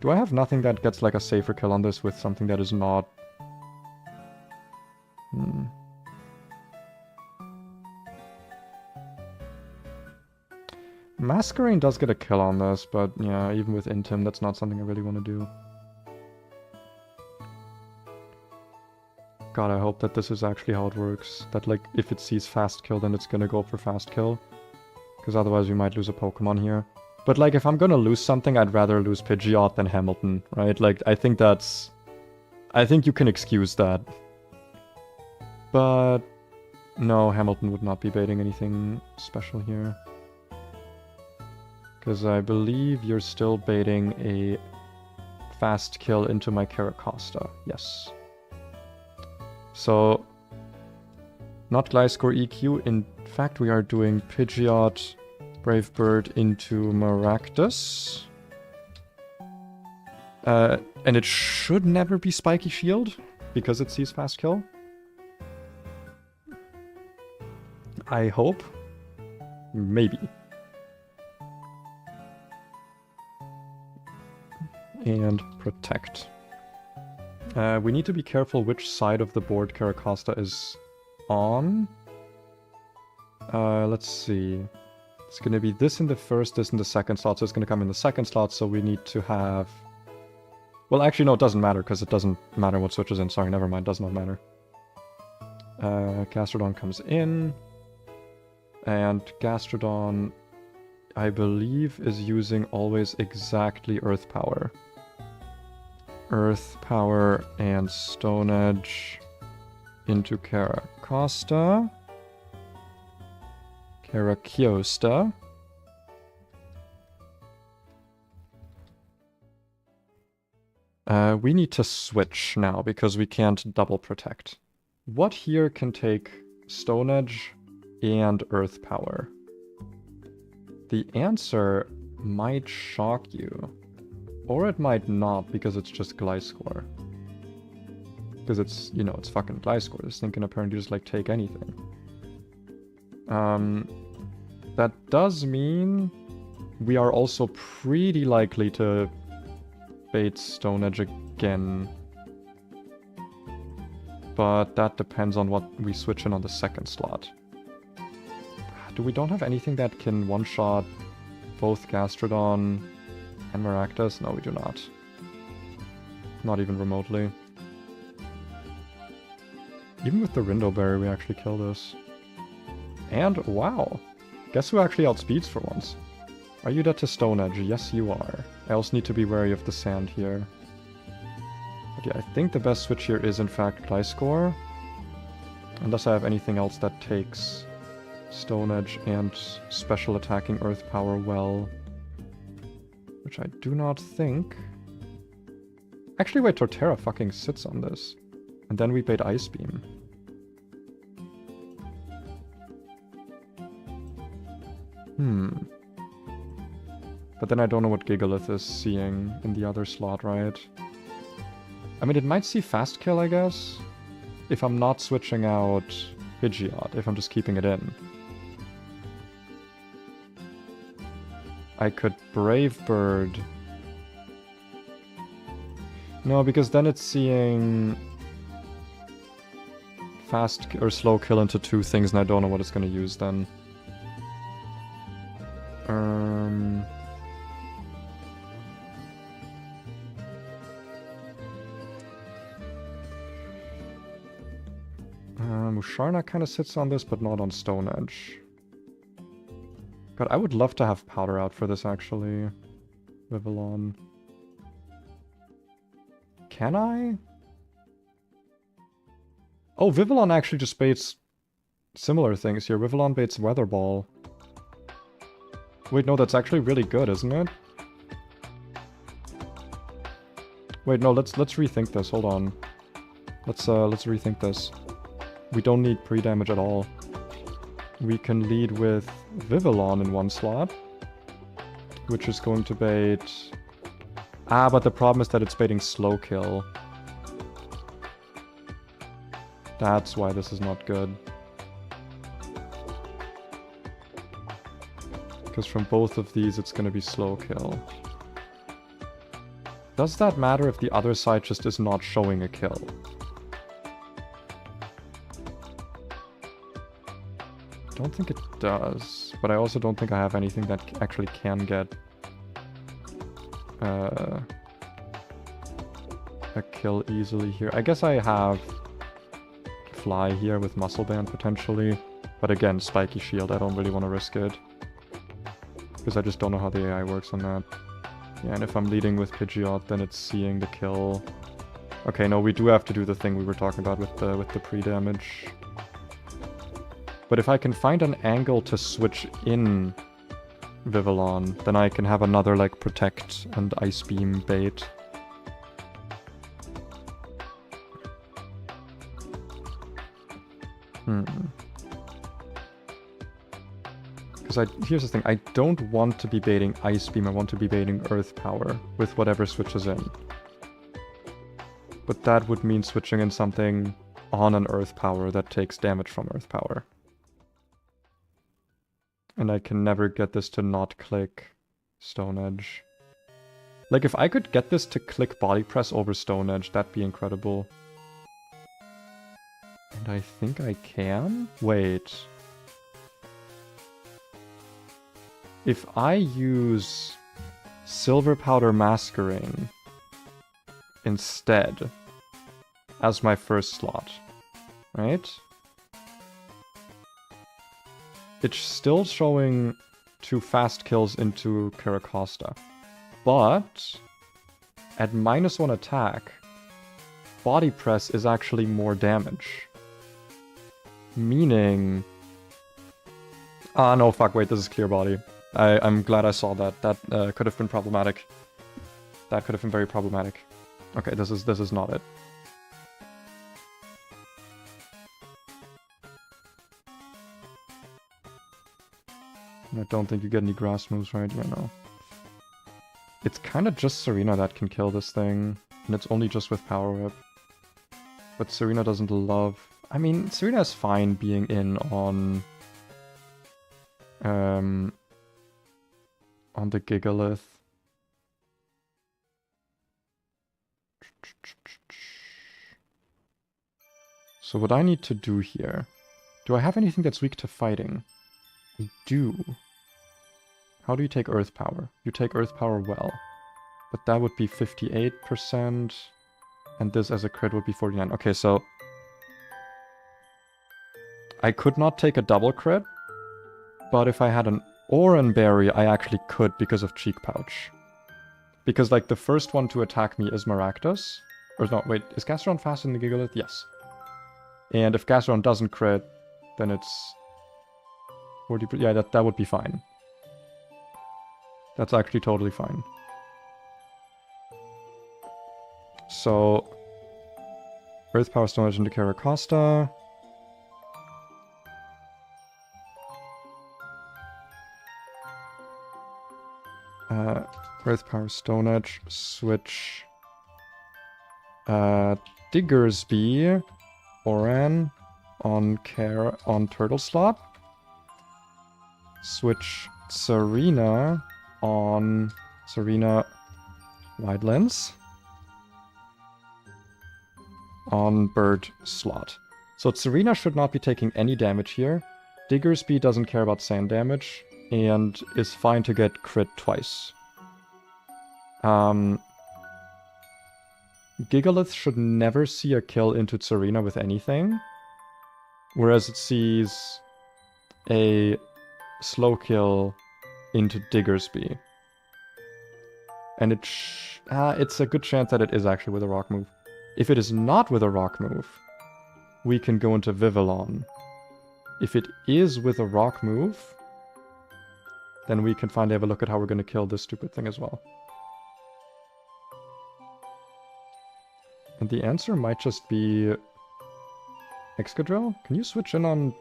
Do I have nothing that gets like a safer kill on this with something that is not... Masquerade does get a kill on this, but yeah, even with Intim, that's not something I really want to do. God, I hope that this is actually how it works. That like, if it sees fast kill, then it's gonna go for fast kill. Because otherwise we might lose a Pokemon here. But like, if I'm gonna lose something, I'd rather lose Pidgeot than Hamilton, right? Like, I think that's... I think you can excuse that. But... no, Hamilton would not be baiting anything special here. Because I believe you're still baiting a fast kill into my Caracosta. Yes. So, not Gliscor EQ. In fact, we are doing Pidgeot, Brave Bird into Maractus. And it should never be Spiky Shield, because it sees fast kill. I hope. Maybe. And Protect. We need to be careful which side of the board Caracosta is on. Let's see. It's going to be this in the first, this in the second slot, so it's going to come in the second slot, so we need to have... Well, actually, no, it doesn't matter, because it doesn't matter what switches in. Sorry, never mind, does not matter. Gastrodon comes in. And Gastrodon, I believe, is using always exactly Earth Power. Earth Power and Stone Edge into Caracosta. Caraciosta. We need to switch now because we can't double Protect. What here can take Stone Edge and Earth Power? The answer might shock you. Or it might not, because it's just Gliscor. Because it's, you know, it's fucking Gliscor. This thing can apparently just, like, take anything. That does mean we are also pretty likely to bait Stone Edge again. But that depends on what we switch in on the second slot. We don't have anything that can one-shot both Gastrodon and Maractus? No, we do not. Not even remotely. Even with the Rindo Berry, we actually kill this. And, wow! Guess who actually outspeeds for once? Are you dead to Stone Edge? Yes, you are. I also need to be wary of the sand here. But yeah, I think the best switch here is, in fact, Gliscor. Unless I have anything else that takes Stone Edge and special attacking Earth Power well. Which I do not think. Actually, wait, Torterra fucking sits on this. And then we bait Ice Beam. But then I don't know what Gigalith is seeing in the other slot, right? I mean, it might see fast kill, I guess. If I'm not switching out Pidgeot, if I'm just keeping it in. I could Brave Bird. No, because then it's seeing fast or slow kill into two things, and I don't know what it's gonna use then. Musharna kind of sits on this, but not on Stone Edge. God, I would love to have Powder out for this, actually. Vivillon. Can I? Oh, Vivillon actually just baits similar things here. Vivillon baits Weather Ball. Wait, no, that's actually really good, isn't it? Wait, no, let's rethink this. Hold on. Let's rethink this. We don't need pre-damage at all. We can lead with Vivillon in one slot, which is going to bait... Ah, but the problem is that it's baiting slow kill. That's why this is not good. Because from both of these, it's going to be slow kill. Does that matter if the other side just is not showing a kill? I don't think it does, but I also don't think I have anything that actually can get a kill easily here. I guess I have Fly here with Muscle Band potentially, but again, Spiky Shield, I don't really want to risk it. Because I just don't know how the AI works on that. Yeah, and if I'm leading with Pidgeot, then it's seeing the kill. Okay, no, we do have to do the thing we were talking about with the pre-damage. But if I can find an angle to switch in Vivillon, then I can have another, like, Protect and Ice Beam bait. Because here's the thing, I don't want to be baiting Ice Beam, I want to be baiting Earth Power with whatever switches in. But that would mean switching in something on an Earth Power that takes damage from Earth Power. And I can never get this to not click Stone Edge. Like, if I could get this to click Body Press over Stone Edge, that'd be incredible. And I think I can? Wait. If I use Silver Powder Masquering instead as my first slot, right? It's still showing 2 fast kills into Caracosta. But at -1 attack, Body Press is actually more damage. Meaning... Ah, no, fuck, wait, this is Clear Body. I'm glad I saw that. That could have been problematic. That could have been very problematic. Okay, this is not it. I don't think you get any grass moves, right? Yeah, no. It's kind of just Serena that can kill this thing. And it's only just with Power Whip. But Serena doesn't love... I mean, Serena is fine being in on the Gigalith. So what I need to do here... Do I have anything that's weak to fighting? I do. How do you take Earth Power? You take Earth Power well. But that would be 58%. And this as a crit would be 49. Okay, so... I could not take a double crit. But if I had an Oran Berry, I actually could because of Cheek Pouch. Because, like, the first one to attack me is Maractus. Or no, wait, is Gastrodon faster than the Gigalith? Yes. And if Gastrodon doesn't crit, then it's... 40%. Yeah, that would be fine. That's actually totally fine. So... Earth Power Stone Edge into Caracosta. Earth Power Stone Edge, switch Diggersby, Oran on Turtle slot. Switch Serena on Serena Wide Lens on Bird slot. So Serena should not be taking any damage here. Diggersby doesn't care about sand damage and is fine to get crit twice. Gigalith should never see a kill into Serena with anything, whereas it sees a slow kill into Diggersby. And it's a good chance that it is actually with a rock move. If it is not with a rock move, we can go into Vivillon. If it is with a rock move, then we can finally have a look at how we're going to kill this stupid thing as well. And the answer might just be Excadrill? Can you switch in on...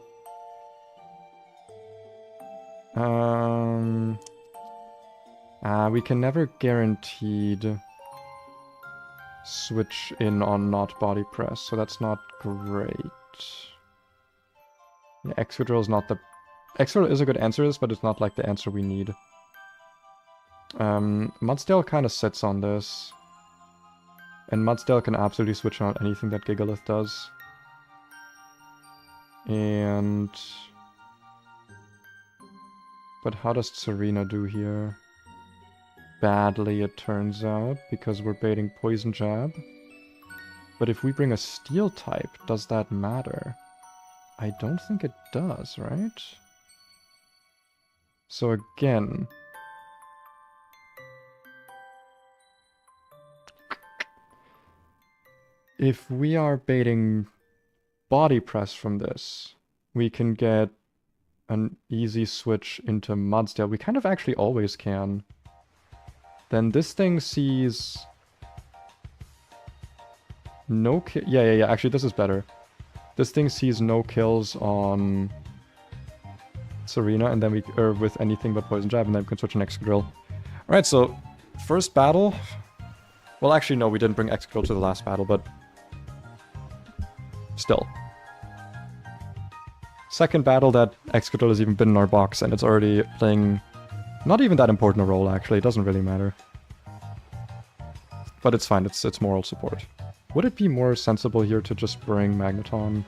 we can never guaranteed switch in on not body press, so that's not great. Yeah, Excadrill is not the... Excadrill is a good answer, but it's not like the answer we need. Mudsdale kind of sits on this. And Mudsdale can absolutely switch on anything that Gigalith does. And... But how does Serena do here? Badly, it turns out, because we're baiting Poison Jab. But if we bring a Steel type, does that matter? I don't think it does, right? So again... If we are baiting Body Press from this, we can get an easy switch into Mudsdale. We kind of actually always can. Then this thing sees... No kill... Yeah. Actually, this is better. This thing sees no kills on Serena, and then we... Or with anything but Poison Jab, and then we can switch an Excadrill. Alright, so... First battle... Well, actually, no, we didn't bring Excadrill to the last battle, but... Still. Second battle that Excadrill has even been in our box, and it's already playing not even that important a role, actually. It doesn't really matter. But it's fine, it's moral support. Would it be more sensible here to just bring Magneton?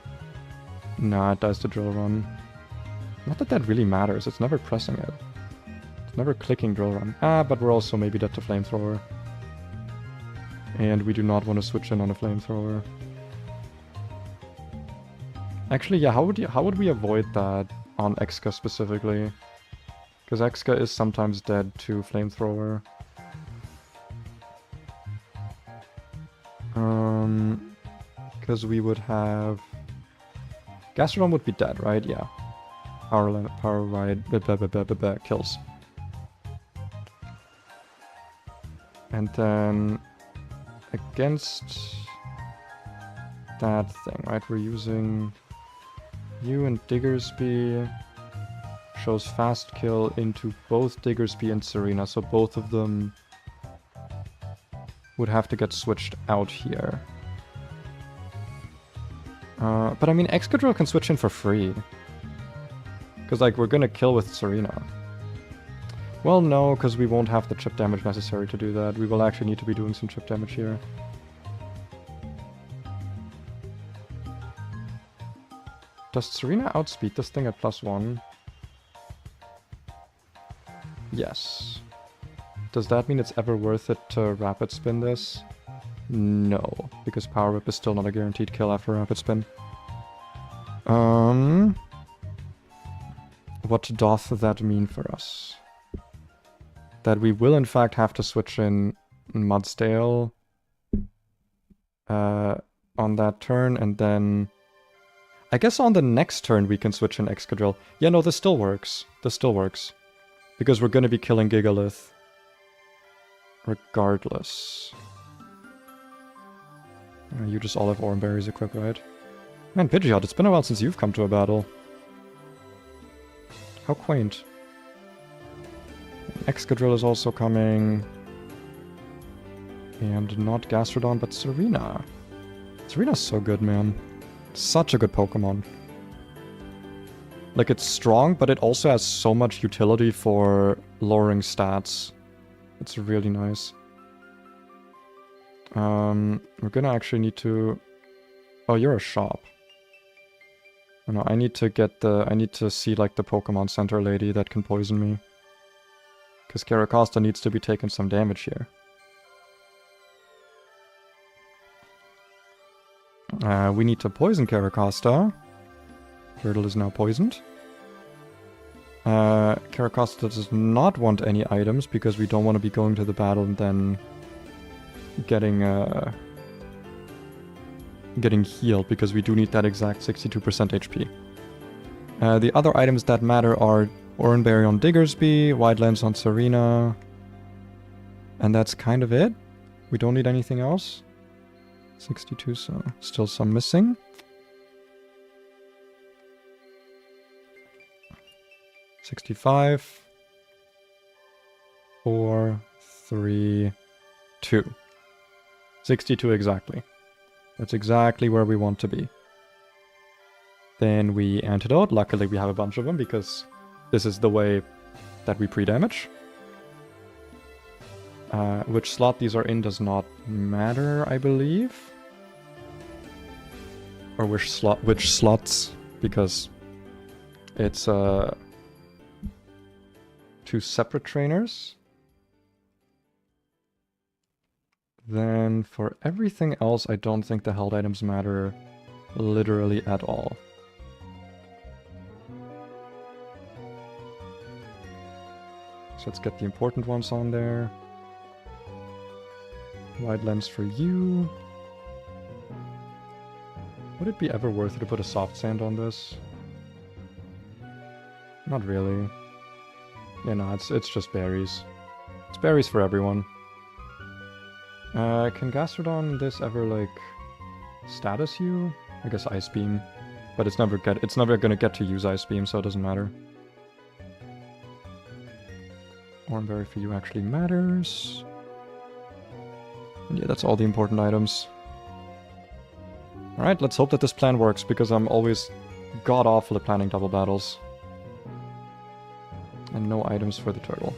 Nah, it dies to Drill Run. Not that that really matters, it's never pressing it. It's never clicking Drill Run. But we're also maybe dead to Flamethrower. And we do not want to switch in on a Flamethrower. Actually, yeah, how would we avoid that on Exca specifically? Because Exca is sometimes dead to Flamethrower. Because we would have... Gastrodon would be dead, right? Yeah. Power Ride, kills. And then... Against... that thing, right? We're using... You and Diggersby shows fast kill into both Diggersby and Serena, so both of them would have to get switched out here. But I mean, Excadrill can switch in for free. Because, like, we're gonna kill with Serena. Well, no, because we won't have the chip damage necessary to do that. We will actually need to be doing some chip damage here. Does Serena outspeed this thing at +1? Yes. Does that mean it's ever worth it to Rapid Spin this? No, because Power Whip is still not a guaranteed kill after Rapid Spin. What doth that mean for us? That we will in fact have to switch in Mudsdale on that turn, and then... I guess on the next turn we can switch in Excadrill. Yeah, no, this still works. This still works. Because we're gonna be killing Gigalith. Regardless. You just all have Oran Berries equipped, right? Man, Pidgeot, it's been a while since you've come to a battle. How quaint. Excadrill is also coming. And not Gastrodon, but Serena. Serena's so good, man. Such a good Pokemon. Like, it's strong, but it also has so much utility for lowering stats. It's really nice. We're gonna actually need to... Oh, you're a shop. Oh, no, I need to get the... I need to see, like, the Pokemon Center lady that can poison me. Because Caracosta needs to be taking some damage here. We need to poison Caracosta. Turtle is now poisoned. Caracosta does not want any items because we don't want to be going to the battle and then getting healed, because we do need that exact 62% HP. The other items that matter are Oranberry on Diggersby, Wide Lens on Serena, and that's kind of it. We don't need anything else. 62, so still some missing. $65, 4, 3, 2. 62 exactly. That's exactly where we want to be. Then we antidote. Luckily we have a bunch of them because this is the way that we pre-damage. Which slot these are in does not matter, I believe. Or which slots, because it's two separate trainers. Then for everything else, I don't think the held items matter literally at all. So let's get the important ones on there. Wide lens for you. Would it be ever worth it to put a soft sand on this? Not really. Yeah, no, it's just berries. It's berries for everyone. Can Gastrodon this ever, like, status you? I guess Ice Beam. But it's never gonna get to use Ice Beam, so it doesn't matter. Oranberry for you actually matters. And yeah, that's all the important items. Alright, let's hope that this plan works, because I'm always god-awful at planning double battles. And no items for the turtle.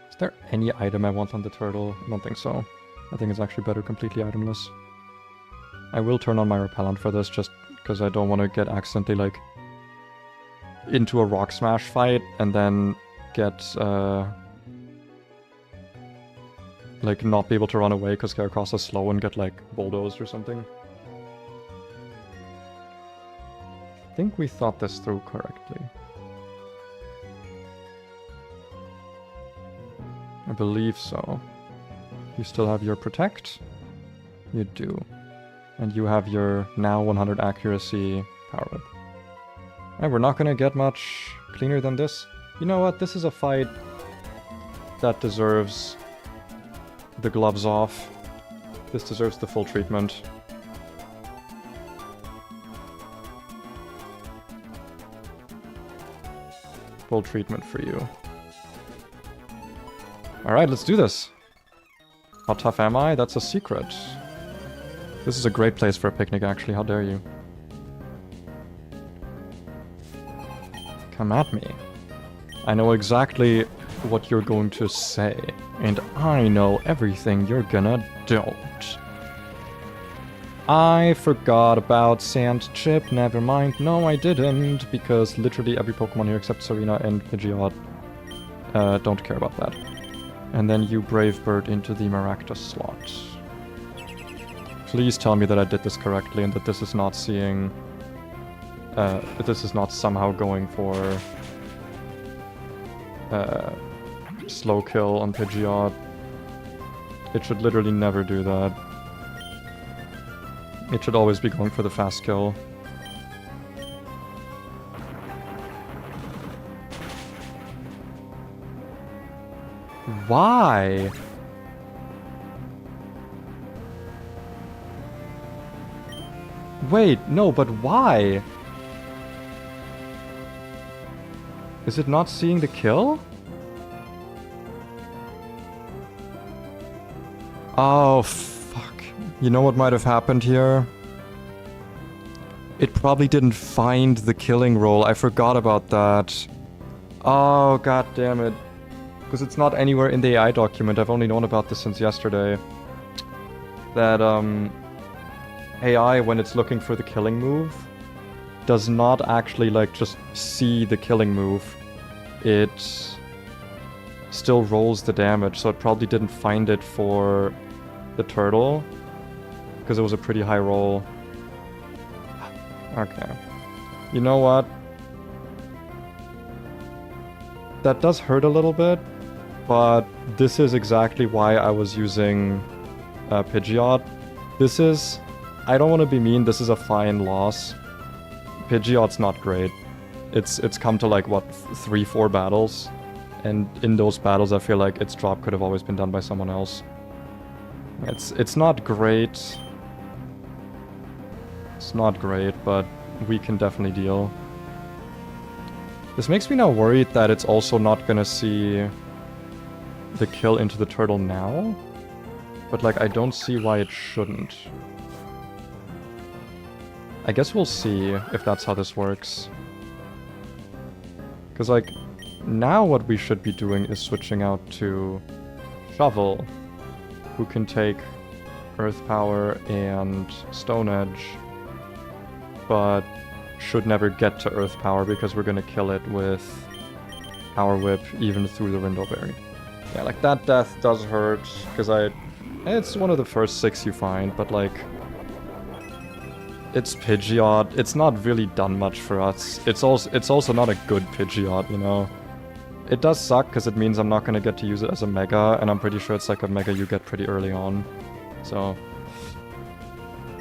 Is there any item I want on the turtle? I don't think so. I think it's actually better completely itemless. I will turn on my repellent for this, just because I don't want to get accidentally, like, into a rock smash fight and then get, like, not be able to run away because Caracosta is slow and get, like, bulldozed or something. I think we thought this through correctly. I believe so. You still have your Protect? You do. And you have your now 100 accuracy Power Whip. Alright, we're not gonna get much cleaner than this. You know what? This is a fight that deserves the gloves off. This deserves the full treatment. Full treatment for you. Alright, let's do this. How tough am I? That's a secret. This is a great place for a picnic, actually. How dare you? Come at me. I know exactly what you're going to say. And I know everything you're gonna don't. I forgot about Sand Chip. Never mind. No, I didn't. Because literally every Pokemon here except Serena and Pidgeot don't care about that. And then you Brave Bird into the Maractus slot. Please tell me that I did this correctly and that this is not seeing... this is not somehow going for... slow kill on Pidgeot. It should literally never do that. It should always be going for the fast kill. Why? Wait, no, but why? Is it not seeing the kill? Oh, fuck. You know what might have happened here? It probably didn't find the killing roll. I forgot about that. Oh, god damn it. Because it's not anywhere in the AI document. I've only known about this since yesterday. That, AI, when it's looking for the killing move, does not actually, like, just see the killing move. It still rolls the damage, so it probably didn't find it for the turtle. Because it was a pretty high roll. Okay. You know what? That does hurt a little bit, but this is exactly why I was using Pidgeot. This is... I don't want to be mean, this is a fine loss. Pidgeot's not great. It's come to like, what, 3-4 battles? And in those battles I feel like its drop could have always been done by someone else. It's not great. It's not great, but we can definitely deal. This makes me now worried that it's also not gonna see the kill into the turtle now. But like, I don't see why it shouldn't. I guess we'll see if that's how this works. Because like, now what we should be doing is switching out to Shovel, who can take Earth Power and Stone Edge, but should never get to Earth Power because we're gonna kill it with Power Whip even through the Rindleberry. Yeah, like that death does hurt, because it's one of the first 6 you find, but like, it's Pidgeot, it's not really done much for us. It's also not a good Pidgeot, you know? It does suck, because it means I'm not gonna get to use it as a Mega, and I'm pretty sure it's like a Mega you get pretty early on. So,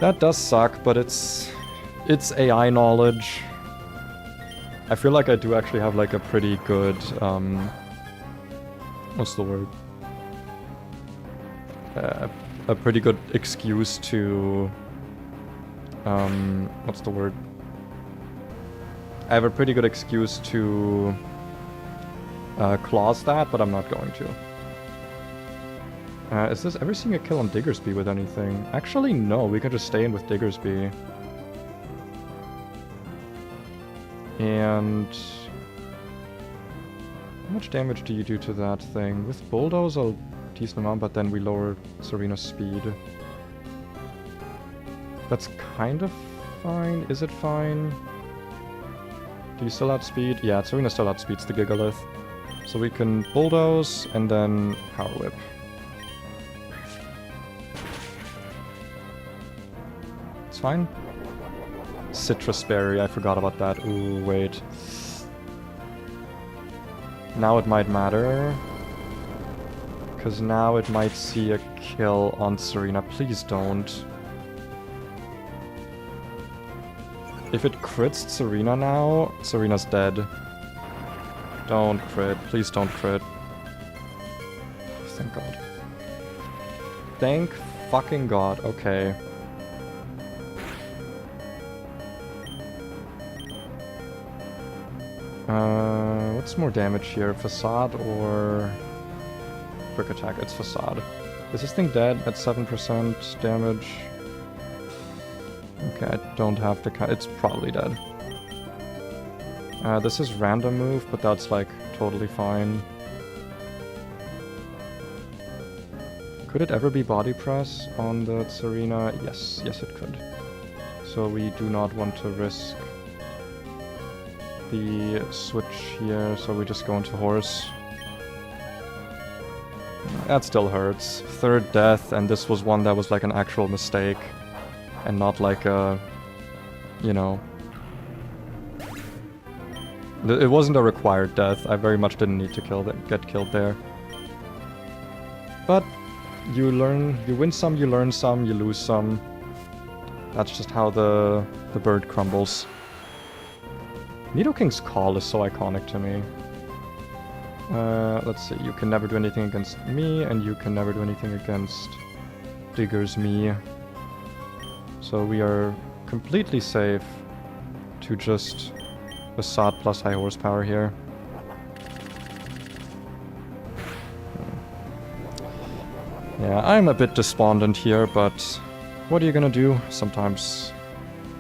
that does suck, but it's AI knowledge. I feel like I do actually have like a pretty good, what's the word? A pretty good excuse to, what's the word? I have a pretty good excuse to clause that, but I'm not going to. Is this ever seeing a kill on Diggersby with anything? Actually, no, we can just stay in with Diggersby. And how much damage do you do to that thing? With Bulldoze, a decent amount, but then we lower Serena's speed. That's kind of fine. Is it fine? Do you still outspeed? Yeah, Serena still outspeeds the Gigalith. So we can Bulldoze and then Power Whip. It's fine. Citrus Berry, I forgot about that. Ooh, wait. Now it might matter. Because now it might see a kill on Serena. Please don't. If it crits Serena now, Serena's dead. Don't crit. Please don't crit. Thank God. Thank fucking God. Okay. What's more damage here? Facade or Quick Attack? It's Facade. Is this thing dead at 7% damage? Okay, I don't have to cut. It's probably dead. This is random move, but that's like totally fine. Could it ever be body press on the Serena? Yes, yes it could. So we do not want to risk the switch here, so we just go into Horse. That still hurts. 3rd death, and this was one that was like an actual mistake. And not like a, you know... It wasn't a required death. I very much didn't need to get killed there. But you learn, you win some, you learn some, you lose some. That's just how the bird crumbles. Nidoking's Call is so iconic to me. Let's see, you can never do anything against me, and you can never do anything against Diggersby. So we are completely safe to just Facade plus high horsepower here. Yeah, I'm a bit despondent here, but what are you gonna do? Sometimes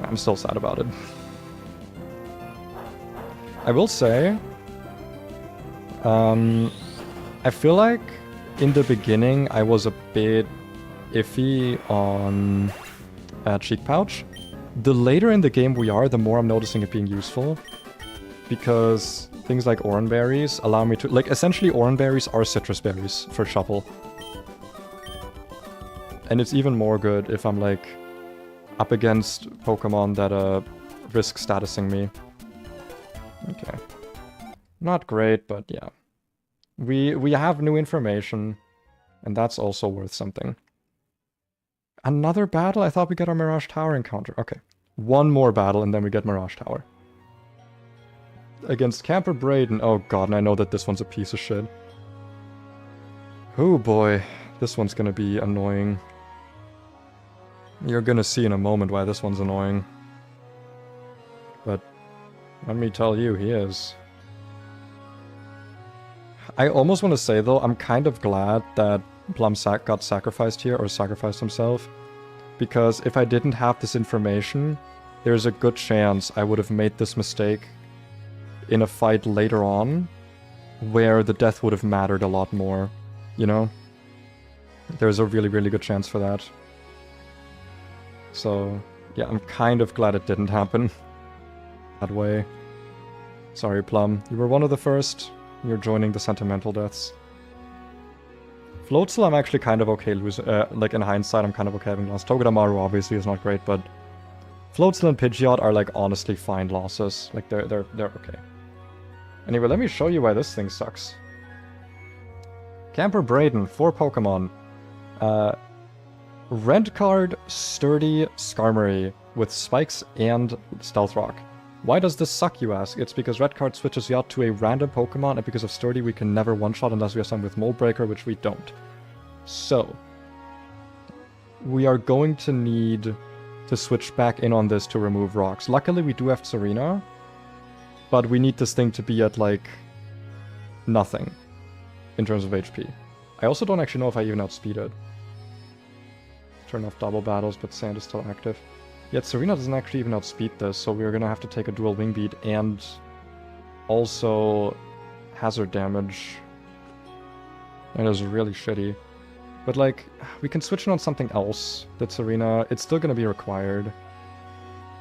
I'm still sad about it. I will say, I feel like in the beginning I was a bit iffy on Cheek Pouch. The later in the game we are, the more I'm noticing it being useful. Because things like orange berries allow me to... Like, essentially orange berries are citrus berries for Shuffle. And it's even more good if I'm, like, up against Pokemon that risk statusing me. Okay. Not great, but yeah. We have new information, and that's also worth something. Another battle? I thought we got our Mirage Tower encounter. Okay. One more battle, and then we get Mirage Tower. Against Camper Braden. Oh god, and I know that this one's a piece of shit. Oh boy. This one's gonna be annoying. You're gonna see in a moment why this one's annoying. But let me tell you, he is. I almost want to say, though, I'm kind of glad that Plumsack got sacrificed here, or sacrificed himself. Because if I didn't have this information, there's a good chance I would have made this mistake in a fight later on, where the death would have mattered a lot more, you know? There's a really, really good chance for that. So, yeah, I'm kind of glad it didn't happen that way. Sorry, Plum. You were one of the first. You're joining the sentimental deaths. Floatzel, I'm actually kind of okay losing. Like, in hindsight, I'm kind of okay having lost. Togedemaru obviously is not great, but Floatzel and Pidgeot are, like, honestly fine losses. Like, they're okay. Anyway, let me show you why this thing sucks. Camper Braden, 4 Pokemon. Red card, Sturdy, Skarmory, with Spikes and Stealth Rock. Why does this suck, you ask? It's because red card switches you out to a random Pokemon, and because of Sturdy we can never one-shot unless we have some with Mold Breaker, which we don't. So, we are going to need to switch back in on this to remove rocks. Luckily we do have Serena, but we need this thing to be at, like, nothing in terms of HP. I also don't actually know if I even outspeed it. Turn off double battles, but Sand is still active. Yet Serena doesn't actually even outspeed this, so we're gonna have to take a dual wing beat and also hazard damage. That is really shitty. But, like, we can switch it on something else that Serena... It's still gonna be required.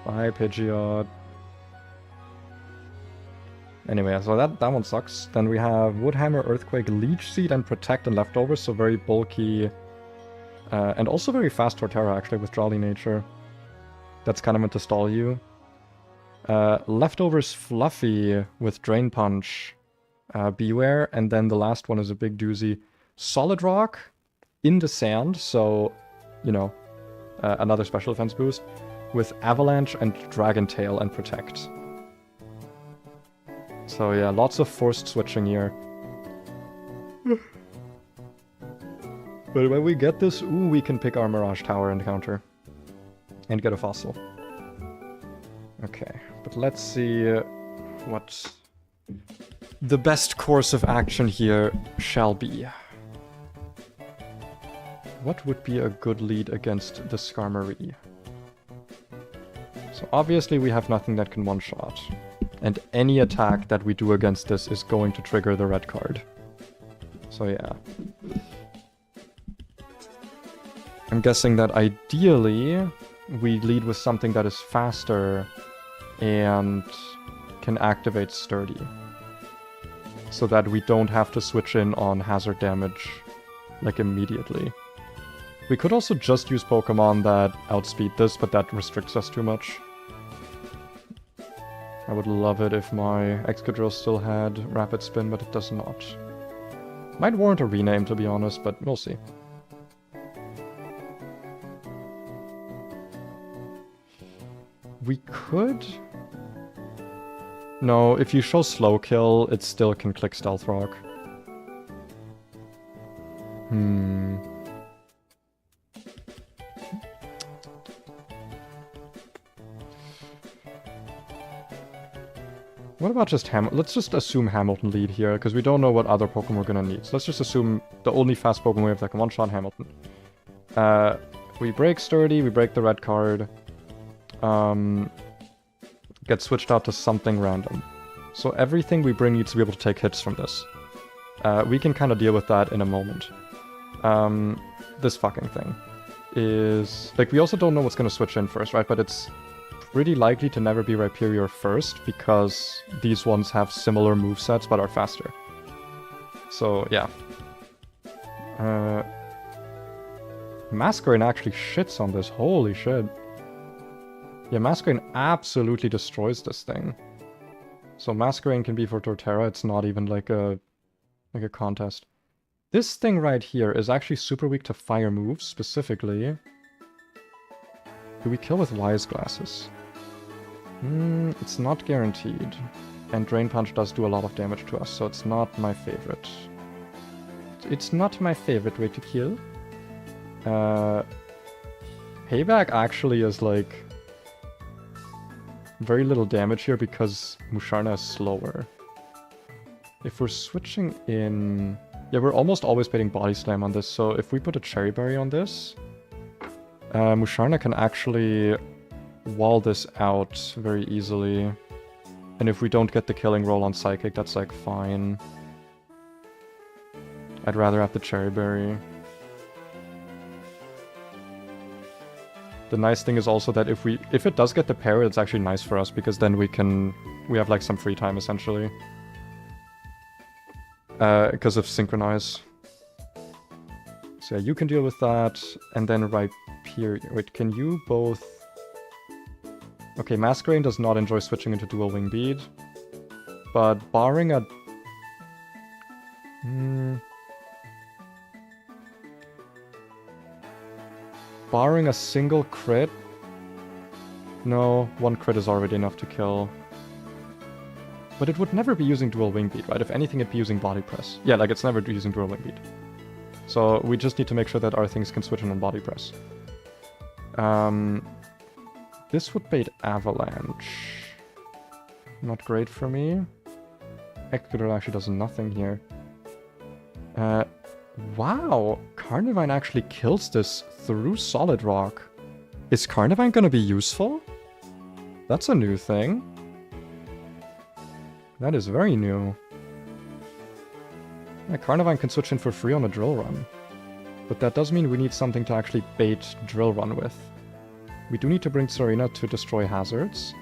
Bye, Pidgeot. Anyway, so that one sucks. Then we have Woodhammer, Earthquake, Leech Seed, and Protect and Leftovers, so very bulky. And also very fast Torterra, actually, with Jolly Nature. That's kind of meant to stall you. Leftovers Fluffy with Drain Punch, Beware, and then the last one is a big doozy. Solid Rock in the sand, so, you know, another special defense boost, with Avalanche and Dragon Tail and Protect. So yeah, lots of forced switching here. But when we get this, ooh, we can pick our Mirage Tower encounter. And get a fossil. Okay, but let's see what the best course of action here shall be. What would be a good lead against the Skarmory? So obviously we have nothing that can one-shot. And any attack that we do against this is going to trigger the red card. So yeah. I'm guessing that ideally we lead with something that is faster and can activate Sturdy. So that we don't have to switch in on hazard damage, like, immediately. We could also just use Pokemon that outspeed this, but that restricts us too much. I would love it if my Excadrill still had Rapid Spin, but it does not. Might warrant a rename, to be honest, but we'll see. We could... No, if you show Slow Kill, it still can click Stealth Rock. What about just let's just assume Hamilton lead here, because we don't know what other Pokemon we're gonna need. So let's just assume the only fast Pokemon we have that can one-shot Hamilton. We break Sturdy, we break the red card. Get switched out to something random. So everything we bring needs to be able to take hits from this. We can kind of deal with that in a moment. This fucking thing is... Like, we also don't know what's gonna switch in first, right? But it's pretty likely to never be Rhyperior first, because these ones have similar movesets but are faster. So, yeah. Masquerain actually shits on this, holy shit. Yeah, Masquerain absolutely destroys this thing. So Masquerain can be for Torterra, it's not even like a contest. This thing right here is actually super weak to fire moves, specifically. Do we kill with Wise Glasses? It's not guaranteed. And Drain Punch does do a lot of damage to us, so it's not my favorite. It's not my favorite way to kill. Payback actually is like very little damage here because Musharna is slower. If we're switching in... Yeah, we're almost always baiting Body Slam on this, so if we put a Cherry Berry on this, Musharna can actually wall this out very easily. And if we don't get the killing roll on Psychic, that's like fine. I'd rather have the Cherry Berry. The nice thing is also that if it does get the parry, it's actually nice for us, because then we have like some free time essentially. Because of Synchronize. So yeah, you can deal with that, and then Rhyperior. Wait, can you both... Okay, Masquerain does not enjoy switching into Dual Wing Bead, but barring a... Barring a single crit... No, one crit is already enough to kill. But it would never be using Dual Wing Beat, right? If anything, it'd be using Body Press. Yeah, like, it's never using Dual Wing Beat. So we just need to make sure that our things can switch in on Body Press. This would bait Avalanche. Not great for me. Executor actually does nothing here. Wow! Carnivine actually kills this through Solid Rock. Is Carnivine gonna be useful? That's a new thing. That is very new. Yeah, Carnivine can switch in for free on a Drill Run. But that does mean we need something to actually bait Drill Run with. We do need to bring Serena to destroy hazards.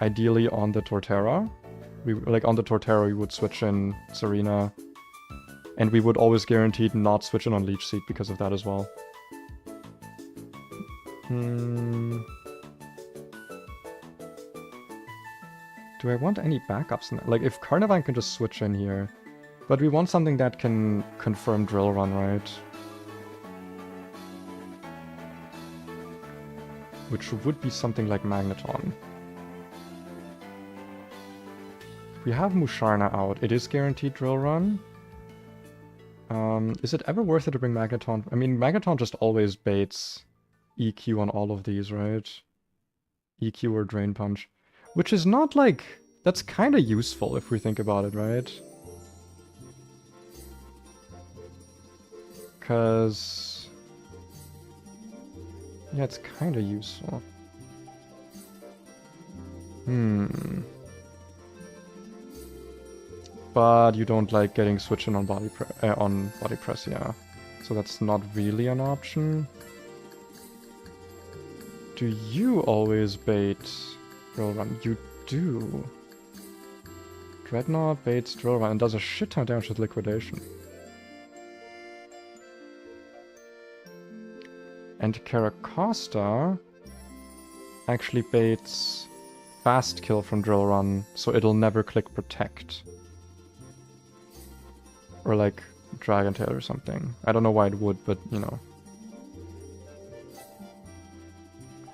Ideally on the Torterra. On the Torterra we would switch in Serena. And we would always guaranteed not switch in on Leech Seed because of that as well. Do I want any backups in that? Like, if Carnivine can just switch in here. But we want something that can confirm Drill Run, right? Which would be something like Magneton. If we have Musharna out, it is guaranteed Drill Run. Is it ever worth it to bring Magneton? I mean, Magneton just always baits EQ on all of these, right? EQ or Drain Punch. Which is not like... That's kind of useful if we think about it, right? Because... Yeah, it's kind of useful. But you don't like getting switched in on body press, yeah. So that's not really an option. Do you always bait Drill Run? You do. Dreadnought baits Drill Run and does a shit ton of damage with Liquidation. And Caracosta actually baits Fast Kill from Drill Run, so it'll never click Protect. Or like Dragon Tail or something. I don't know why it would, but you know.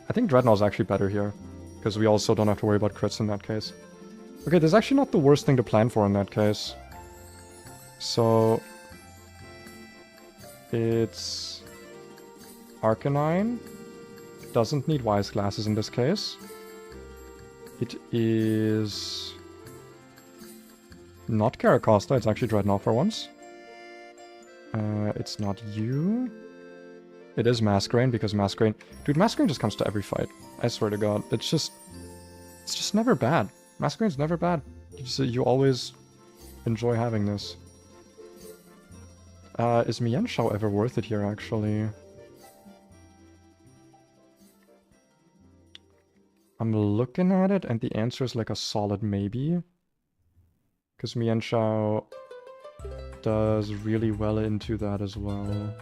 I think Dreadnought's actually better here, because we also don't have to worry about crits in that case. Okay, this is actually not the worst thing to plan for in that case. So... It's... Arcanine. Doesn't need Wise Glasses in this case. It is not Caracosta, it's actually Dreadnought for once. It's not you. It is Masquerain, because Masquerain... Dude, Masquerain just comes to every fight. I swear to god. It's just never bad. Masquerain's never bad. You always enjoy having this. Is Mienshao ever worth it here, actually? I'm looking at it, and the answer is like a solid maybe. Because Mienshao does really well into that as well.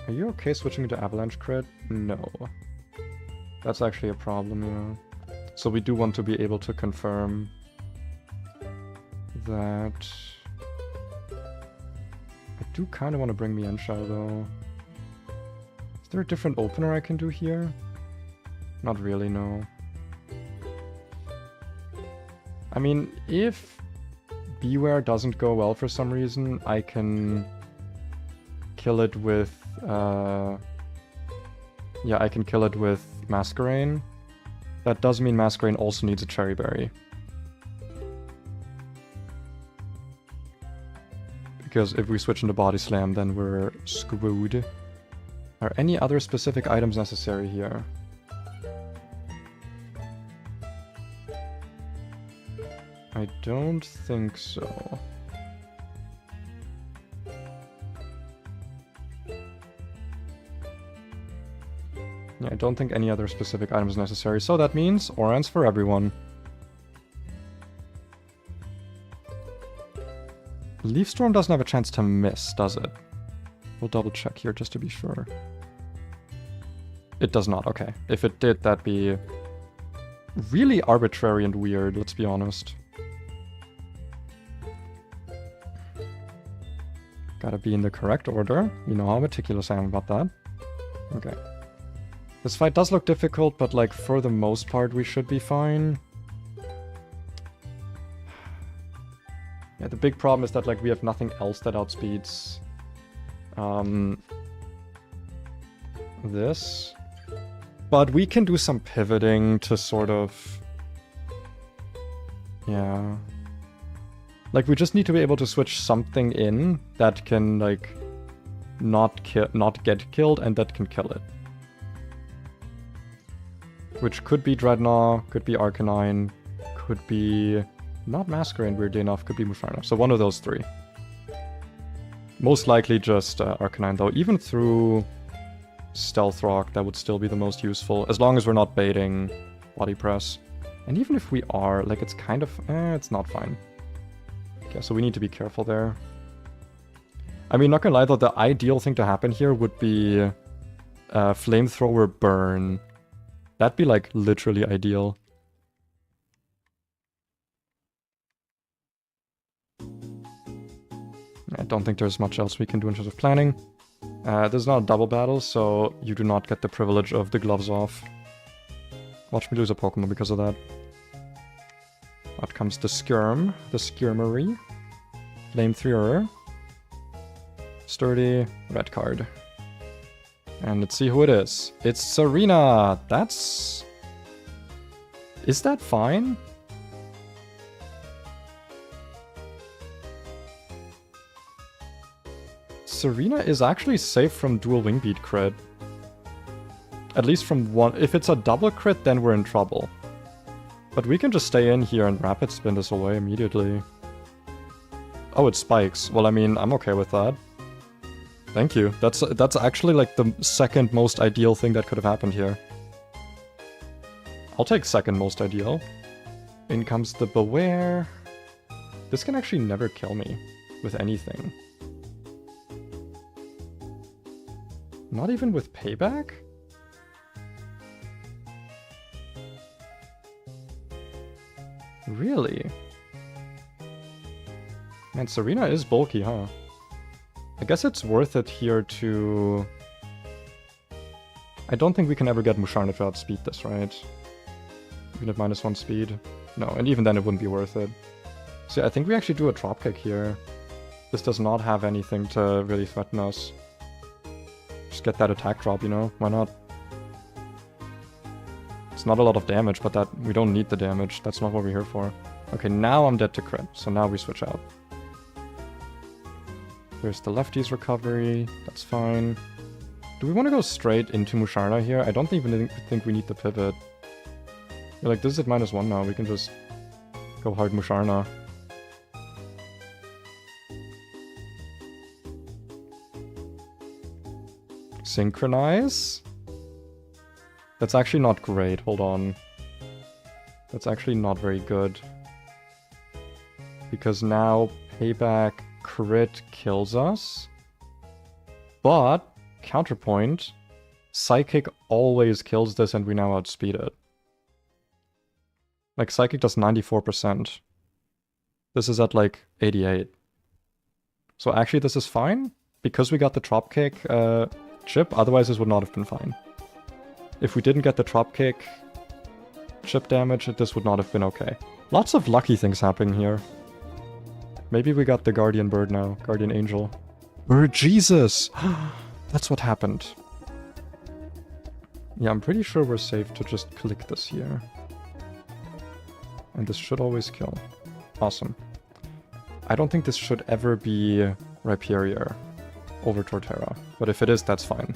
Are you okay switching to Avalanche Crit? No. That's actually a problem, yeah. So we do want to be able to confirm that... I do kind of want to bring Mienshao, though. Is there a different opener I can do here? Not really, no. I mean, if Beware doesn't go well for some reason, I can kill it with... yeah, I can kill it with Masquerain. That does mean Masquerain also needs a Cherry Berry. Because if we switch into Body Slam, then we're screwed. Are any other specific items necessary here? I don't think so. Yeah, I don't think any other specific item is necessary, so that means Orans for everyone. Leaf Storm doesn't have a chance to miss, does it? We'll double check here just to be sure. It does not, okay. If it did, that'd be really arbitrary and weird, let's be honest. Gotta be in the correct order. You know how meticulous I am about that. Okay. This fight does look difficult, but like for the most part we should be fine. Yeah, the big problem is that like we have nothing else that outspeeds this. But we can do some pivoting to sort of... Yeah. Like we just need to be able to switch something in that can like not get killed and that can kill it. Which could be Dreadnought, could be Arcanine, could be... Not Masquerain, weirdly enough, could be Musharna. So one of those three. Most likely just Arcanine, though. Even through Stealth Rock, that would still be the most useful. As long as we're not baiting Body Press. And even if we are, like, it's kind of... it's not fine. Okay, so we need to be careful there. I mean, not gonna lie, though, the ideal thing to happen here would be Flamethrower Burn. That'd be, like, literally ideal. I don't think there's much else we can do in terms of planning. This is not a double battle, so you do not get the privilege of the gloves off. Watch me lose a Pokemon because of that. Out comes the Skirm, the Skirmery. Flamethrower. Sturdy, red card. And let's see who it is. It's Serena! That's... Is that fine? Serena is actually safe from dual wing beat crit. At least from one. If it's a double crit, then we're in trouble. But we can just stay in here and rapid spin this away immediately. Oh, it spikes. Well, I mean, I'm okay with that. Thank you. That's actually like the second most ideal thing that could have happened here. I'll take second most ideal. In comes the Beware. This can actually never kill me with anything. Not even with Payback? Really? Man, Serena is bulky, huh? I guess it's worth it here to... I don't think we can ever get Musharna to outspeed this, right? Even at -1 speed? No, and even then it wouldn't be worth it. So I think we actually do a dropkick here. This does not have anything to really threaten us. Just get that attack drop, you know? Why not? It's not a lot of damage, but that we don't need the damage. That's not what we're here for. Okay, now I'm dead to crit, so now we switch out. There's the lefties recovery. That's fine. Do we want to go straight into Musharna here? I don't even think we need the pivot. You're like, this is at -1 now. We can just go hard Musharna. Synchronize? That's actually not great. Hold on. That's actually not very good. Because now payback crit kills us. But, counterpoint, Psychic always kills this and we now outspeed it. Like, Psychic does 94%. This is at like 88. So actually this is fine. Because we got the dropkick chip, otherwise this would not have been fine. If we didn't get the dropkick chip damage, this would not have been okay. Lots of lucky things happening here. Maybe we got the Guardian Bird now. Guardian Angel. Bird Jesus! That's what happened. Yeah, I'm pretty sure we're safe to just click this here. And this should always kill. Awesome. I don't think this should ever be Rhyperior over Torterra. But if it is, that's fine.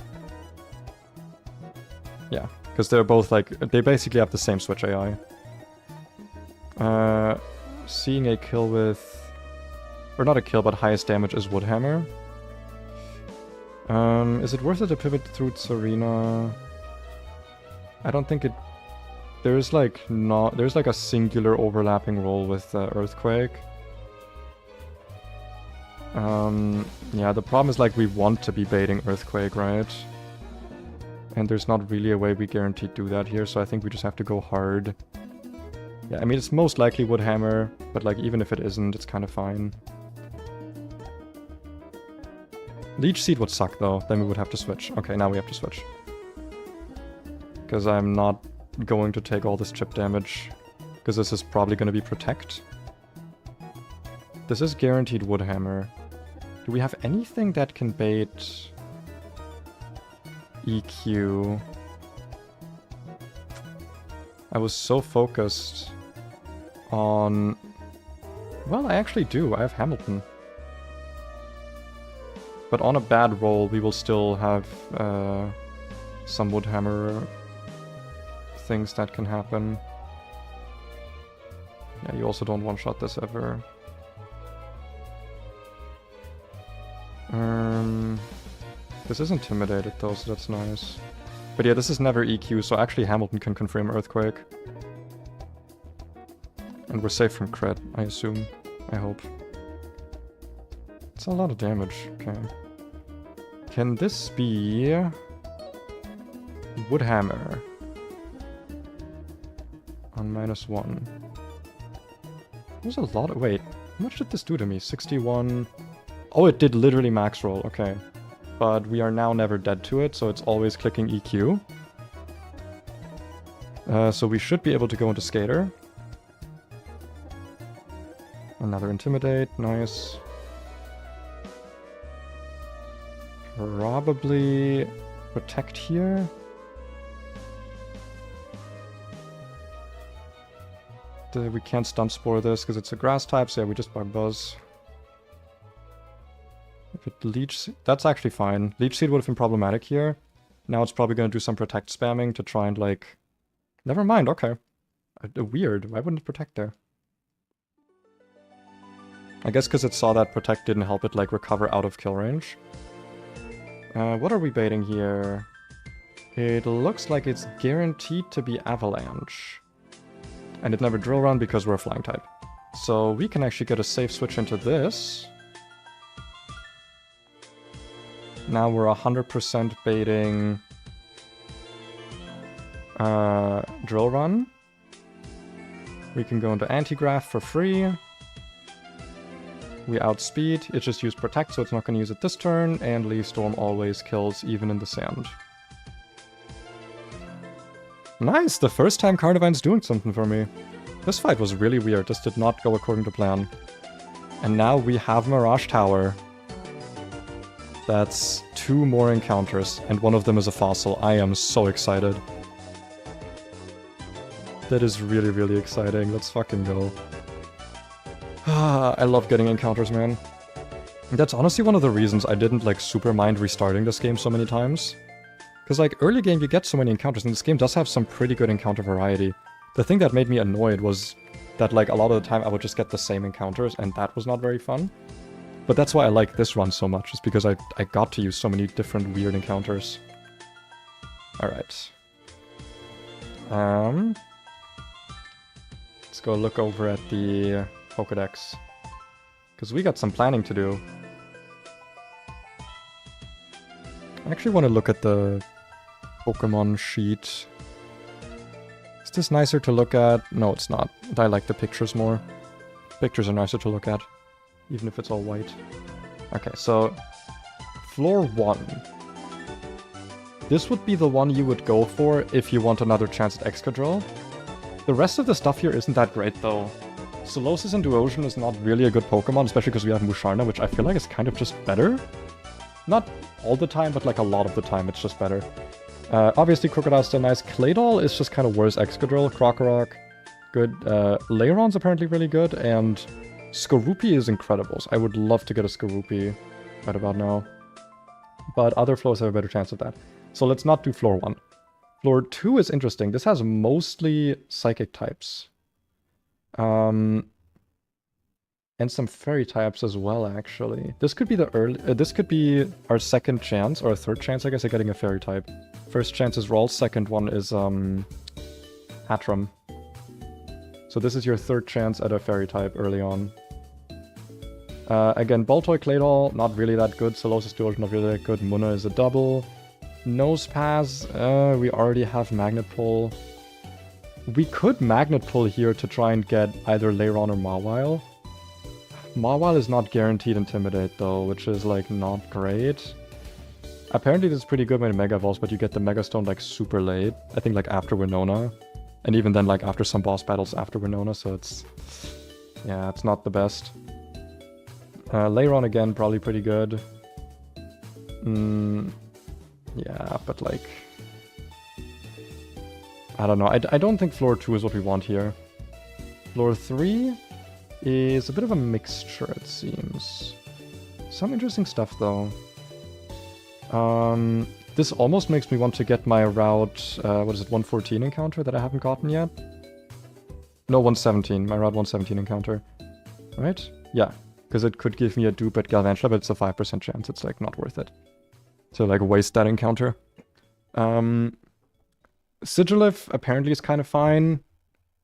Yeah, because they're both like... They basically have the same switch AI. Seeing a kill with... Or not a kill, but highest damage is Woodhammer. Is it worth it to pivot through Tsarina? I don't think it... There's like not... There's like a singular overlapping role with Earthquake. Yeah, the problem is like we want to be baiting Earthquake, right? And there's not really a way we guaranteed do that here, so I think we just have to go hard. Yeah, I mean, it's most likely Woodhammer, but like even if it isn't, it's kind of fine. Leech Seed would suck though, then we would have to switch. Okay, now we have to switch. Because I'm not going to take all this chip damage. Because this is probably going to be Protect. This is guaranteed Woodhammer. Do we have anything that can bait EQ? I was so focused on... Well, I actually do. I have Hamilton. But on a bad roll, we will still have some Woodhammer things that can happen. Yeah, you also don't one-shot this ever. This is Intimidated though, so that's nice. But yeah, this is never EQ, so actually Hamilton can confirm Earthquake. And we're safe from crit, I assume. I hope. It's a lot of damage, okay. Can this be... Woodhammer? On -1. There's a lot of... Wait, how much did this do to me? 61... Oh, it did literally max roll, okay. But we are now never dead to it, so it's always clicking EQ. So we should be able to go into Skater. Another Intimidate, nice. Probably Protect here. We can't Stun Spore this because it's a grass type, so yeah, we just Bug Buzz. If it Leech... That's actually fine. Leech Seed would have been problematic here. Now it's probably going to do some Protect spamming to try and like... Never mind, okay. Weird, why wouldn't it Protect there? I guess because it saw that Protect didn't help it like recover out of kill range. What are we baiting here? It looks like it's guaranteed to be Avalanche. And it never Drill Run because we're a flying type. So we can actually get a safe switch into this. Now we're 100% baiting Drill Run. We can go into Anti-Graft for free. We outspeed. It just used Protect, so it's not going to use it this turn. And Leaf Storm always kills, even in the sand. Nice! The first time Carnivine's doing something for me. This fight was really weird. This did not go according to plan. And now we have Mirage Tower. That's 2 more encounters, and one of them is a fossil. I am so excited. That is really, really exciting. Let's fucking go. I love getting encounters, man. That's honestly one of the reasons I didn't, like, super mind restarting this game so many times. Because, like, early game you get so many encounters, and this game does have some pretty good encounter variety. The thing that made me annoyed was that, like, a lot of the time I would just get the same encounters, and that was not very fun. But that's why I like this run so much, is because I got to use so many different weird encounters. Alright. Let's go look over at the Pokédex. Because we got some planning to do. I actually want to look at the Pokemon sheet. Is this nicer to look at? No, it's not. I like the pictures more. Pictures are nicer to look at, even if it's all white. Okay, so floor 1. This would be the one you would go for if you want another chance at Excadrill. The rest of the stuff here isn't that great, though. Solosis and Duosion is not really a good Pokemon, especially because we have Musharna, which I feel like is kind of just better. Not all the time, but like a lot of the time it's just better. Obviously, Crocodile's still nice. Claydol is just kind of worse. Excadrill, Krokorok, good. Lairon's apparently really good, and Skorupi is incredible. So I would love to get a Skorupi right about now. But other floors have a better chance of that. So let's not do floor 1. Floor 2 is interesting. This has mostly psychic types. And some fairy types as well, actually. This could be the this could be our second chance, or a third chance, I guess, at getting a fairy type. First chance is Roll, second one is Hatram. So this is your third chance at a fairy type early on. Again, Baltoy, Claydol, not really that good. Solosis Duosion, not really that good. Munna is a double. Nosepass, we already have Magnet Pull. We could Magnet Pull here to try and get either Lairon or Mawile. Mawile is not guaranteed Intimidate though, which is like not great. Apparently this is pretty good when it Mega Evolves, but you get the Mega Stone like super late. I think like after Winona. And even then like after some boss battles after Winona, so it's... yeah, it's not the best. Lairon again, probably pretty good. Yeah, but like... I don't know. I don't think floor 2 is what we want here. Floor 3 is a bit of a mixture, it seems. Some interesting stuff, though. This almost makes me want to get my Route, what is it, 114 encounter that I haven't gotten yet? No, 117. My Route 117 encounter. Right? Yeah, because it could give me a dupe at Galvantula, but it's a 5% chance. It's, like, not worth it. So, like, waste that encounter. Sigilyph apparently is kind of fine.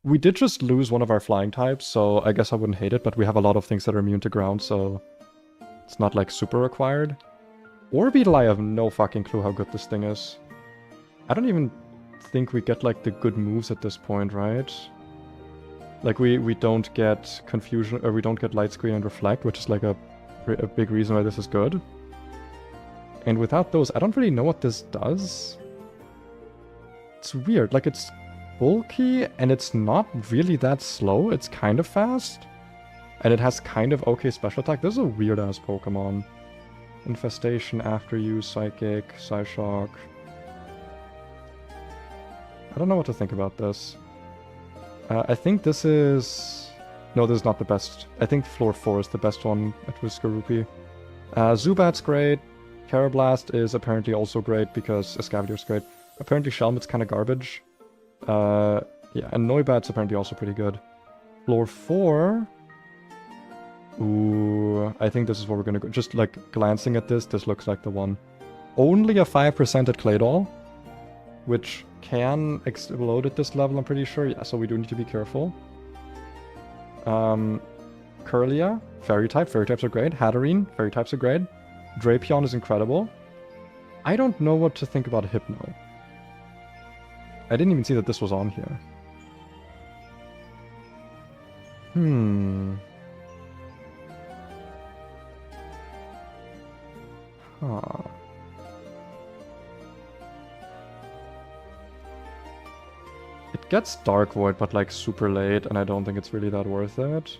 We did just lose one of our flying types, so I guess I wouldn't hate it, but we have a lot of things that are immune to ground, so it's not like super required. Orbeetle, I have no fucking clue how good this thing is. I don't even think we get like the good moves at this point, right? Like we don't get Confusion, or we don't get Light Screen and Reflect, which is like a big reason why this is good. And without those, I don't really know what this does. It's weird, like it's bulky and it's not really that slow, it's kind of fast. And it has kind of okay special attack. This is a weird ass Pokemon. Infestation, After Use, Psychic, Psyshock. I don't know what to think about this. I think this is... no, this is not the best. I think floor 4 is the best one at Whiskeroopy. Zubat's great. Carablast is apparently also great because Escavitar's great. Apparently Shelmet's kind of garbage. Yeah, and Noibat's apparently also pretty good. Floor 4... ooh, I think this is where we're gonna go. Just like glancing at this, this looks like the one. Only a 5% at Claydol, which can explode at this level, I'm pretty sure. Yeah, so we do need to be careful. Curlia, Fairy type. Fairy types are great. Hatterene, Fairy types are great. Drapion is incredible. I don't know what to think about Hypno. I didn't even see that this was on here. Huh. It gets Dark Void, but like super late, and I don't think it's really that worth it.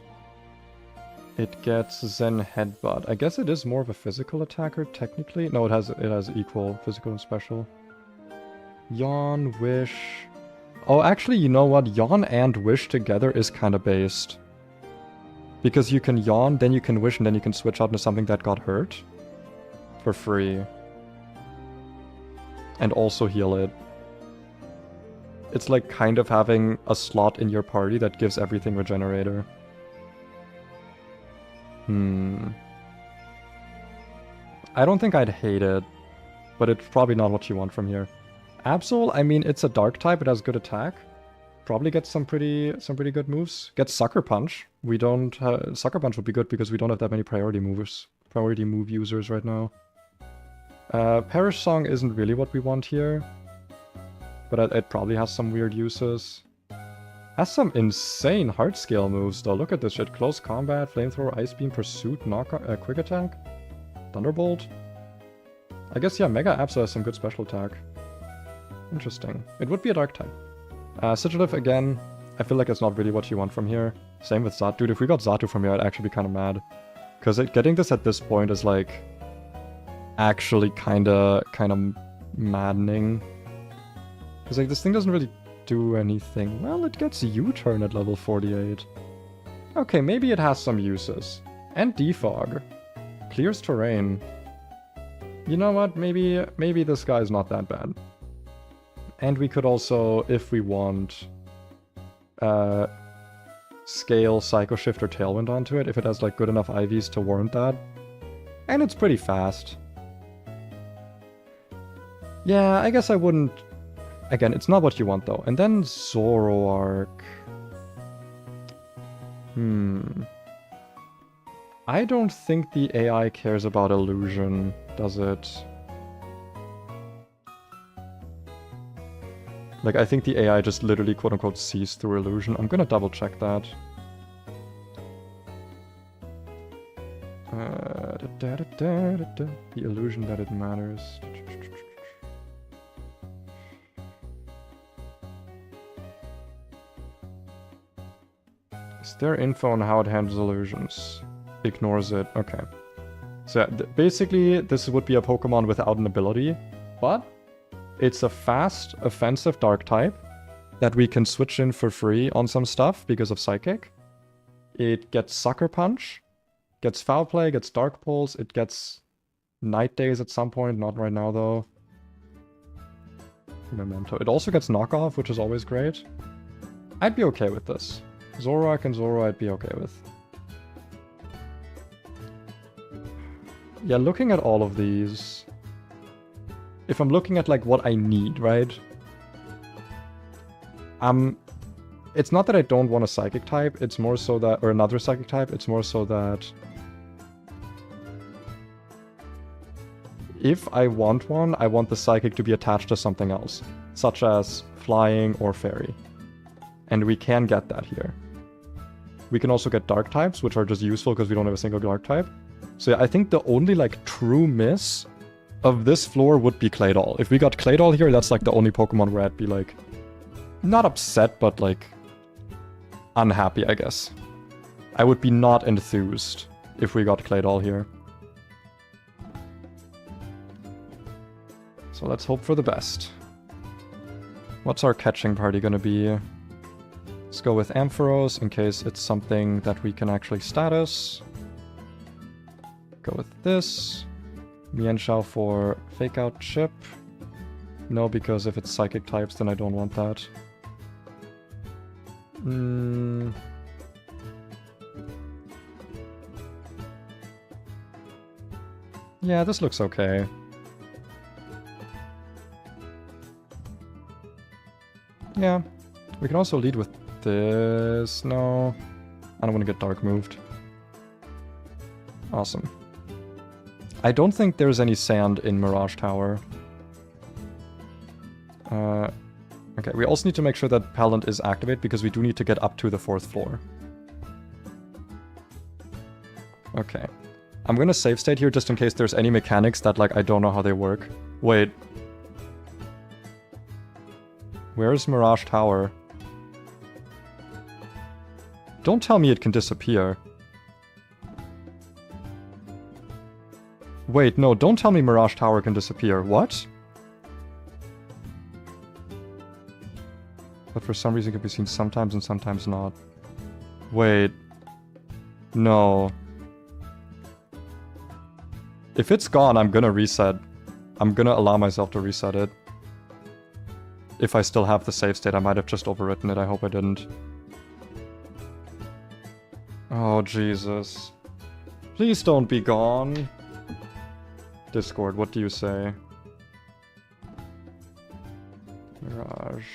It gets Zen Headbutt. I guess it is more of a physical attacker, technically. No, it has equal physical and special. Yawn, Wish... Oh, actually, you know what? Yawn and Wish together is kind of based. Because you can Yawn, then you can Wish, and then you can switch out into something that got hurt. For free. And also heal it. It's like kind of having a slot in your party that gives everything Regenerator. I don't think I'd hate it, but it's probably not what you want from here. Absol, I mean, it's a dark type, it has good attack. Probably gets some pretty good moves. Gets Sucker Punch. We don't... Sucker Punch would be good because we don't have that many priority move users right now. Perish Song isn't really what we want here. But it probably has some weird uses. Has some insane heart scale moves though. Look at this shit. Close Combat, Flamethrower, Ice Beam, Pursuit, Quick Attack, Thunderbolt. I guess, yeah, Mega Absol has some good special attack. Interesting. It would be a dark type. Sigilif, again, I feel like it's not really what you want from here. Same with Zatu. Dude, if we got Zatu from here, I'd actually be kind of mad. Because getting this at this point is like... actually kind of maddening. Because like, this thing doesn't really do anything. Well, it gets U-turn at level 48. Okay, maybe it has some uses. And Defog. Clears terrain. You know what? Maybe this guy's not that bad. And we could also, if we want, scale Psycho Shift or Tailwind onto it, if it has like good enough IVs to warrant that. And it's pretty fast. Yeah, I guess I wouldn't... Again, it's not what you want though. And then Zoroark. I don't think the AI cares about illusion, does it? Like, I think the AI just literally quote-unquote sees through illusion. I'm gonna double-check that. The illusion that it matters. Is there info on how it handles illusions? Ignores it. Okay. So yeah, basically, this would be a Pokemon without an ability, but it's a fast, offensive dark type that we can switch in for free on some stuff because of Psychic. It gets Sucker Punch, gets Foul Play, gets Dark Pulse, it gets Night Daze at some point, not right now though. Memento. It also gets Knockoff, which is always great. I'd be okay with this. Zoroark and Zoro I'd be okay with. Yeah, looking at all of these... If I'm looking at, like, what I need, right? It's not that I don't want a Psychic type, it's more so that... Or another Psychic type, it's more so that... If I want one, I want the Psychic to be attached to something else. Such as Flying or Fairy. And we can get that here. We can also get Dark types, which are just useful because we don't have a single Dark type. So yeah, I think the only, like, true miss of this floor would be Claydol. If we got Claydol here, that's, like, the only Pokemon where I'd be, like... Not upset, but, like... unhappy, I guess. I would be not enthused if we got Claydol here. So let's hope for the best. What's our catching party gonna be? Let's go with Ampharos in case it's something that we can actually status. Go with this. Mienshao for Fake Out Chip. No, because if it's Psychic types, then I don't want that. Yeah, this looks okay. Yeah. We can also lead with this. No. I don't want to get Dark moved. Awesome. I don't think there's any sand in Mirage Tower. Okay, we also need to make sure that Palant is activated because we do need to get up to the 4th floor. Okay. I'm gonna save state here just in case there's any mechanics that, like, I don't know how they work. Wait. Where's Mirage Tower? Don't tell me it can disappear. Wait, no, don't tell me Mirage Tower can disappear. What? But for some reason it can be seen sometimes and sometimes not. Wait. No. If it's gone, I'm gonna reset. I'm gonna allow myself to reset it. If I still have the save state, I might have just overwritten it. I hope I didn't. Oh, Jesus. Please don't be gone. Discord, what do you say? Mirage.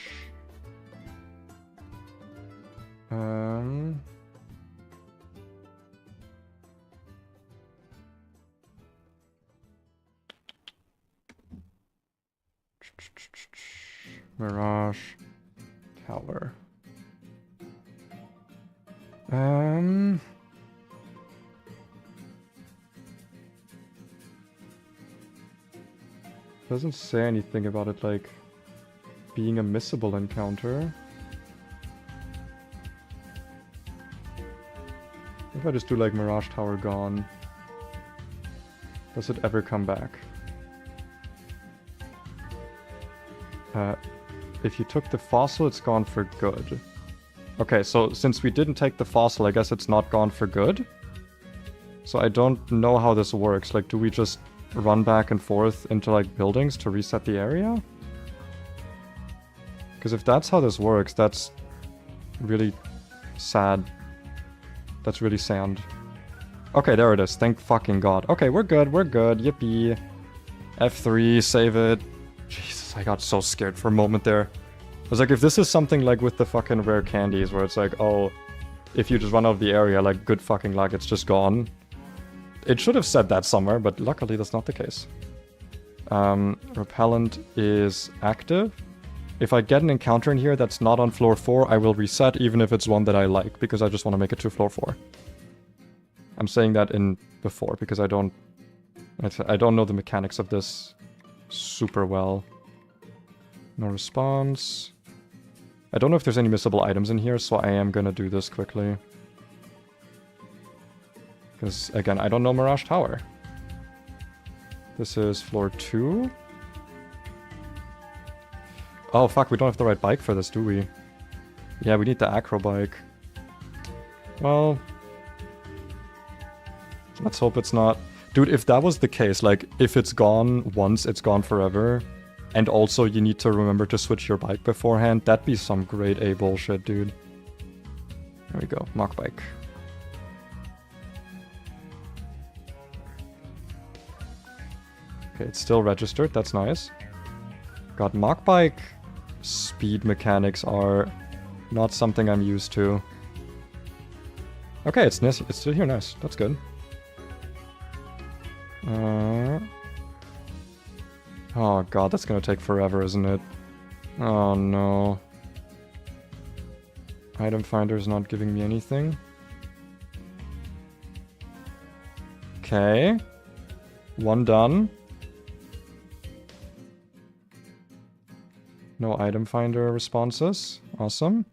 Mirage Tower. Doesn't say anything about it, like, being a missable encounter. If I just do, like, Mirage Tower gone, does it ever come back? If you took the fossil, it's gone for good. Okay, so since we didn't take the fossil, I guess it's not gone for good? So I don't know how this works. Like, do we just run back and forth into, like, buildings to reset the area? Because if that's how this works, that's really sad. That's really sad. Okay, there it is. Thank fucking God. Okay, we're good. We're good. Yippee. F3, save it. Jesus, I got so scared for a moment there. I was like, if this is something like with the fucking rare candies, where it's like, oh, if you just run out of the area, like, good fucking luck, it's just gone. It should have said that somewhere, but luckily that's not the case. Repellent is active. If I get an encounter in here that's not on floor 4, I will reset, even if it's one that I like, because I just want to make it to floor 4. I'm saying that in before, because I don't know the mechanics of this super well. No response. I don't know if there's any missable items in here, so I am gonna do this quickly. Because, again, I don't know Mirage Tower. This is floor 2. Oh, fuck, we don't have the right bike for this, do we? Yeah, we need the acro bike. Well, let's hope it's not. Dude, if that was the case, like, if it's gone once, it's gone forever, and also you need to remember to switch your bike beforehand, that'd be some grade A bullshit, dude. There we go, mock bike. Okay, it's still registered, that's nice. God, mock bike speed mechanics are not something I'm used to. Okay, it's still here, nice, that's good. Oh god, that's gonna take forever, isn't it? Oh no. Item finder's not giving me anything. Okay. One done. No item finder responses. Awesome.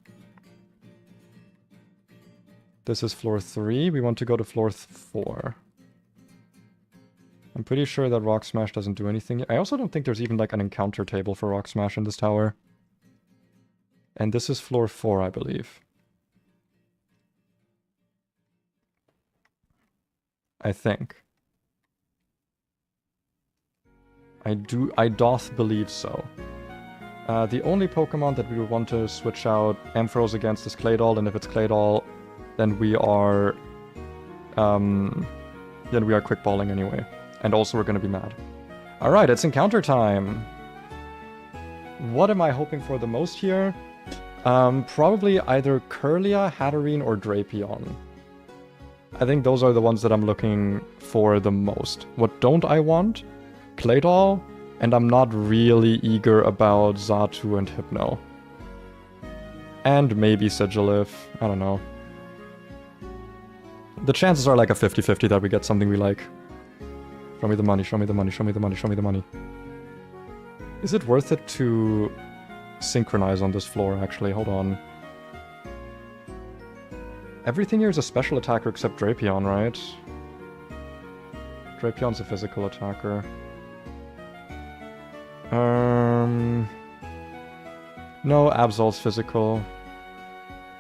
This is floor 3. We want to go to floor 4. I'm pretty sure that Rock Smash doesn't do anything. I also don't think there's even like an encounter table for Rock Smash in this tower. And this is floor 4, I believe. I think. I doth believe so. The only Pokemon that we would want to switch out Ampharos against is Claydol, and if it's Claydol, then we are quickballing anyway. And also we're gonna be mad. Alright, it's encounter time! What am I hoping for the most here? Probably either Kirlia, Hatterene, or Drapion. I think those are the ones that I'm looking for the most. What don't I want? Claydol, and I'm not really eager about Xatu and Hypno. And maybe Sigilyph, I don't know. The chances are like a 50-50 that we get something we like. Show me the money, show me the money, show me the money, show me the money. Is it worth it to synchronize on this floor, actually? Hold on. Everything here is a special attacker except Drapion, right? Drapion's a physical attacker. No, Absol's physical.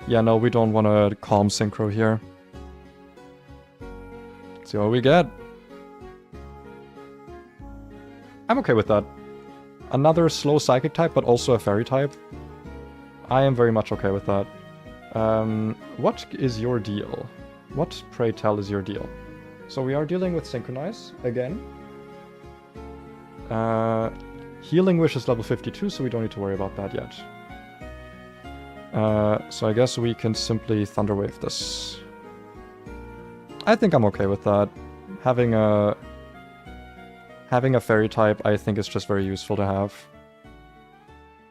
Yeah, no, we don't want to calm synchro here. Let's see what we get. I'm okay with that. Another slow psychic type, but also a fairy type. I am very much okay with that. What is your deal? What, pray tell, is your deal? So we are dealing with Synchronize again. Healing Wish is level 52, so we don't need to worry about that yet. So I guess we can simply Thunder Wave this. I think I'm okay with that. Having a fairy type, I think, is just very useful to have.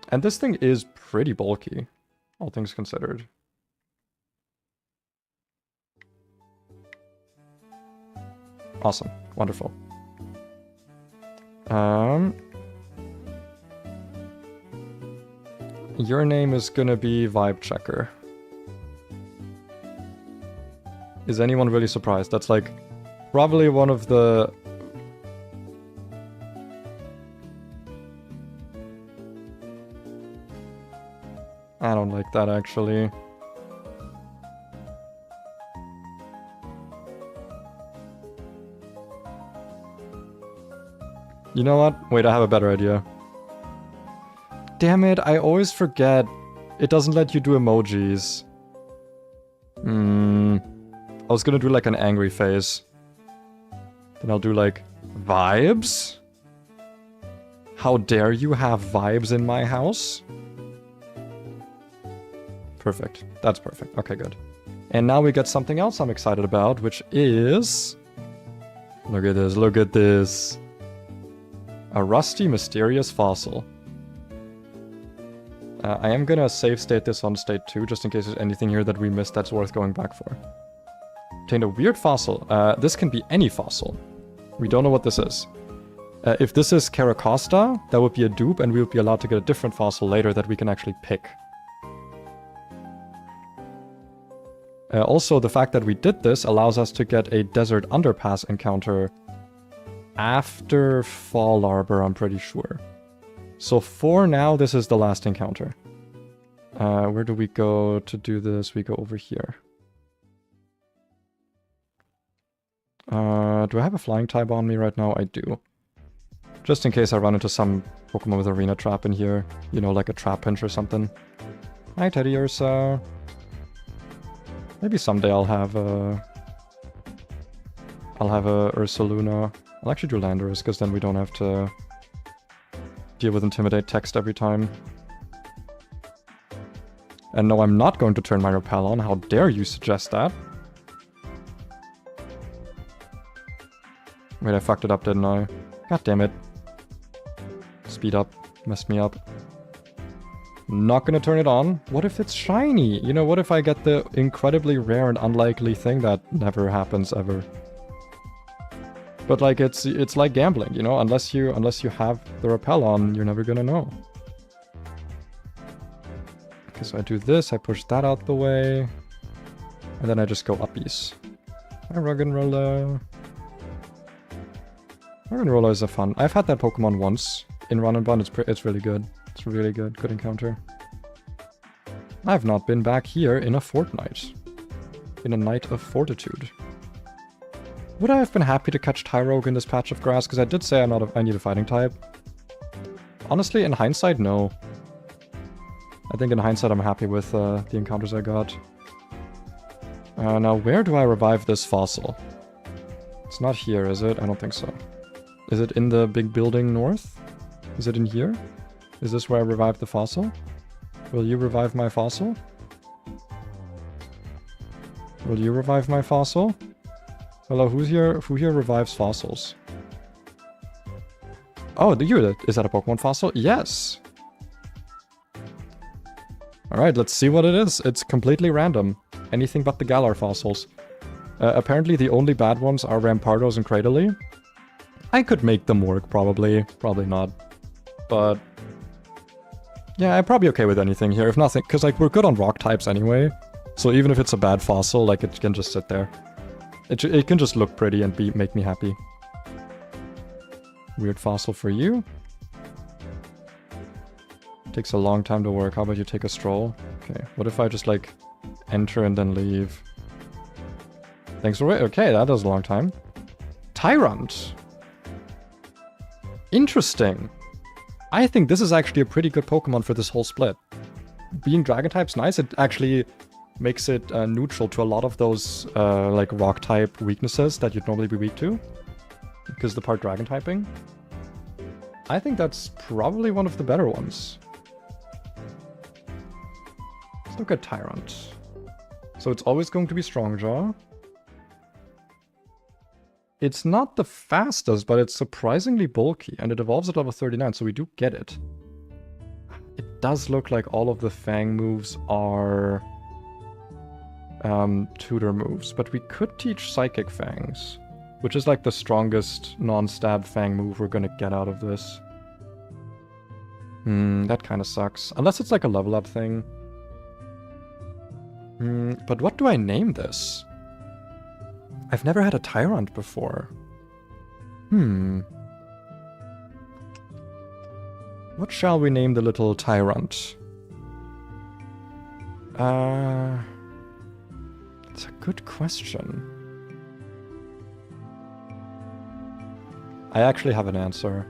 And this thing is pretty bulky, all things considered. Awesome. Wonderful. Your name is gonna be Vibe Checker. Is anyone really surprised? That's like probably one of the... I don't like that, actually. You know what? Wait, I have a better idea. Damn it, I always forget. It doesn't let you do emojis. I was gonna do like an angry face. Then I'll do like, vibes? How dare you have vibes in my house? Perfect. That's perfect. Okay, good. And now we get something else I'm excited about, which is... Look at this, look at this. A rusty, mysterious fossil. I am gonna save state this on state 2, just in case there's anything here that we missed that's worth going back for. Obtained a weird fossil. This can be any fossil. We don't know what this is. If this is Caracosta, that would be a dupe, and we would be allowed to get a different fossil later that we can actually pick. Also, the fact that we did this allows us to get a desert underpass encounter after Fall Arbor, I'm pretty sure. So for now, this is the last encounter. Where do we go to do this? We go over here. Do I have a flying type on me right now? I do. Just in case I run into some Pokemon with Arena Trap in here. You know, like a Trapinch or something. Hi, Teddy Ursa. Maybe someday I'll have a Ursaluna. I'll actually do Landorus, because then we don't have to deal with Intimidate text every time. And no, I'm not going to turn my Repel on. How dare you suggest that? Wait, I fucked it up, didn't I? God damn it. Speed up. Messed me up. Not gonna turn it on. What if it's shiny? You know, what if I get the incredibly rare and unlikely thing that never happens ever? But like, it's like gambling, you know? Unless you have the Repel on, you're never gonna know. Okay, so I do this, I push that out the way. And then I just go uppies. Hi, Ruggenrola. Ruggenrola is a fun. I've had that Pokemon once in Run&Bun. It's really good. It's really good. Good encounter. I've not been back here in a fortnight. In a night of fortitude. Would I have been happy to catch Tyrogue in this patch of grass? Because I did say I need a fighting type. Honestly, in hindsight, no. I think in hindsight I'm happy with the encounters I got. Now, where do I revive this fossil? It's not here, is it? I don't think so. Is it in the big building north? Is it in here? Is this where I revive the fossil? Will you revive my fossil? Will you revive my fossil? Hello, who here revives fossils? Oh, is that a Pokemon fossil? Yes! Alright, let's see what it is. It's completely random. Anything but the Galar fossils. Apparently the only bad ones are Rampardos and Cradily. I could make them work, probably. Probably not. But... yeah, I'm probably okay with anything here, if nothing. Because, like, we're good on rock types anyway. So even if it's a bad fossil, like, it can just sit there. It can just look pretty and make me happy. Weird fossil for you. Takes a long time to work. How about you take a stroll? Okay, what if I just like enter and then leave? Thanks for waiting. Okay, that was a long time. Tyrant. Interesting. I think this is actually a pretty good Pokemon for this whole split. Being Dragon type's nice. It actually makes it neutral to a lot of those like Rock type weaknesses that you'd normally be weak to, because the part Dragon typing. I think that's probably one of the better ones. Let's look at Tyrant. So it's always going to be Strong Jaw. It's not the fastest, but it's surprisingly bulky, and it evolves at level 39, so we do get it. It does look like all of the Fang moves are tutor moves, but we could teach Psychic Fangs, which is like the strongest non-stab Fang move we're gonna get out of this. That kind of sucks. Unless it's like a level up thing. But what do I name this? I've never had a Tyrant before. What shall we name the little Tyrant? It's a good question. I actually have an answer.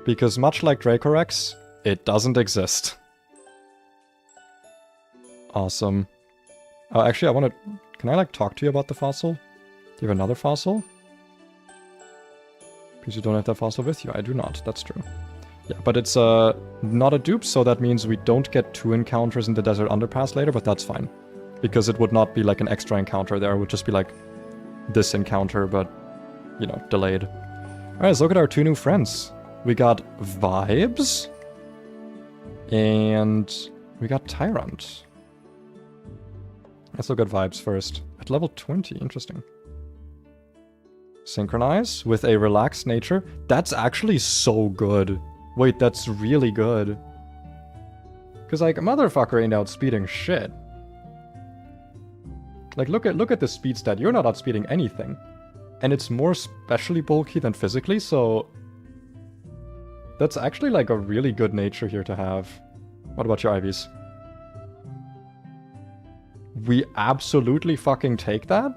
Because much like Dracorex, it doesn't exist. Awesome. Actually, I want to... Can I, like, talk to you about the fossil? Do you have another fossil? Because you don't have that fossil with you. I do not. That's true. Yeah, but it's not a dupe, so that means we don't get 2 encounters in the Desert Underpass later, but that's fine. Because it would not be, like, an extra encounter there. It would just be, like, this encounter, but, you know, delayed. Alright, let's look at our 2 new friends. We got Vibes. And we got Tyrant. Let's look at Vibes first. At level 20, interesting. Synchronize with a relaxed nature. That's actually so good. Wait, that's really good. Because, like, a motherfucker ain't outspeeding shit. Like, look at the speed stat. You're not outspeeding anything. And it's more specially bulky than physically, so... That's actually, like, a really good nature here to have. What about your IVs? We absolutely fucking take that?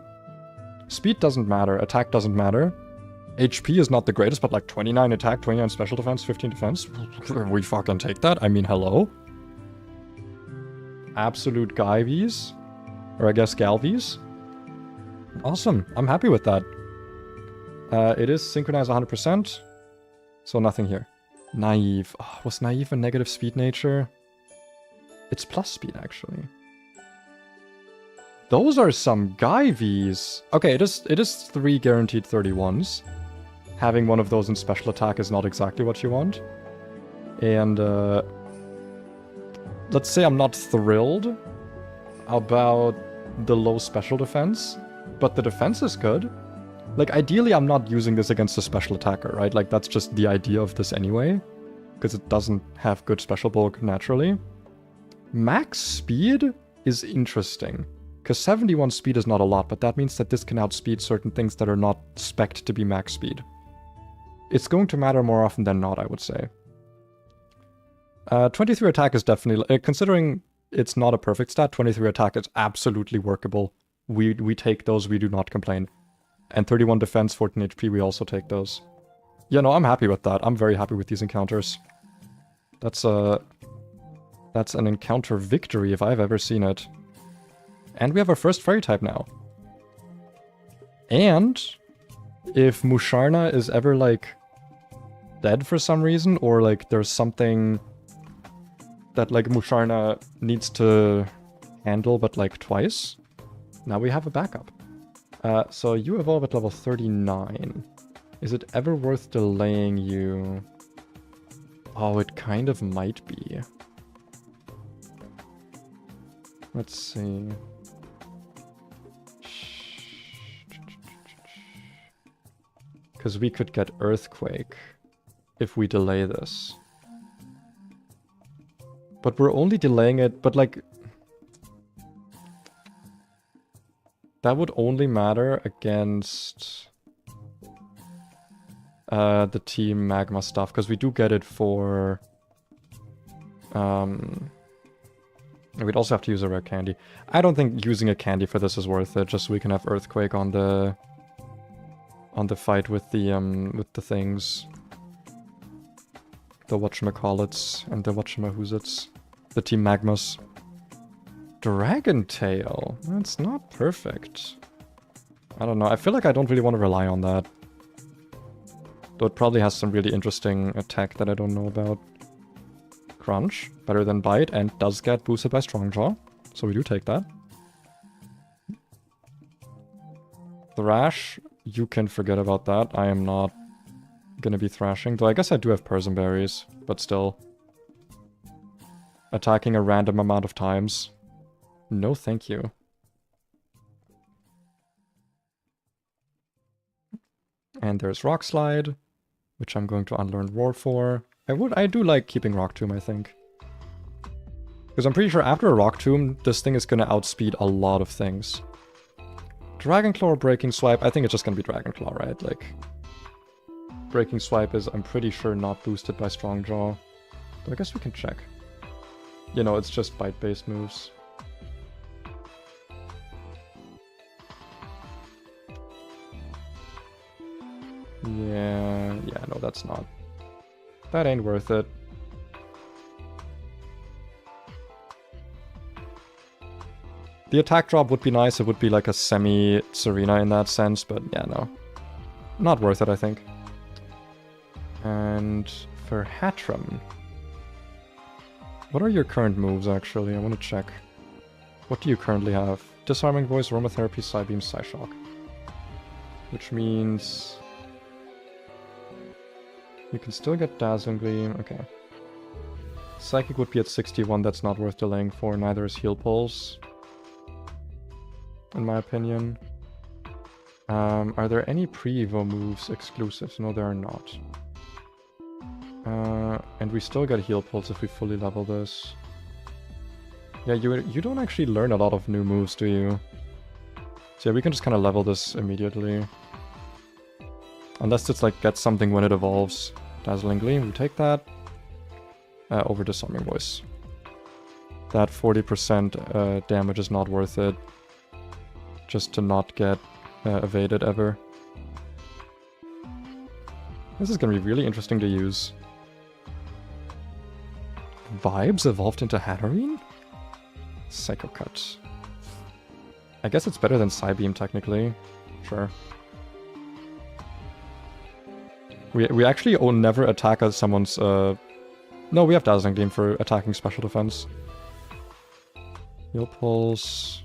Speed doesn't matter, attack doesn't matter. HP is not the greatest, but like 29 attack, 29 special defense, 15 defense. We fucking take that. I mean, hello? Absolute Guyvies. Or I guess Galvies. Awesome, I'm happy with that. It is synchronized 100%. So nothing here. Naive. Oh, was Naive a negative speed nature? It's plus speed, actually. Those are some Guyvies. Okay, it is 3 guaranteed 31s. Having one of those in special attack is not exactly what you want. And, let's say I'm not thrilled about the low special defense, but the defense is good. Like, ideally I'm not using this against a special attacker, right? Like, that's just the idea of this anyway. Because it doesn't have good special bulk naturally. Max speed is interesting. Because 71 speed is not a lot, but that means that this can outspeed certain things that are not spec'd to be max speed. It's going to matter more often than not, I would say. 23 attack is definitely... considering it's not a perfect stat, 23 attack is absolutely workable. We take those, we do not complain. And 31 defense, 14 HP, we also take those. Yeah, no, I'm happy with that. I'm very happy with these encounters. That's an encounter victory if I've ever seen it. And we have our first fairy type now. And if Musharna is ever, like, dead for some reason, or, like, there's something that, like, Musharna needs to handle, but, like, twice, now we have a backup. So you evolve at level 39. Is it ever worth delaying you? Oh, it kind of might be. Let's see. Because we could get Earthquake if we delay this. But we're only delaying it, but like... That would only matter against... the Team Magma stuff, because we do get it for... we'd also have to use a rare candy. I don't think using a candy for this is worth it, just so we can have Earthquake on the fight with the things. The whatchamacallits and the whatchamahoozits. The Team Magmas. Dragon Tail. That's not perfect. I don't know. I feel like I don't really want to rely on that. Though it probably has some really interesting attack that I don't know about. Crunch. Better than Bite and does get boosted by Strongjaw. So we do take that. Thrash. You can forget about that. I am not gonna be thrashing. Though I guess I do have Persian Berries. But still. Attacking a random amount of times. No, thank you. And there's Rock Slide, which I'm going to unlearn Roar for. I do like keeping Rock Tomb, I think. Because I'm pretty sure after a Rock Tomb, this thing is going to outspeed a lot of things. Dragon Claw or Breaking Swipe? I think it's just going to be Dragon Claw, right? Like, Breaking Swipe is, I'm pretty sure, not boosted by Strongjaw. But I guess we can check. You know, it's just bite-based moves. Yeah, no, that's not. That ain't worth it. The attack drop would be nice, it would be like a semi-Serena in that sense, but yeah, no. Not worth it, I think. And for Hatram. What are your current moves, actually? I want to check. What do you currently have? Disarming Voice, Aromatherapy, Psybeam, Psyshock. Which means... you can still get Dazzling Gleam, okay. Psychic would be at 61, that's not worth delaying for, neither is Heal Pulse. In my opinion. Are there any pre-Evo moves exclusives? No, there are not. And we still get Heal Pulse if we fully level this. Yeah, you don't actually learn a lot of new moves, do you? So yeah, we can just kind of level this immediately. Unless it's like, get something when it evolves. Dazzling Gleam, we take that. Over Disarming Voice. That 40% damage is not worth it. Just to not get evaded ever. This is gonna be really interesting to use. Vibes evolved into Hatterene? Psycho Cut. I guess it's better than Psybeam, technically. Sure. We actually never attack as someone's... No, we have Dazzling Gleam for attacking special defense. Heal Pulse...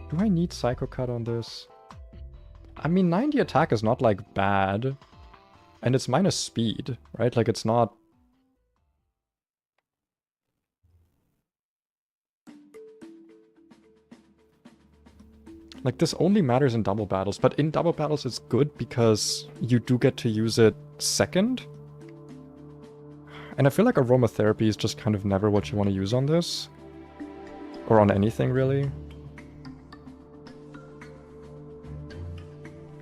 Do I need Psycho Cut on this? I mean, 90 attack is not, like, bad. And it's minus speed, right? Like, it's not... Like, this only matters in double battles, but in double battles it's good because you do get to use it second. And I feel like Aromatherapy is just kind of never what you want to use on this. Or on anything, really.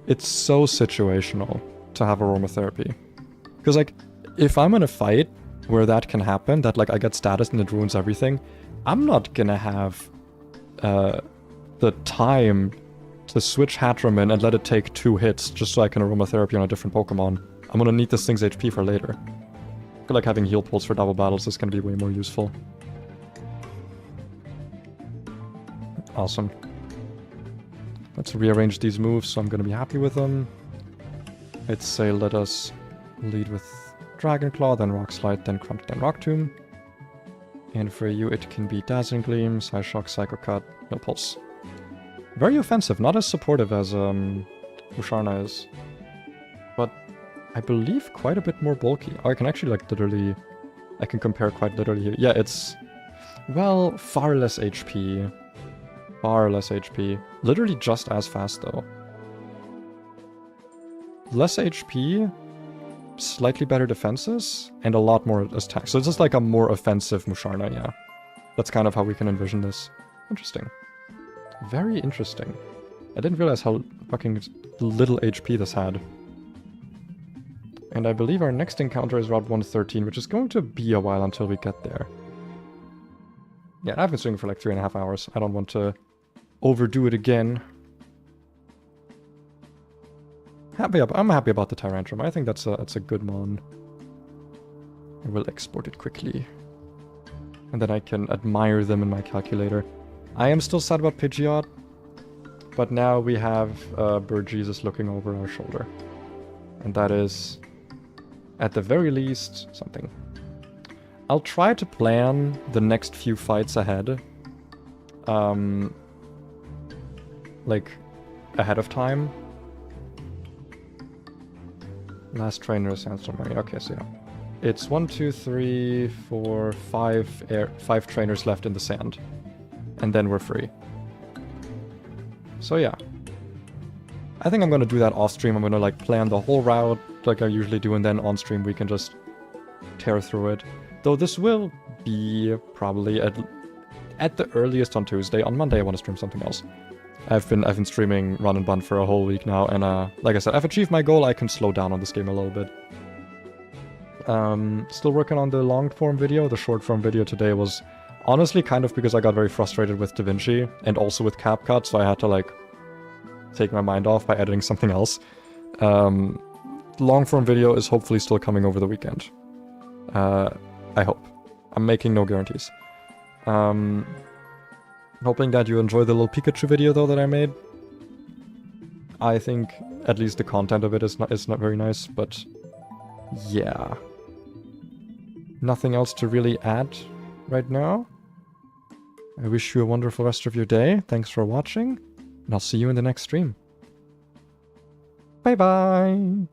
It's so situational to have Aromatherapy. Because, like, if I'm in a fight where that can happen, that, like, I get status and it ruins everything, I'm not gonna have, the time to switch Hatram in and let it take 2 hits just so I can Aromatherapy on a different Pokemon. I'm gonna need this thing's HP for later. I feel like having Heal Pulse for double battles is gonna be way more useful. Awesome. Let's rearrange these moves so I'm gonna be happy with them. I'd say let us lead with Dragon Claw, then Rock Slide, then Crunch, then Rock Tomb. And for you it can be Dazzling Gleam, Psyshock, Psycho Cut, Heal Pulse. Very offensive, not as supportive as Musharna is. But I believe quite a bit more bulky. Oh, I can actually like literally... I can compare quite literally here. Yeah, it's... well, far less HP. Far less HP. Literally just as fast though. Less HP, slightly better defenses, and a lot more attack. So it's just like a more offensive Musharna, yeah. That's kind of how we can envision this. Interesting. Very interesting. I didn't realize how fucking little HP this had. And I believe our next encounter is Route 113, which is going to be a while until we get there. Yeah, I've been streaming for like 3.5 hours. I don't want to overdo it again. I'm happy about the Tyrantrum. I think that's a good mon. I will export it quickly. And then I can admire them in my calculator. I am still sad about Pidgeot, but now we have Bird Jesus looking over our shoulder. And that is, at the very least, something. I'll try to plan the next few fights ahead. Like, ahead of time. Last trainer is Sandstorm Marine. Okay, so yeah. It's 1, 2, 3, 4, 5 trainers left in the sand. And then we're free. So yeah. I think I'm gonna do that off stream. I'm gonna like plan the whole route like I usually do, and then on stream we can just tear through it. Though this will be probably at the earliest on Tuesday. On Monday I want to stream something else. I've been streaming Run&Bun for a whole week now, and like I said, I've achieved my goal. I can slow down on this game a little bit. Still working on the long form video. The short form video today was honestly kind of because I got very frustrated with DaVinci and also with CapCut, so I had to like take my mind off by editing something else. Long form video is hopefully still coming over the weekend. I hope. I'm making no guarantees. Hoping that you enjoy the little Pikachu video though that I made. I think at least the content of it is not very nice, but yeah. Nothing else to really add right now. I wish you a wonderful rest of your day. Thanks for watching, and I'll see you in the next stream. Bye bye!